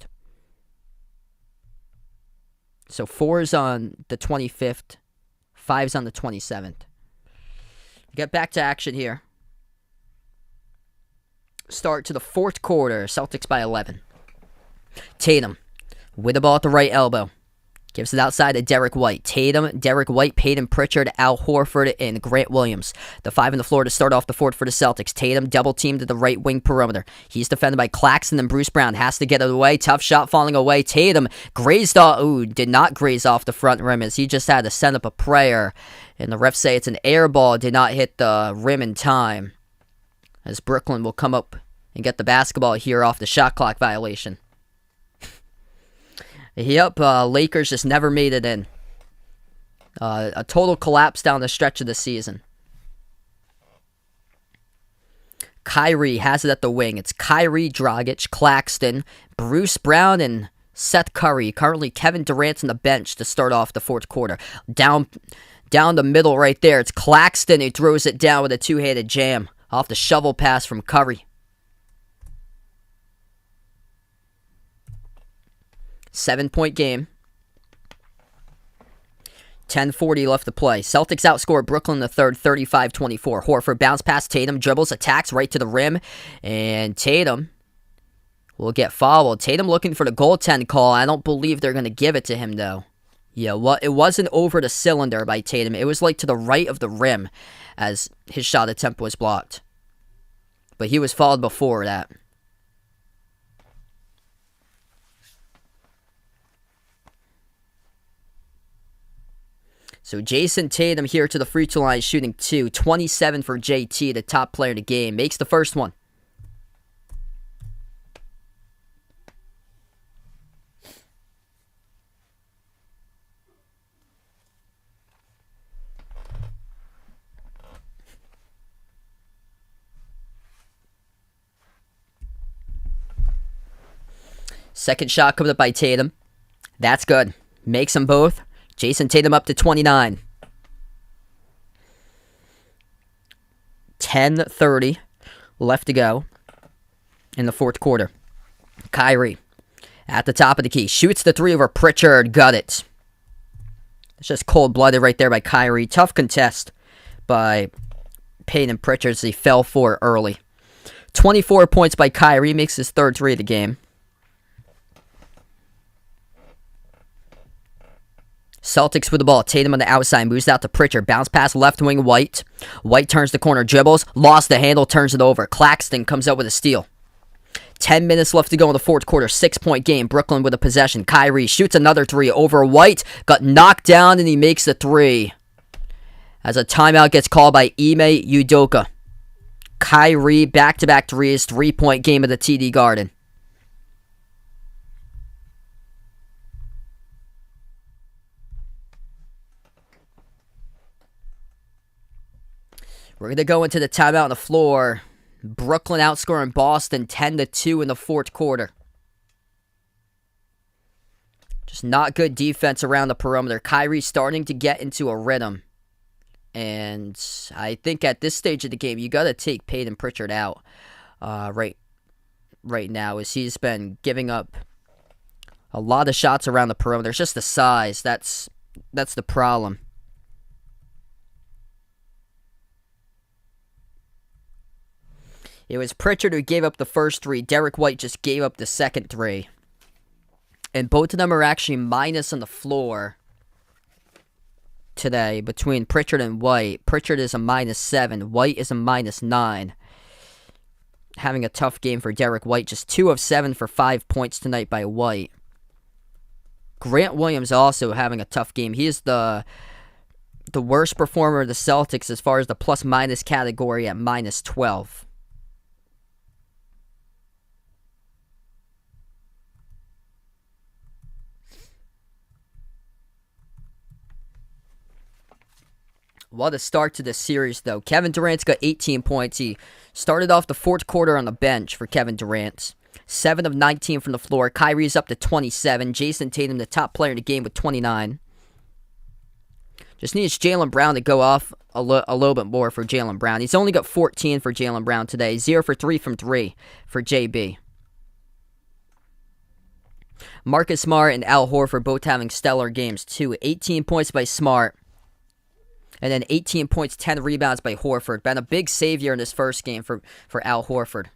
A: So 4 is on the 25th. 5 is on the 27th. Get back to action here. Start to the fourth quarter. Celtics by 11. Tatum with the ball at the right elbow. Gives it outside to Derek White. Tatum, Derek White, Peyton Pritchard, Al Horford, and Grant Williams. The 5 on the floor to start off the fourth for the Celtics. Tatum double-teamed to the right wing perimeter. He's defended by Claxton and Bruce Brown. Has to get it away. Tough shot falling away. Tatum did not graze off the front rim as he just had to send up a prayer. And the refs say it's an air ball. Did not hit the rim in time. As Brooklyn will come up and get the basketball here off the shot clock violation. Yep, Lakers just never made it in. A total collapse down the stretch of the season. Kyrie has it at the wing. It's Kyrie, Dragic, Claxton, Bruce Brown, and Seth Curry. Currently Kevin Durant's on the bench to start off the fourth quarter. Down the middle right there, it's Claxton who throws it down with a two-handed jam off the shovel pass from Curry. 7-point game. 10:40 left to play. Celtics outscore Brooklyn in the third, 35-24. Horford bounce past Tatum, dribbles, attacks right to the rim, and Tatum will get fouled. Tatum looking for the goaltend call. I don't believe they're going to give it to him, though. Yeah, well, it wasn't over the cylinder by Tatum. It was like to the right of the rim as his shot attempt was blocked. But he was fouled before that. So Jason Tatum here to the free throw line shooting 2. 27 for JT, the top player in the game. Makes the first one. Second shot comes up by Tatum. That's good. Makes them both. Jason Tatum up to 29. 10:30 left to go in the fourth quarter. Kyrie at the top of the key. Shoots the 3 over Pritchard. Got it. It's just cold-blooded right there by Kyrie. Tough contest by Peyton Pritchard as he fell for it early. 24 points by Kyrie. Makes his third 3 of the game. Celtics with the ball. Tatum on the outside. Moves out to Pritchard. Bounce pass left wing White. White turns the corner. Dribbles. Lost the handle. Turns it over. Claxton comes out with a steal. 10 minutes left to go in the fourth quarter. 6-point game. Brooklyn with a possession. Kyrie shoots another 3 over White. Got knocked down and he makes the 3. As a timeout gets called by Ime Udoka. Kyrie back-to-back 3s. 3-point game of the TD Garden. We're going to go into the timeout on the floor. Brooklyn outscoring Boston 10-2 in the fourth quarter. Just not good defense around the perimeter. Kyrie starting to get into a rhythm. And I think at this stage of the game, you got to take Peyton Pritchard out right now as he's been giving up a lot of shots around the perimeter. It's just the size. That's the problem. It was Pritchard who gave up the first 3. Derek White just gave up the second 3. And both of them are actually minus on the floor today between Pritchard and White. Pritchard is a -7. White is a -9. Having a tough game for Derek White. Just 2 of 7 for 5 points tonight by White. Grant Williams also having a tough game. He is the worst performer of the Celtics as far as the plus-minus category at -12. What a start to this series, though. Kevin Durant's got 18 points. He started off the fourth quarter on the bench for Kevin Durant. 7 of 19 from the floor. Kyrie's up to 27. Jason Tatum, the top player in the game, with 29. Just needs Jaylen Brown to go off a little bit more for Jaylen Brown. He's only got 14 for Jaylen Brown today. 0 for 3 from 3 for JB. Marcus Smart and Al Horford both having stellar games, too. 18 points by Smart. And then 18 points, 10 rebounds by Horford. Been a big savior in this first game for Al Horford.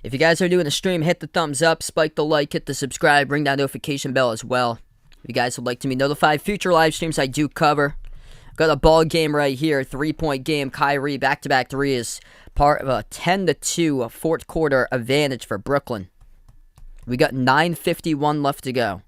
A: If you guys are doing a stream, hit the thumbs up, spike the like, hit the subscribe, ring that notification bell as well. If you guys would like to be notified, future live streams I do cover. Got a ball game right here, 3-point game. Kyrie, back-to-back three is part of a 10-2 fourth quarter advantage for Brooklyn. We got 9:51 left to go.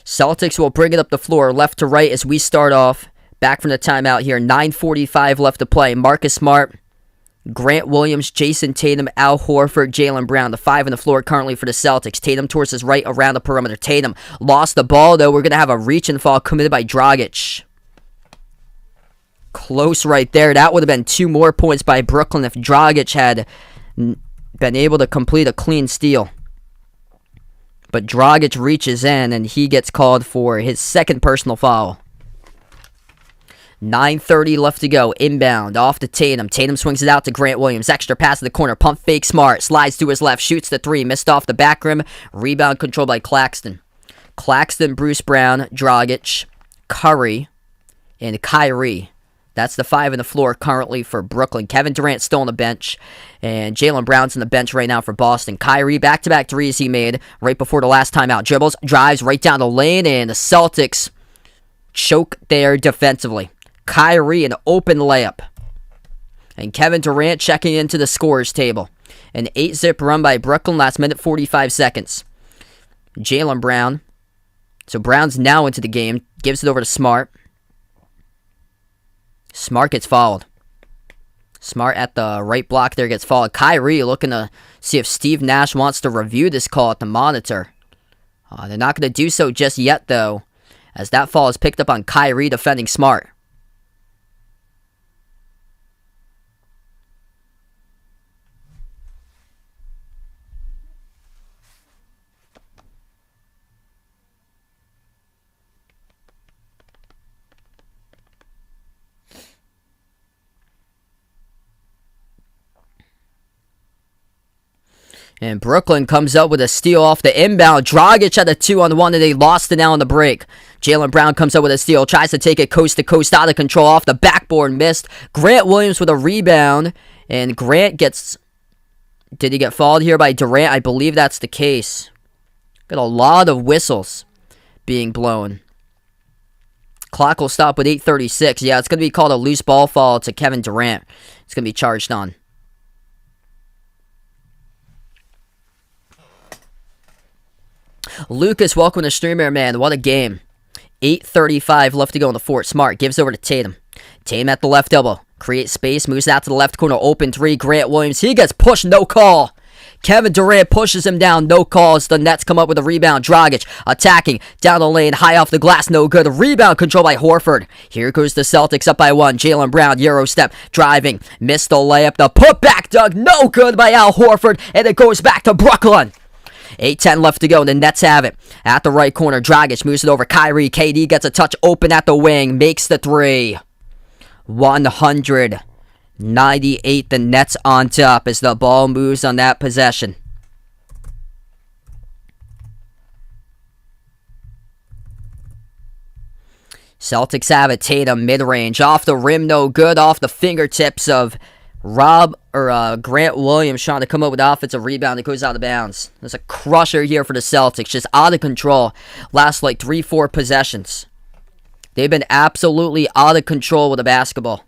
A: Celtics will bring it up the floor, left to right as we start off. Back from the timeout here. 9:45 left to play. Marcus Smart, Grant Williams, Jason Tatum, Al Horford, Jaylen Brown. The 5 on the floor currently for the Celtics. Tatum towards his right around the perimeter. Tatum lost the ball, though. We're going to have a reach and fall committed by Dragic. Close right there. That would have been 2 more points by Brooklyn if Dragic had been able to complete a clean steal. But Dragic reaches in, and he gets called for his second personal foul. 9:30 left to go. Inbound. Off to Tatum. Tatum swings it out to Grant Williams. Extra pass to the corner. Pump fake Smart. Slides to his left. Shoots the 3. Missed off the back rim. Rebound controlled by Claxton. Claxton, Bruce Brown, Dragic, Curry, and Kyrie. That's the 5 on the floor currently for Brooklyn. Kevin Durant still on the bench. And Jaylen Brown's on the bench right now for Boston. Kyrie, back-to-back threes he made right before the last timeout. Dribbles, drives right down the lane, and the Celtics choke there defensively. Kyrie, an open layup. And Kevin Durant checking into the scorers table. An 8-zip run by Brooklyn, last minute 45 seconds. Jaylen Brown. So Brown's now into the game. Gives it over to Smart. Smart gets fouled. Smart at the right block there gets fouled. Kyrie looking to see if Steve Nash wants to review this call at the monitor. They're not going to do so just yet, though, as that foul is picked up on Kyrie defending Smart. And Brooklyn comes up with a steal off the inbound. Dragic had a 2-on-1 and they lost it now on the break. Jaylen Brown comes up with a steal. Tries to take it coast to coast, out of control, off the backboard, missed. Grant Williams with a rebound. And Grant gets... Did he get fouled here by Durant? I believe that's the case. Got a lot of whistles being blown. Clock will stop with 8:36. Yeah, it's going to be called a loose ball foul to Kevin Durant. It's going to be charged on. Lucas, welcome to Streamer, man. What a game. 8:35 left to go in the fourth. Smart gives over to Tatum. Tatum at the left elbow. Creates space. Moves out to the left corner. Open 3. Grant Williams. He gets pushed. No call. Kevin Durant pushes him down. No calls. The Nets come up with a rebound. Dragic attacking down the lane. High off the glass. No good. Rebound control by Horford. Here goes the Celtics up by 1. Jaylen Brown, Euro step. Driving. Missed the layup. The putback dunk. No good by Al Horford. And it goes back to Brooklyn. 8:10 left to go. The Nets have it. At the right corner, Dragic moves it over. Kyrie. KD gets a touch open at the wing. Makes the three. 198. The Nets on top as the ball moves on that possession. Celtics have it. Tatum mid-range. Off the rim, no good. Off the fingertips of Grant Williams trying to come up with an offensive rebound that goes out of bounds. There's a crusher here for the Celtics, just out of control. Last like 3-4 possessions. They've been absolutely out of control with the basketball.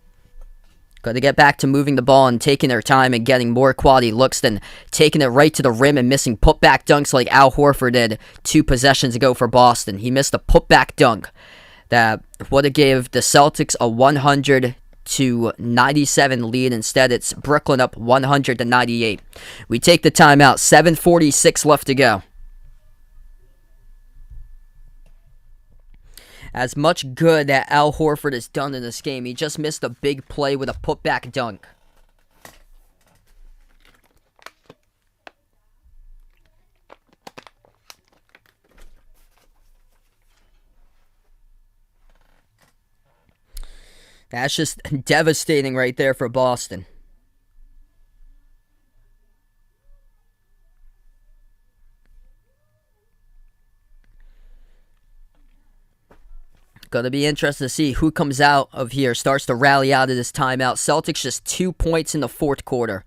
A: Got to get back to moving the ball and taking their time and getting more quality looks than taking it right to the rim and missing putback dunks like Al Horford did 2 possessions ago for Boston. He missed a putback dunk that would have gave the Celtics a 100-97 lead. Instead, it's Brooklyn up 100-98. We take the timeout. 7:46 left to go. As much good that Al Horford has done in this game, he just missed a big play with a putback dunk. That's just devastating right there for Boston. Going to be interesting to see who comes out of here, starts to rally out of this timeout. Celtics just 2 points in the fourth quarter.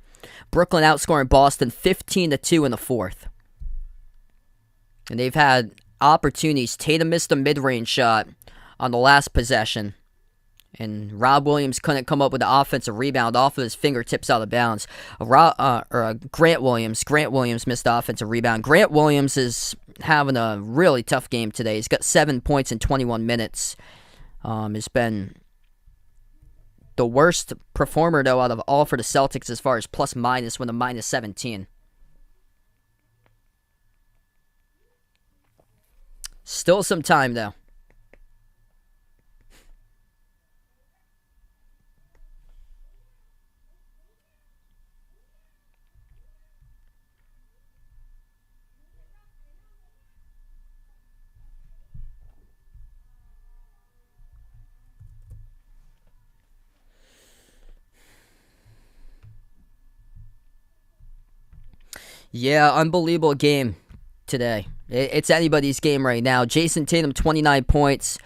A: Brooklyn outscoring Boston 15-2 in the fourth. And they've had opportunities. Tatum missed a mid-range shot on the last possession. And Rob Williams couldn't come up with the offensive rebound off of his fingertips out of bounds. Grant Williams missed the offensive rebound. Grant Williams is having a really tough game today. He's got 7 points in 21 minutes. He's been the worst performer, though, out of all for the Celtics as far as plus-minus with a -17. Still some time, though. Yeah, unbelievable game today. It's anybody's game right now. Jason Tatum, 29 points.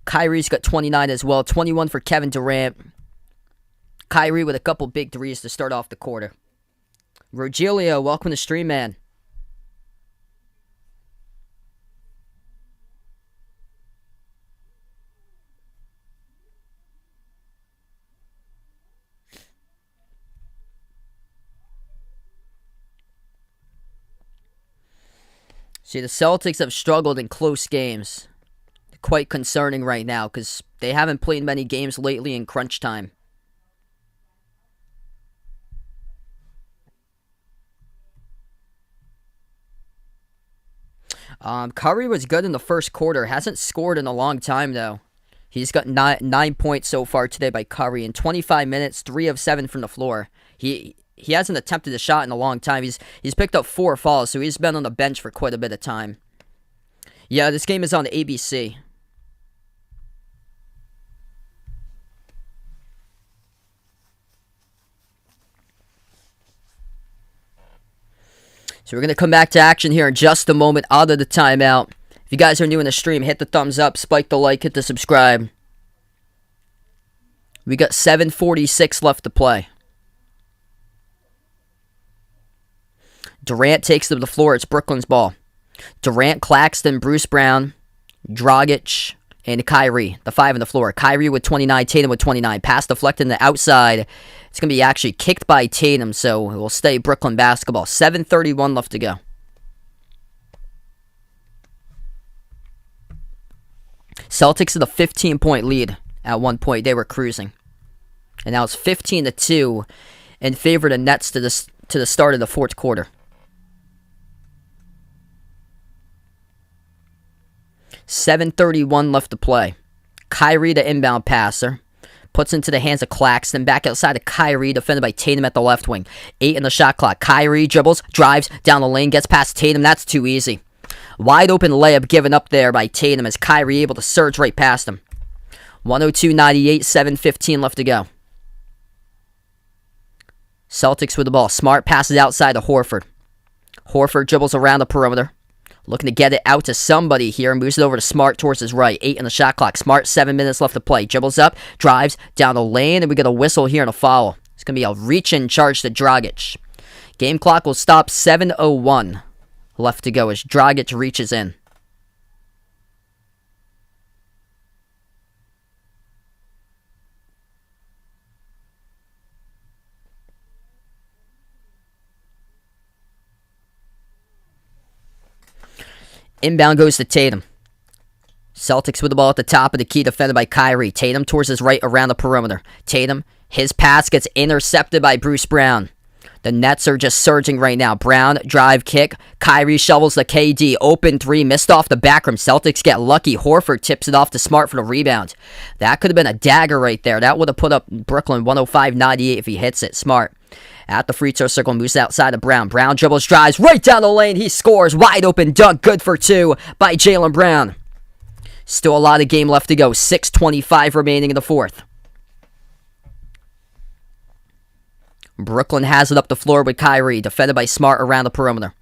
A: Kyrie's got 29 as well. 21 for Kevin Durant. Kyrie with a couple big threes to start off the quarter. Rogelio, welcome to stream, man. See, the Celtics have struggled in close games. Quite concerning right now because they haven't played many games lately in crunch time. Curry was good in the first quarter. Hasn't scored in a long time, though. He's got 9 points so far today by Curry. In 25 minutes, 3 of 7 from the floor. He hasn't attempted a shot in a long time. He's picked up 4 fouls, so he's been on the bench for quite a bit of time. Yeah, this game is on ABC. So we're going to come back to action here in just a moment out of the timeout. If you guys are new in the stream, hit the thumbs up, spike the like, hit the subscribe. We got 7:46 left to play. Durant takes to the floor. It's Brooklyn's ball. Durant, Claxton, Bruce Brown, Dragic, and Kyrie. The 5 on the floor. Kyrie with 29, Tatum with 29. Pass deflected in the outside. It's going to be actually kicked by Tatum, so it will stay Brooklyn basketball. 7:31 left to go. Celtics with a 15-point lead. At one point, they were cruising. And now it's 15-2 in favor of the Nets to to the start of the fourth quarter. 7:31 left to play. Kyrie, the inbound passer, puts into the hands of Claxton. Back outside of Kyrie, defended by Tatum at the left wing. 8 in the shot clock. Kyrie dribbles, drives down the lane, gets past Tatum. That's too easy. Wide open layup given up there by Tatum as Kyrie able to surge right past him. 102-98, 7:15 left to go. Celtics with the ball. Smart passes outside to Horford. Horford dribbles around the perimeter. Looking to get it out to somebody here and moves it over to Smart towards his right. 8 in the shot clock. Smart, 7 minutes left to play. Dribbles up, drives down the lane, and we get a whistle here and a foul. It's going to be a reach-in charge to Dragic. Game clock will stop. 7:01 left to go as Dragic reaches in. Inbound goes to Tatum. Celtics with the ball at the top of the key, defended by Kyrie. Tatum towards his right around the perimeter. Tatum, his pass gets intercepted by Bruce Brown. The Nets are just surging right now. Brown, drive, kick. Kyrie shovels the KD. Open three, missed off the back rim. Celtics get lucky. Horford tips it off to Smart for the rebound. That could have been a dagger right there. That would have put up Brooklyn 105-98 if he hits it. Smart. At the free throw circle, moves outside of Brown. Brown dribbles, drives right down the lane. He scores. Wide open dunk. Good for 2 by Jaylen Brown. Still a lot of game left to go. 6:25 remaining in the fourth. Brooklyn has it up the floor with Kyrie, defended by Smart around the perimeter.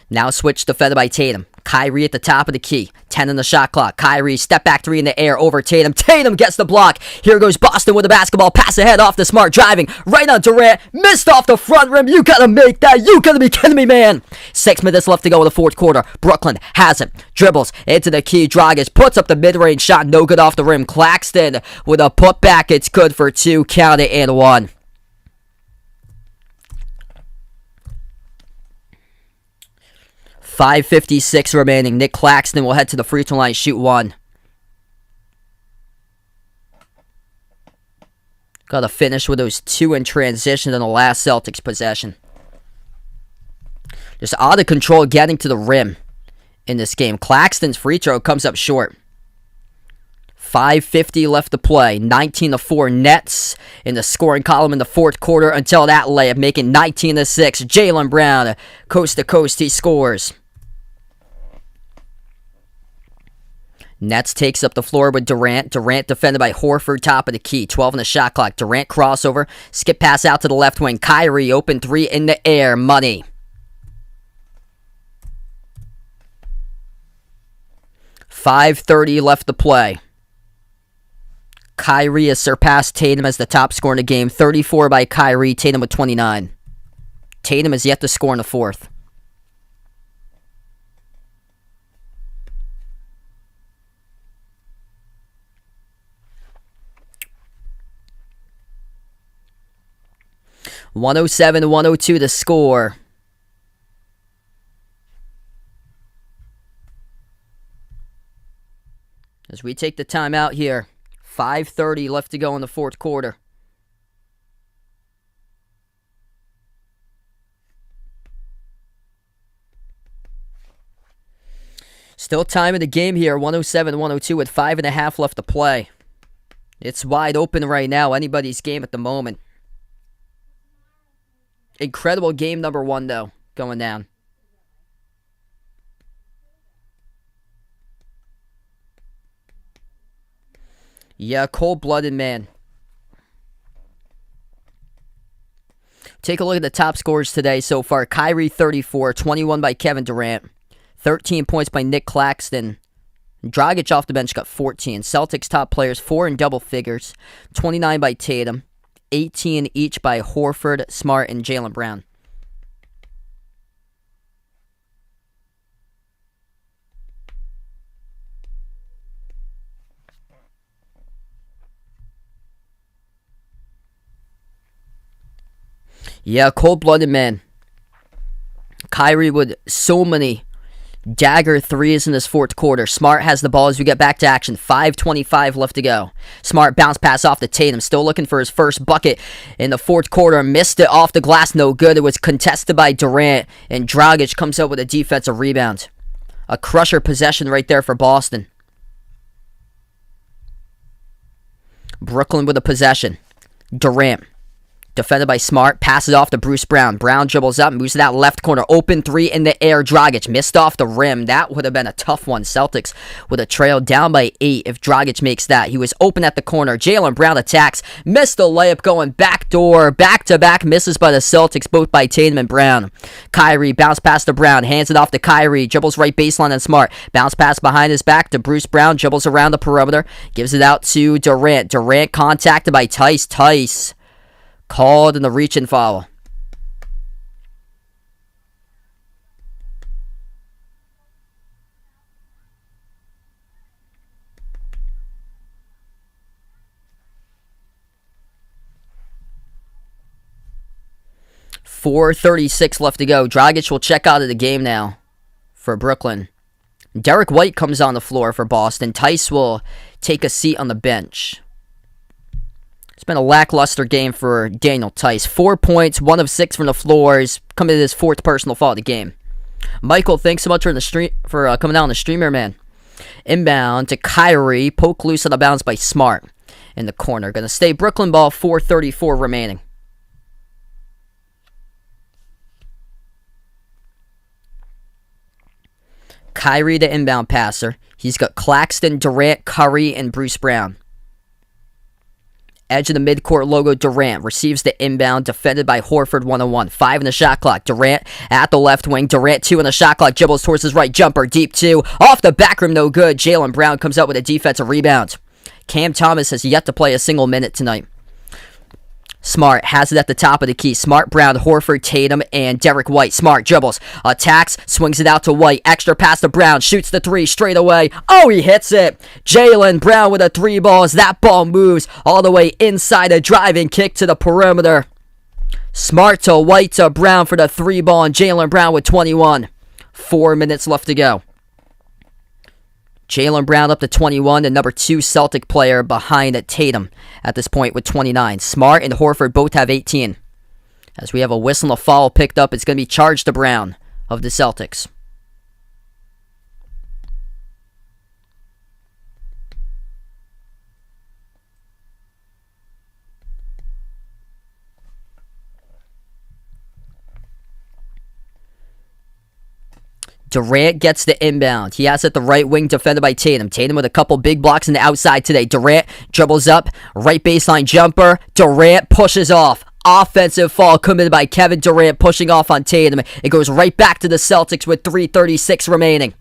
A: Now switch defended by Tatum. Kyrie at the top of the key. 10 in the shot clock. Kyrie, step back 3 in the air over Tatum. Tatum gets the block. Here goes Boston with the basketball. Pass ahead off the Smart. Driving right on Durant. Missed off the front rim. You gotta make that. You gotta be kidding me, man. 6 minutes left to go in the fourth quarter. Brooklyn has it. Dribbles into the key. Dragic puts up the mid-range shot. No good off the rim. Claxton with a putback. It's good for 2. Count it and 1. 5:56 remaining. Nick Claxton will head to the free throw line, shoot 1. Got to finish with those 2 in transition in the last Celtics possession. Just out of control getting to the rim in this game. Claxton's free throw comes up short. 5:50 left to play. 19-4 Nets in the scoring column in the fourth quarter until that layup, making 19-6. Jaylen Brown, coast to coast, he scores. Nets takes up the floor with Durant. Durant defended by Horford, top of the key. 12 in the shot clock. Durant crossover. Skip pass out to the left wing. Kyrie, open 3 in the air. Money. 5:30 left to play. Kyrie has surpassed Tatum as the top scorer in the game. 34 by Kyrie. Tatum with 29. Tatum has yet to score in the fourth. (107-102) to score. As we take the timeout here. 5:30 left to go in the fourth quarter. Still time in the game here. 107-102 with 5.5 left to play. It's wide open right now. Anybody's game at the moment. Incredible game number 1, though, going down. Yeah, cold-blooded man. Take a look at the top scorers today so far. Kyrie, 34. 21 by Kevin Durant. 13 points by Nick Claxton. Dragic off the bench got 14. Celtics top players, 4 in double figures. 29 by Tatum. 18 each by Horford, Smart, and Jaylen Brown. Yeah, cold-blooded man. Kyrie with so many Dagger threes in this fourth quarter. Smart has the ball as we get back to action. 5:25 left to go. Smart bounce pass off to Tatum. Still looking for his first bucket in the fourth quarter. Missed it off the glass. No good. It was contested by Durant. And Dragic comes up with a defensive rebound. A crusher possession right there for Boston. Brooklyn with a possession. Durant. Defended by Smart, passes off to Bruce Brown. Brown dribbles up, moves to that left corner. Open three in the air. Dragic missed off the rim. That would have been a tough one. Celtics would have trailed down by 8 if Dragic makes that. He was open at the corner. Jaylen Brown attacks. Missed the layup going backdoor. Back-to-back misses by the Celtics, both by Tatum and Brown. Kyrie bounce pass to Brown. Hands it off to Kyrie. Dribbles right baseline and Smart. Bounce pass behind his back to Bruce Brown. Dribbles around the perimeter. Gives it out to Durant. Durant contacted by Tice. Called in the reach and foul. .436 left to go. Dragic will check out of the game now for Brooklyn. Derek White comes on the floor for Boston. Tice will take a seat on the bench. It's been a lackluster game for Daniel Tice. 4 points, 1 of 6 from the floor. He's coming to his 4th personal foul of the game. Michael, thanks so much for coming out on the stream here, man. Inbound to Kyrie. Poke loose on the bounce by Smart in the corner. Going to stay Brooklyn ball, 4:34 remaining. Kyrie the inbound passer. He's got Claxton, Durant, Curry, and Bruce Brown. Edge of the midcourt logo, Durant receives the inbound, defended by Horford 1-on-1. 5 in the shot clock. Durant at the left wing. Durant 2 in the shot clock. Dribbles towards his right. Jumper, deep 2. Off the back rim, no good. Jaylen Brown comes out with a defensive rebound. Cam Thomas has yet to play a single minute tonight. Smart has it at the top of the key. Smart, Brown, Horford, Tatum, and Derek White. Smart dribbles, attacks, swings it out to White. Extra pass to Brown, shoots the 3 straight away. Oh, he hits it. Jaylen Brown with a 3 ball as that ball moves all the way inside a driving kick to the perimeter. Smart to White to Brown for the 3 ball, and Jaylen Brown with 21. 4 minutes left to go. Jaylen Brown up to 21, the number 2 Celtic player behind Tatum at this point with 29. Smart and Horford both have 18. As we have a whistle and a foul picked up, it's going to be charged to Brown of the Celtics. Durant gets the inbound. He has it at the right wing, defended by Tatum. Tatum with a couple big blocks on the outside today. Durant dribbles up, right baseline jumper. Durant pushes off. Offensive foul committed by Kevin Durant, pushing off on Tatum. It goes right back to the Celtics with 3:36 remaining.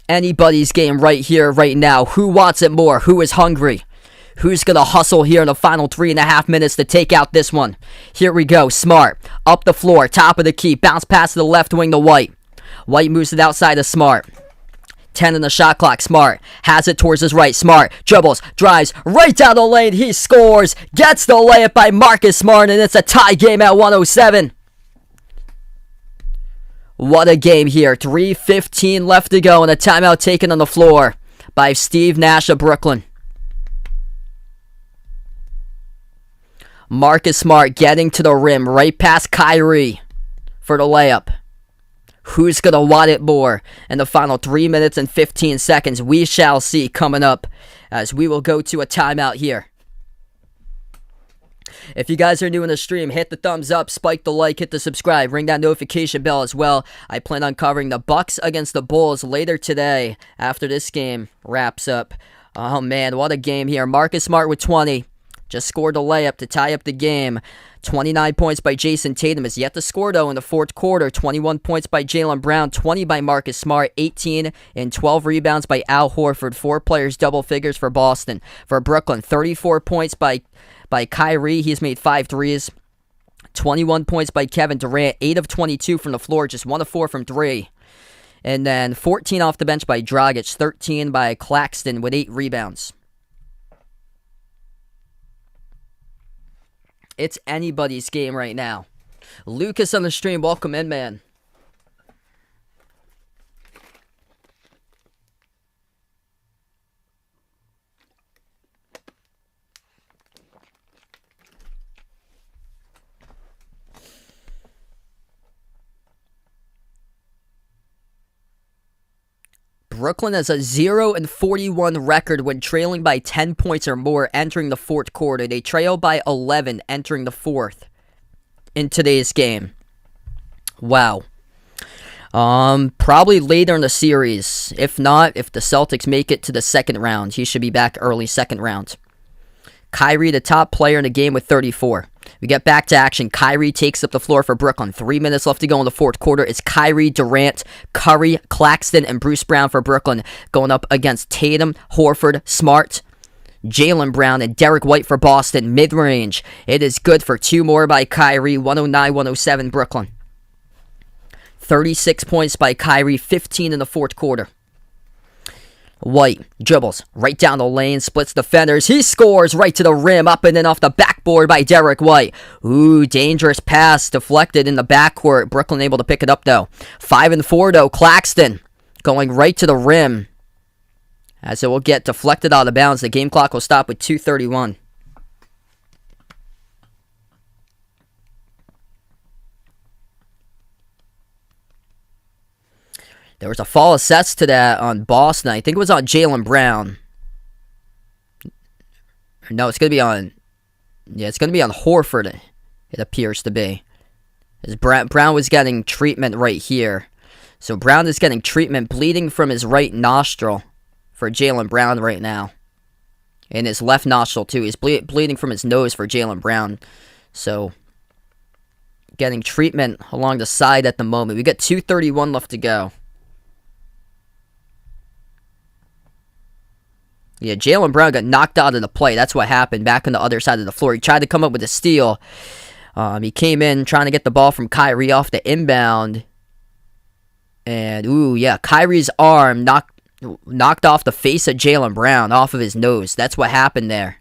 A: Anybody's game right here, right now. Who wants it more? Who is hungry? Who's going to hustle here in the final 3.5 minutes to take out this one? Here we go. Smart. Up the floor. Top of the key. Bounce pass to the left wing to White. White moves it outside to Smart. 10 in the shot clock. Smart has it towards his right. Smart dribbles, drives right down the lane. He scores. Gets the layup by Marcus Smart, and it's a tie game at 107. What a game here. 3:15 left to go, and a timeout taken on the floor by Steve Nash of Brooklyn. Marcus Smart getting to the rim, right past Kyrie for the layup. Who's going to want it more in the final 3 minutes and 15 seconds? We shall see coming up as we will go to a timeout here. If you guys are new in the stream, hit the thumbs up, spike the like, hit the subscribe, ring that notification bell as well. I plan on covering the Bucks against the Bulls later today after this game wraps up. Oh man, what a game here. Marcus Smart with 20. Just scored a layup to tie up the game. 29 points by Jason Tatum is yet to score, though, in the fourth quarter. 21 points by Jaylen Brown, 20 by Marcus Smart, 18 and 12 rebounds by Al Horford. 4 players double figures for Boston. For Brooklyn, 34 points by Kyrie. He's made 5 threes. 21 points by Kevin Durant, 8 of 22 from the floor, just 1 of 4 from 3. And then 14 off the bench by Dragic, 13 by Claxton with 8 rebounds. It's anybody's game right now. Lucas on the stream, welcome in, man. Brooklyn has a 0-41 record when trailing by 10 points or more entering the fourth quarter. They trail by 11 entering the fourth in today's game. Wow. Probably later in the series. If not, if the Celtics make it to the second round, he should be back early second round. Kyrie, the top player in the game with 34. We get back to action. Kyrie takes up the floor for Brooklyn. 3 minutes left to go in the fourth quarter. It's Kyrie, Durant, Curry, Claxton, and Bruce Brown for Brooklyn going up against Tatum, Horford, Smart, Jaylen Brown, and Derek White for Boston. Mid-range. It is good for 2 more by Kyrie. 109-107 Brooklyn. 36 points by Kyrie. 15 in the fourth quarter. White dribbles right down the lane, splits defenders. He scores right to the rim, up and in off the backboard by Derek White. Ooh, dangerous pass deflected in the backcourt. Brooklyn able to pick it up though. 5 and 4 though. Claxton going right to the rim, as it will get deflected out of bounds. The game clock will stop with 2:31. There was a fall assessed to that on Boston. I think it was on Jaylen Brown. No, it's going to be on... Yeah, it's going to be on Horford, it appears to be. As Brown was getting treatment right here. So Brown is getting treatment, bleeding from his right nostril for Jaylen Brown right now. And his left nostril too. He's bleeding from his nose for Jaylen Brown. So, getting treatment along the side at the moment. We got 2:31 left to go. Yeah, Jaylen Brown got knocked out of the play. That's what happened back on the other side of the floor. He tried to come up with a steal. He came in trying to get the ball from Kyrie off the inbound. And, ooh, yeah, Kyrie's arm knocked off the face of Jaylen Brown, off of his nose. That's what happened there.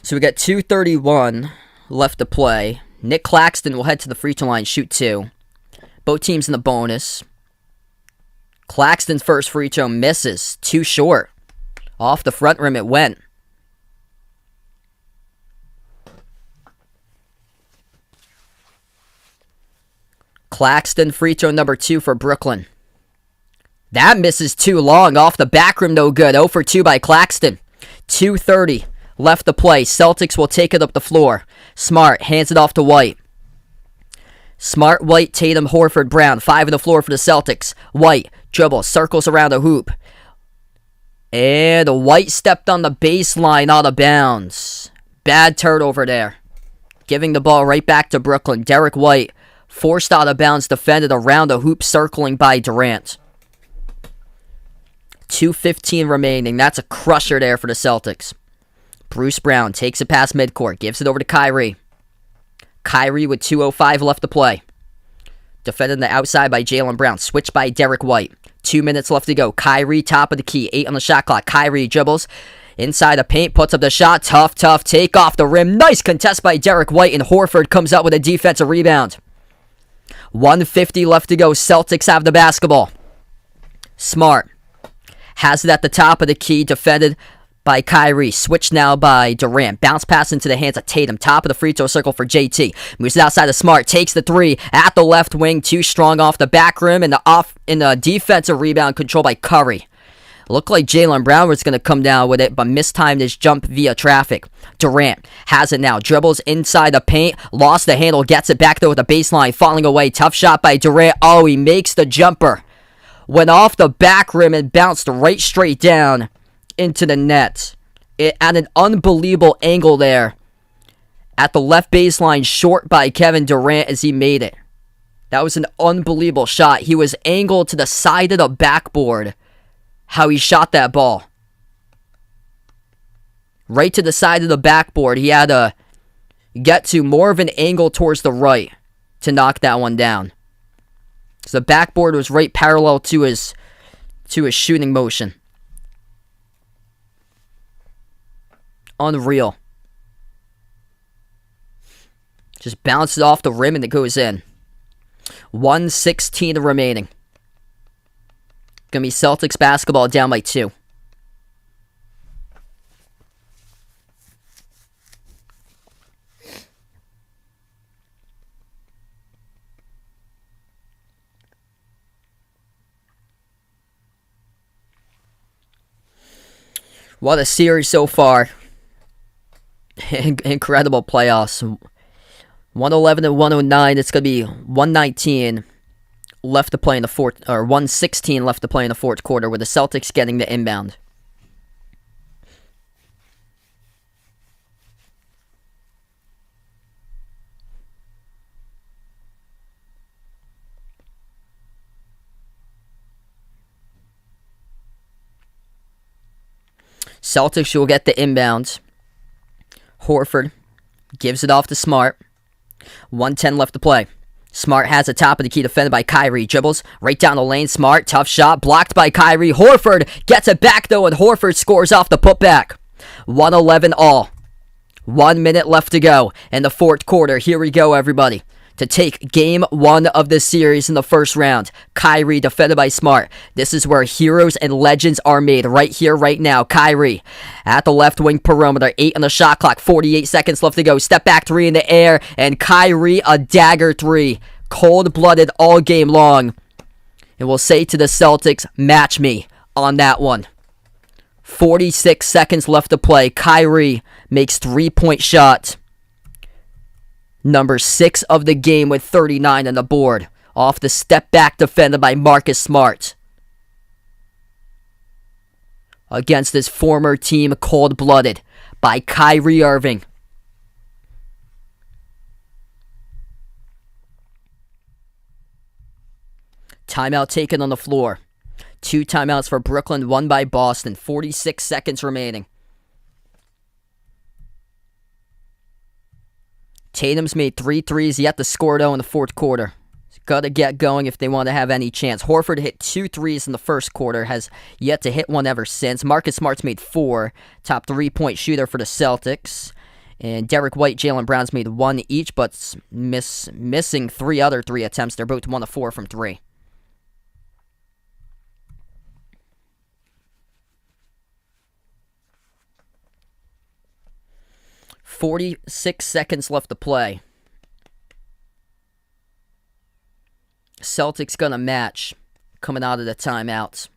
A: So we got 2:31 left to play. Nick Claxton will head to the free throw line, shoot 2. Both teams in the bonus. Claxton's first free throw misses. Too short. Off the front rim it went. Claxton free throw number 2 for Brooklyn. That misses too long. Off the back rim, no good. 0 for 2 by Claxton. 2:30 left to play. Celtics will take it up the floor. Smart hands it off to White. Smart, White, Tatum, Horford, Brown. 5 on the floor for the Celtics. White dribbles, circles around the hoop. And White stepped on the baseline out of bounds. Bad turnover there. Giving the ball right back to Brooklyn. Derek White forced out of bounds, defended around the hoop, circling by Durant. 2:15 remaining. That's a crusher there for the Celtics. Bruce Brown takes it past midcourt, gives it over to Kyrie. Kyrie with 2:05 left to play. Defended on the outside by Jaylen Brown. Switched by Derek White. 2 minutes left to go. Kyrie, top of the key. 8 on the shot clock. Kyrie dribbles inside the paint, puts up the shot. Tough take off the rim. Nice contest by Derek White, and Horford comes up with a defensive rebound. 1:50 left to go. Celtics have the basketball. Smart has it at the top of the key. Defended by Kyrie. Switch now by Durant. Bounce pass into the hands of Tatum. Top of the free throw circle for JT. Moves it outside of Smart. Takes the 3 at the left wing. Too strong off the back rim. And the defensive rebound controlled by Curry. Looked like Jaylen Brown was going to come down with it, but mistimed his jump via traffic. Durant has it now. Dribbles inside the paint. Lost the handle. Gets it back there with the baseline. Falling away. Tough shot by Durant. Oh, he makes the jumper. Went off the back rim and bounced right straight down into the net. At an unbelievable angle there. At the left baseline, short by Kevin Durant as he made it. That was an unbelievable shot. He was angled to the side of the backboard. How he shot that ball. right to the side of the backboard. He had to get to more of an angle towards the right to knock that one down. So the backboard was right parallel to his shooting motion. Unreal. Just bounces off the rim and it goes in. 1:16 remaining. Gonna be Celtics basketball down by 2. What a series so far. Incredible playoffs. 111 and 109. It's going to be 119 left to play in the fourth, or 116 left to play in the fourth quarter, with the Celtics getting the inbound. Celtics will get the inbound. Horford gives it off to Smart. 1:10 left to play. Smart has the top of the key, defended by Kyrie. Dribbles right down the lane. Smart, tough shot, blocked by Kyrie. Horford gets it back though, and Horford scores off the putback. 1:11 all. 1 minute left to go in the fourth quarter. Here we go, everybody. To take game 1 of this series in the first round. Kyrie defended by Smart. This is where heroes and legends are made, right here, right now. Kyrie at the left wing perimeter. 8 on the shot clock. 48 seconds left to go. Step back 3 in the air. And Kyrie, a dagger 3. Cold-blooded all game long. And we'll say to the Celtics, match me on that one. 46 seconds left to play. Kyrie makes 3-point shot. Number 6 of the game with 39 on the board. Off the step back defended by Marcus Smart. Against his former team, cold-blooded by Kyrie Irving. Timeout taken on the floor. 2 timeouts for Brooklyn, 1 by Boston. 46 seconds remaining. Tatum's made 3 threes yet to score though in the fourth quarter. He's got to get going if they want to have any chance. Horford hit 2 threes in the first quarter, has yet to hit one ever since. Marcus Smart's made 4. Top 3-point shooter for the Celtics. And Derek White, Jaylen Brown's made 1 each, but missing 3 other 3 attempts. They're both 1 of 4 from 3. .46 seconds left to play. Celtics gonna match coming out of the timeouts.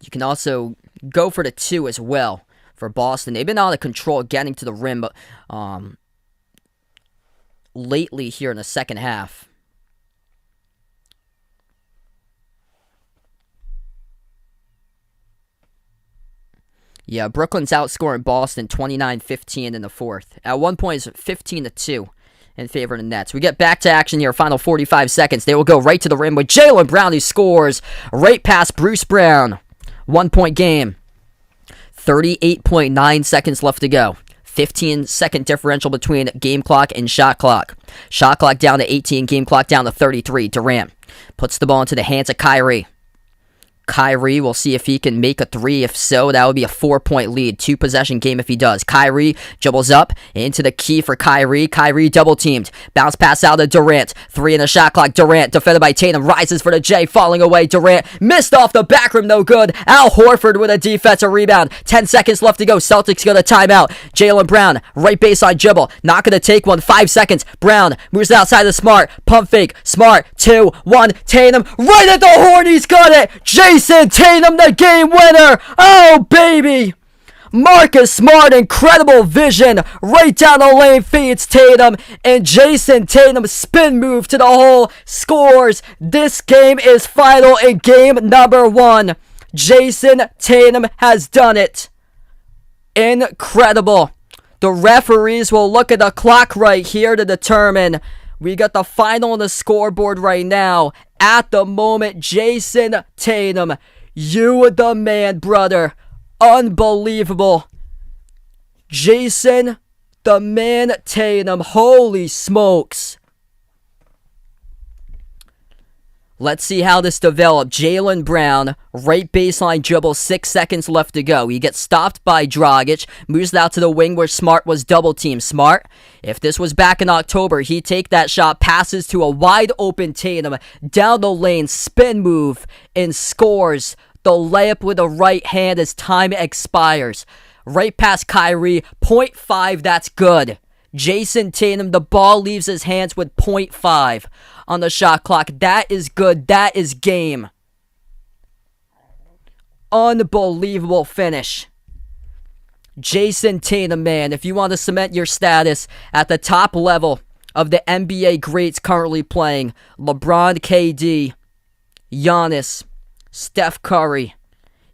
A: You can also go for the 2 as well for Boston. They've been out of control getting to the rim, but lately here in the second half. Yeah, Brooklyn's outscoring Boston 29-15 in the fourth. At one point, it's 15-2 in favor of the Nets. We get back to action here, final 45 seconds. They will go right to the rim with Jaylen Brown, who scores right past Bruce Brown. 1-point game. 38.9 seconds left to go. 15-second differential between game clock and shot clock. Shot clock down to 18, game clock down to 33. Durant puts the ball into the hands of Kyrie. Kyrie, we'll see if he can make a 3. If so, that would be a 4-point lead. 2-possession game if he does. Kyrie dribbles up into the key for Kyrie. Kyrie double-teamed. Bounce pass out to Durant. 3 in the shot clock. Durant, defended by Tatum, rises for the J, falling away. Durant missed off the back rim, no good. Al Horford with a defensive rebound. 10 seconds left to go. Celtics go to timeout. Jaylen Brown, right baseline dribble. Not going to take one. 5 seconds. Brown moves outside of Smart. Pump fake. Smart. 2, 1. Tatum, right at the horn. He's got it. Jason Tatum, the game winner. Oh, baby. Marcus Smart, incredible vision. Right down the lane, feeds Tatum. And Jason Tatum, spin move to the hole, scores. This game is final in game number 1. Jason Tatum has done it. Incredible. The referees will look at the clock right here to determine. We got the final on the scoreboard right now. At the moment, Jason Tatum, you the man, brother. Unbelievable. Jason the man Tatum. Holy smokes. Let's see how this developed. Jaylen Brown, right baseline dribble, 6 seconds left to go. He gets stopped by Dragic, moves it out to the wing where Smart was double teamed. Smart, if this was back in October, he'd take that shot, passes to a wide open Tatum, down the lane, spin move, and scores the layup with the right hand as time expires. Right past Kyrie, 0.5, that's good. Jason Tatum, the ball leaves his hands with 0.5 on the shot clock. That is good. That is game. Unbelievable finish. Jason Tatum, man, if you want to cement your status at the top level of the NBA greats currently playing, LeBron, KD, Giannis, Steph Curry,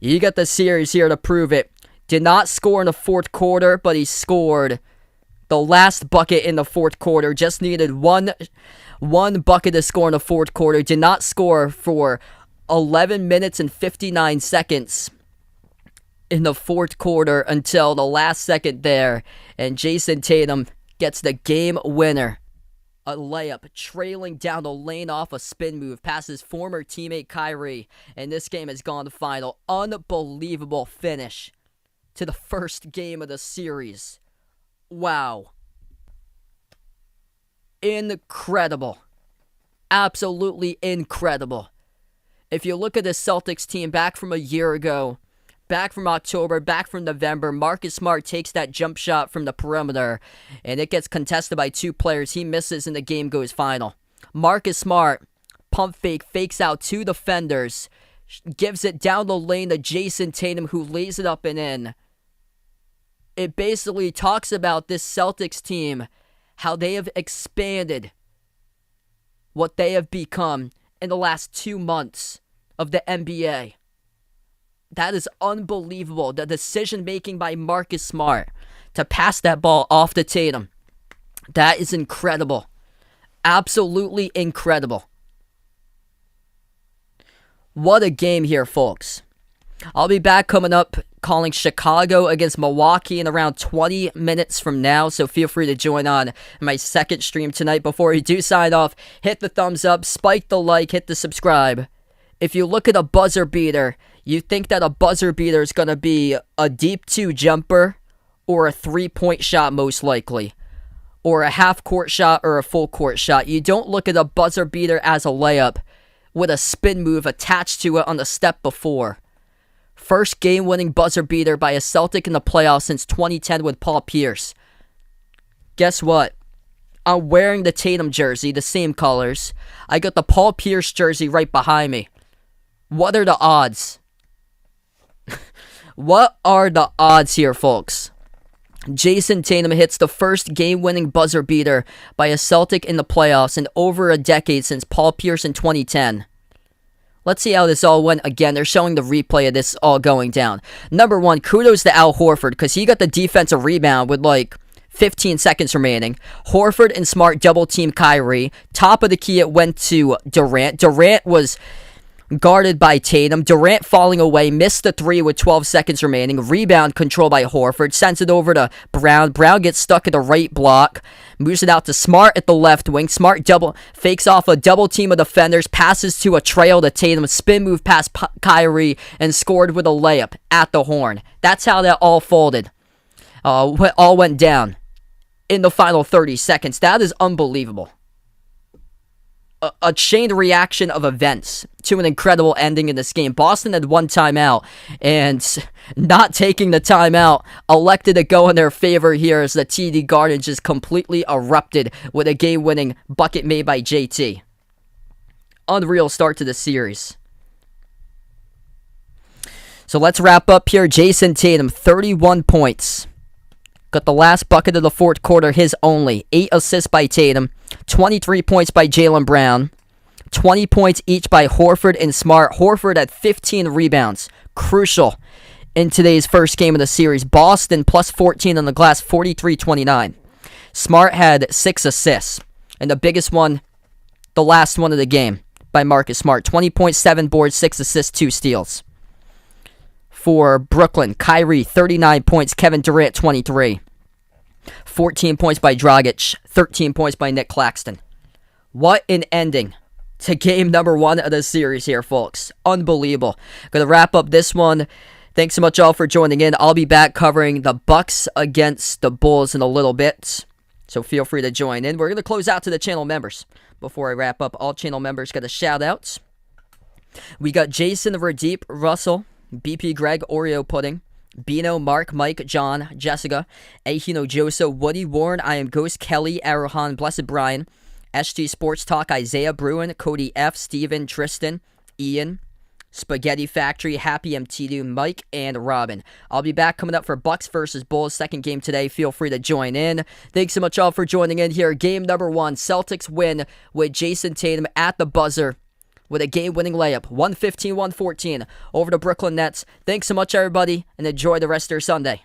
A: you got the series here to prove it. Did not score in the fourth quarter, but he scored the last bucket in the fourth quarter. Just needed one bucket to score in the fourth quarter. Did not score for 11 minutes and 59 seconds in the fourth quarter until the last second there. And Jason Tatum gets the game winner. A layup, trailing down the lane off a spin move past his former teammate Kyrie. And this game has gone to final. Unbelievable finish to the first game of the series. Wow. Incredible. Absolutely incredible. If you look at the Celtics team back from a year ago, back from October, back from November, Marcus Smart takes that jump shot from the perimeter, and it gets contested by two players. He misses, and the game goes final. Marcus Smart, pump fake, fakes out two defenders, gives it down the lane to Jason Tatum, who lays it up and in. It basically talks about this Celtics team, how they have expanded what they have become in the last 2 months of the NBA. That is unbelievable. The decision making by Marcus Smart to pass that ball off to Tatum. That is incredible. Absolutely incredible. What a game here, folks. I'll be back coming up calling Chicago against Milwaukee in around 20 minutes from now, so feel free to join on my second stream tonight. Before you do sign off, hit the thumbs up, spike the like, hit the subscribe. If you look at a buzzer beater, you think that a buzzer beater is going to be a deep 2 jumper or a 3-point shot most likely, or a half-court shot or a full-court shot. You don't look at a buzzer beater as a layup with a spin move attached to it on the step before. First game-winning buzzer beater by a Celtic in the playoffs since 2010 with Paul Pierce. Guess what? I'm wearing the Tatum jersey, the same colors. I got the Paul Pierce jersey right behind me. What are the odds? What are the odds here, folks? Jason Tatum hits the first game-winning buzzer beater by a Celtic in the playoffs in over a decade since Paul Pierce in 2010. Let's see how this all went. Again, they're showing the replay of this all going down. Number one, kudos to Al Horford, because he got the defensive rebound with like 15 seconds remaining. Horford and Smart double-team Kyrie. Top of the key, it went to Durant. Durant was guarded by Tatum. Durant falling away, missed the 3 with 12 seconds remaining. Rebound controlled by Horford. Sends it over to Brown. Brown gets stuck at the right block. Moves it out to Smart at the left wing. Smart fakes off a double team of defenders. Passes to a trail to Tatum. Spin move past Kyrie and scored with a layup at the horn. That's how that all folded. All went down in the final 30 seconds. That is unbelievable. A chain reaction of events to an incredible ending in this game. Boston had one timeout, and not taking the timeout elected to go in their favor here as the TD Garden just completely erupted with a game-winning bucket made by JT. Unreal start to the series. So let's wrap up here. Jason Tatum, 31 points. Got the last bucket of the fourth quarter, his only. 8 assists by Tatum. 23 points by Jaylen Brown. 20 points each by Horford and Smart. Horford had 15 rebounds. Crucial in today's first game of the series. Boston plus 14 on the glass, 43-29. Smart had 6 assists. And the biggest one, the last one of the game by Marcus Smart. 20.7 boards, 6 assists, 2 steals. For Brooklyn, Kyrie, 39 points. Kevin Durant, 23. 14 points by Dragic. 13 points by Nick Claxton. What an ending to game number 1 of the series here, folks. Unbelievable. Gonna wrap up this one. Thanks so much all for joining in. I'll be back covering the Bucks against the Bulls in a little bit, so feel free to join in. We're going to close out to the channel members. Before I wrap up, all channel members got a shout-outs. We got Jason, Radeep, Russell, BP Greg, Oreo Pudding, Bino, Mark, Mike, John, Jessica, Ahino, Josa, Woody, Warren, I Am Ghost, Kelly, Arohan, Blessed Brian, SG Sports Talk, Isaiah Bruin, Cody F, Steven, Tristan, Ian, Spaghetti Factory, Happy MT2, Mike, and Robin. I'll be back coming up for Bucks versus Bulls, second game today. Feel free to join in. Thanks so much all for joining in here. Game number 1, Celtics win with Jason Tatum at the buzzer with a game-winning layup, 115-114 over the Brooklyn Nets. Thanks so much, everybody, and enjoy the rest of your Sunday.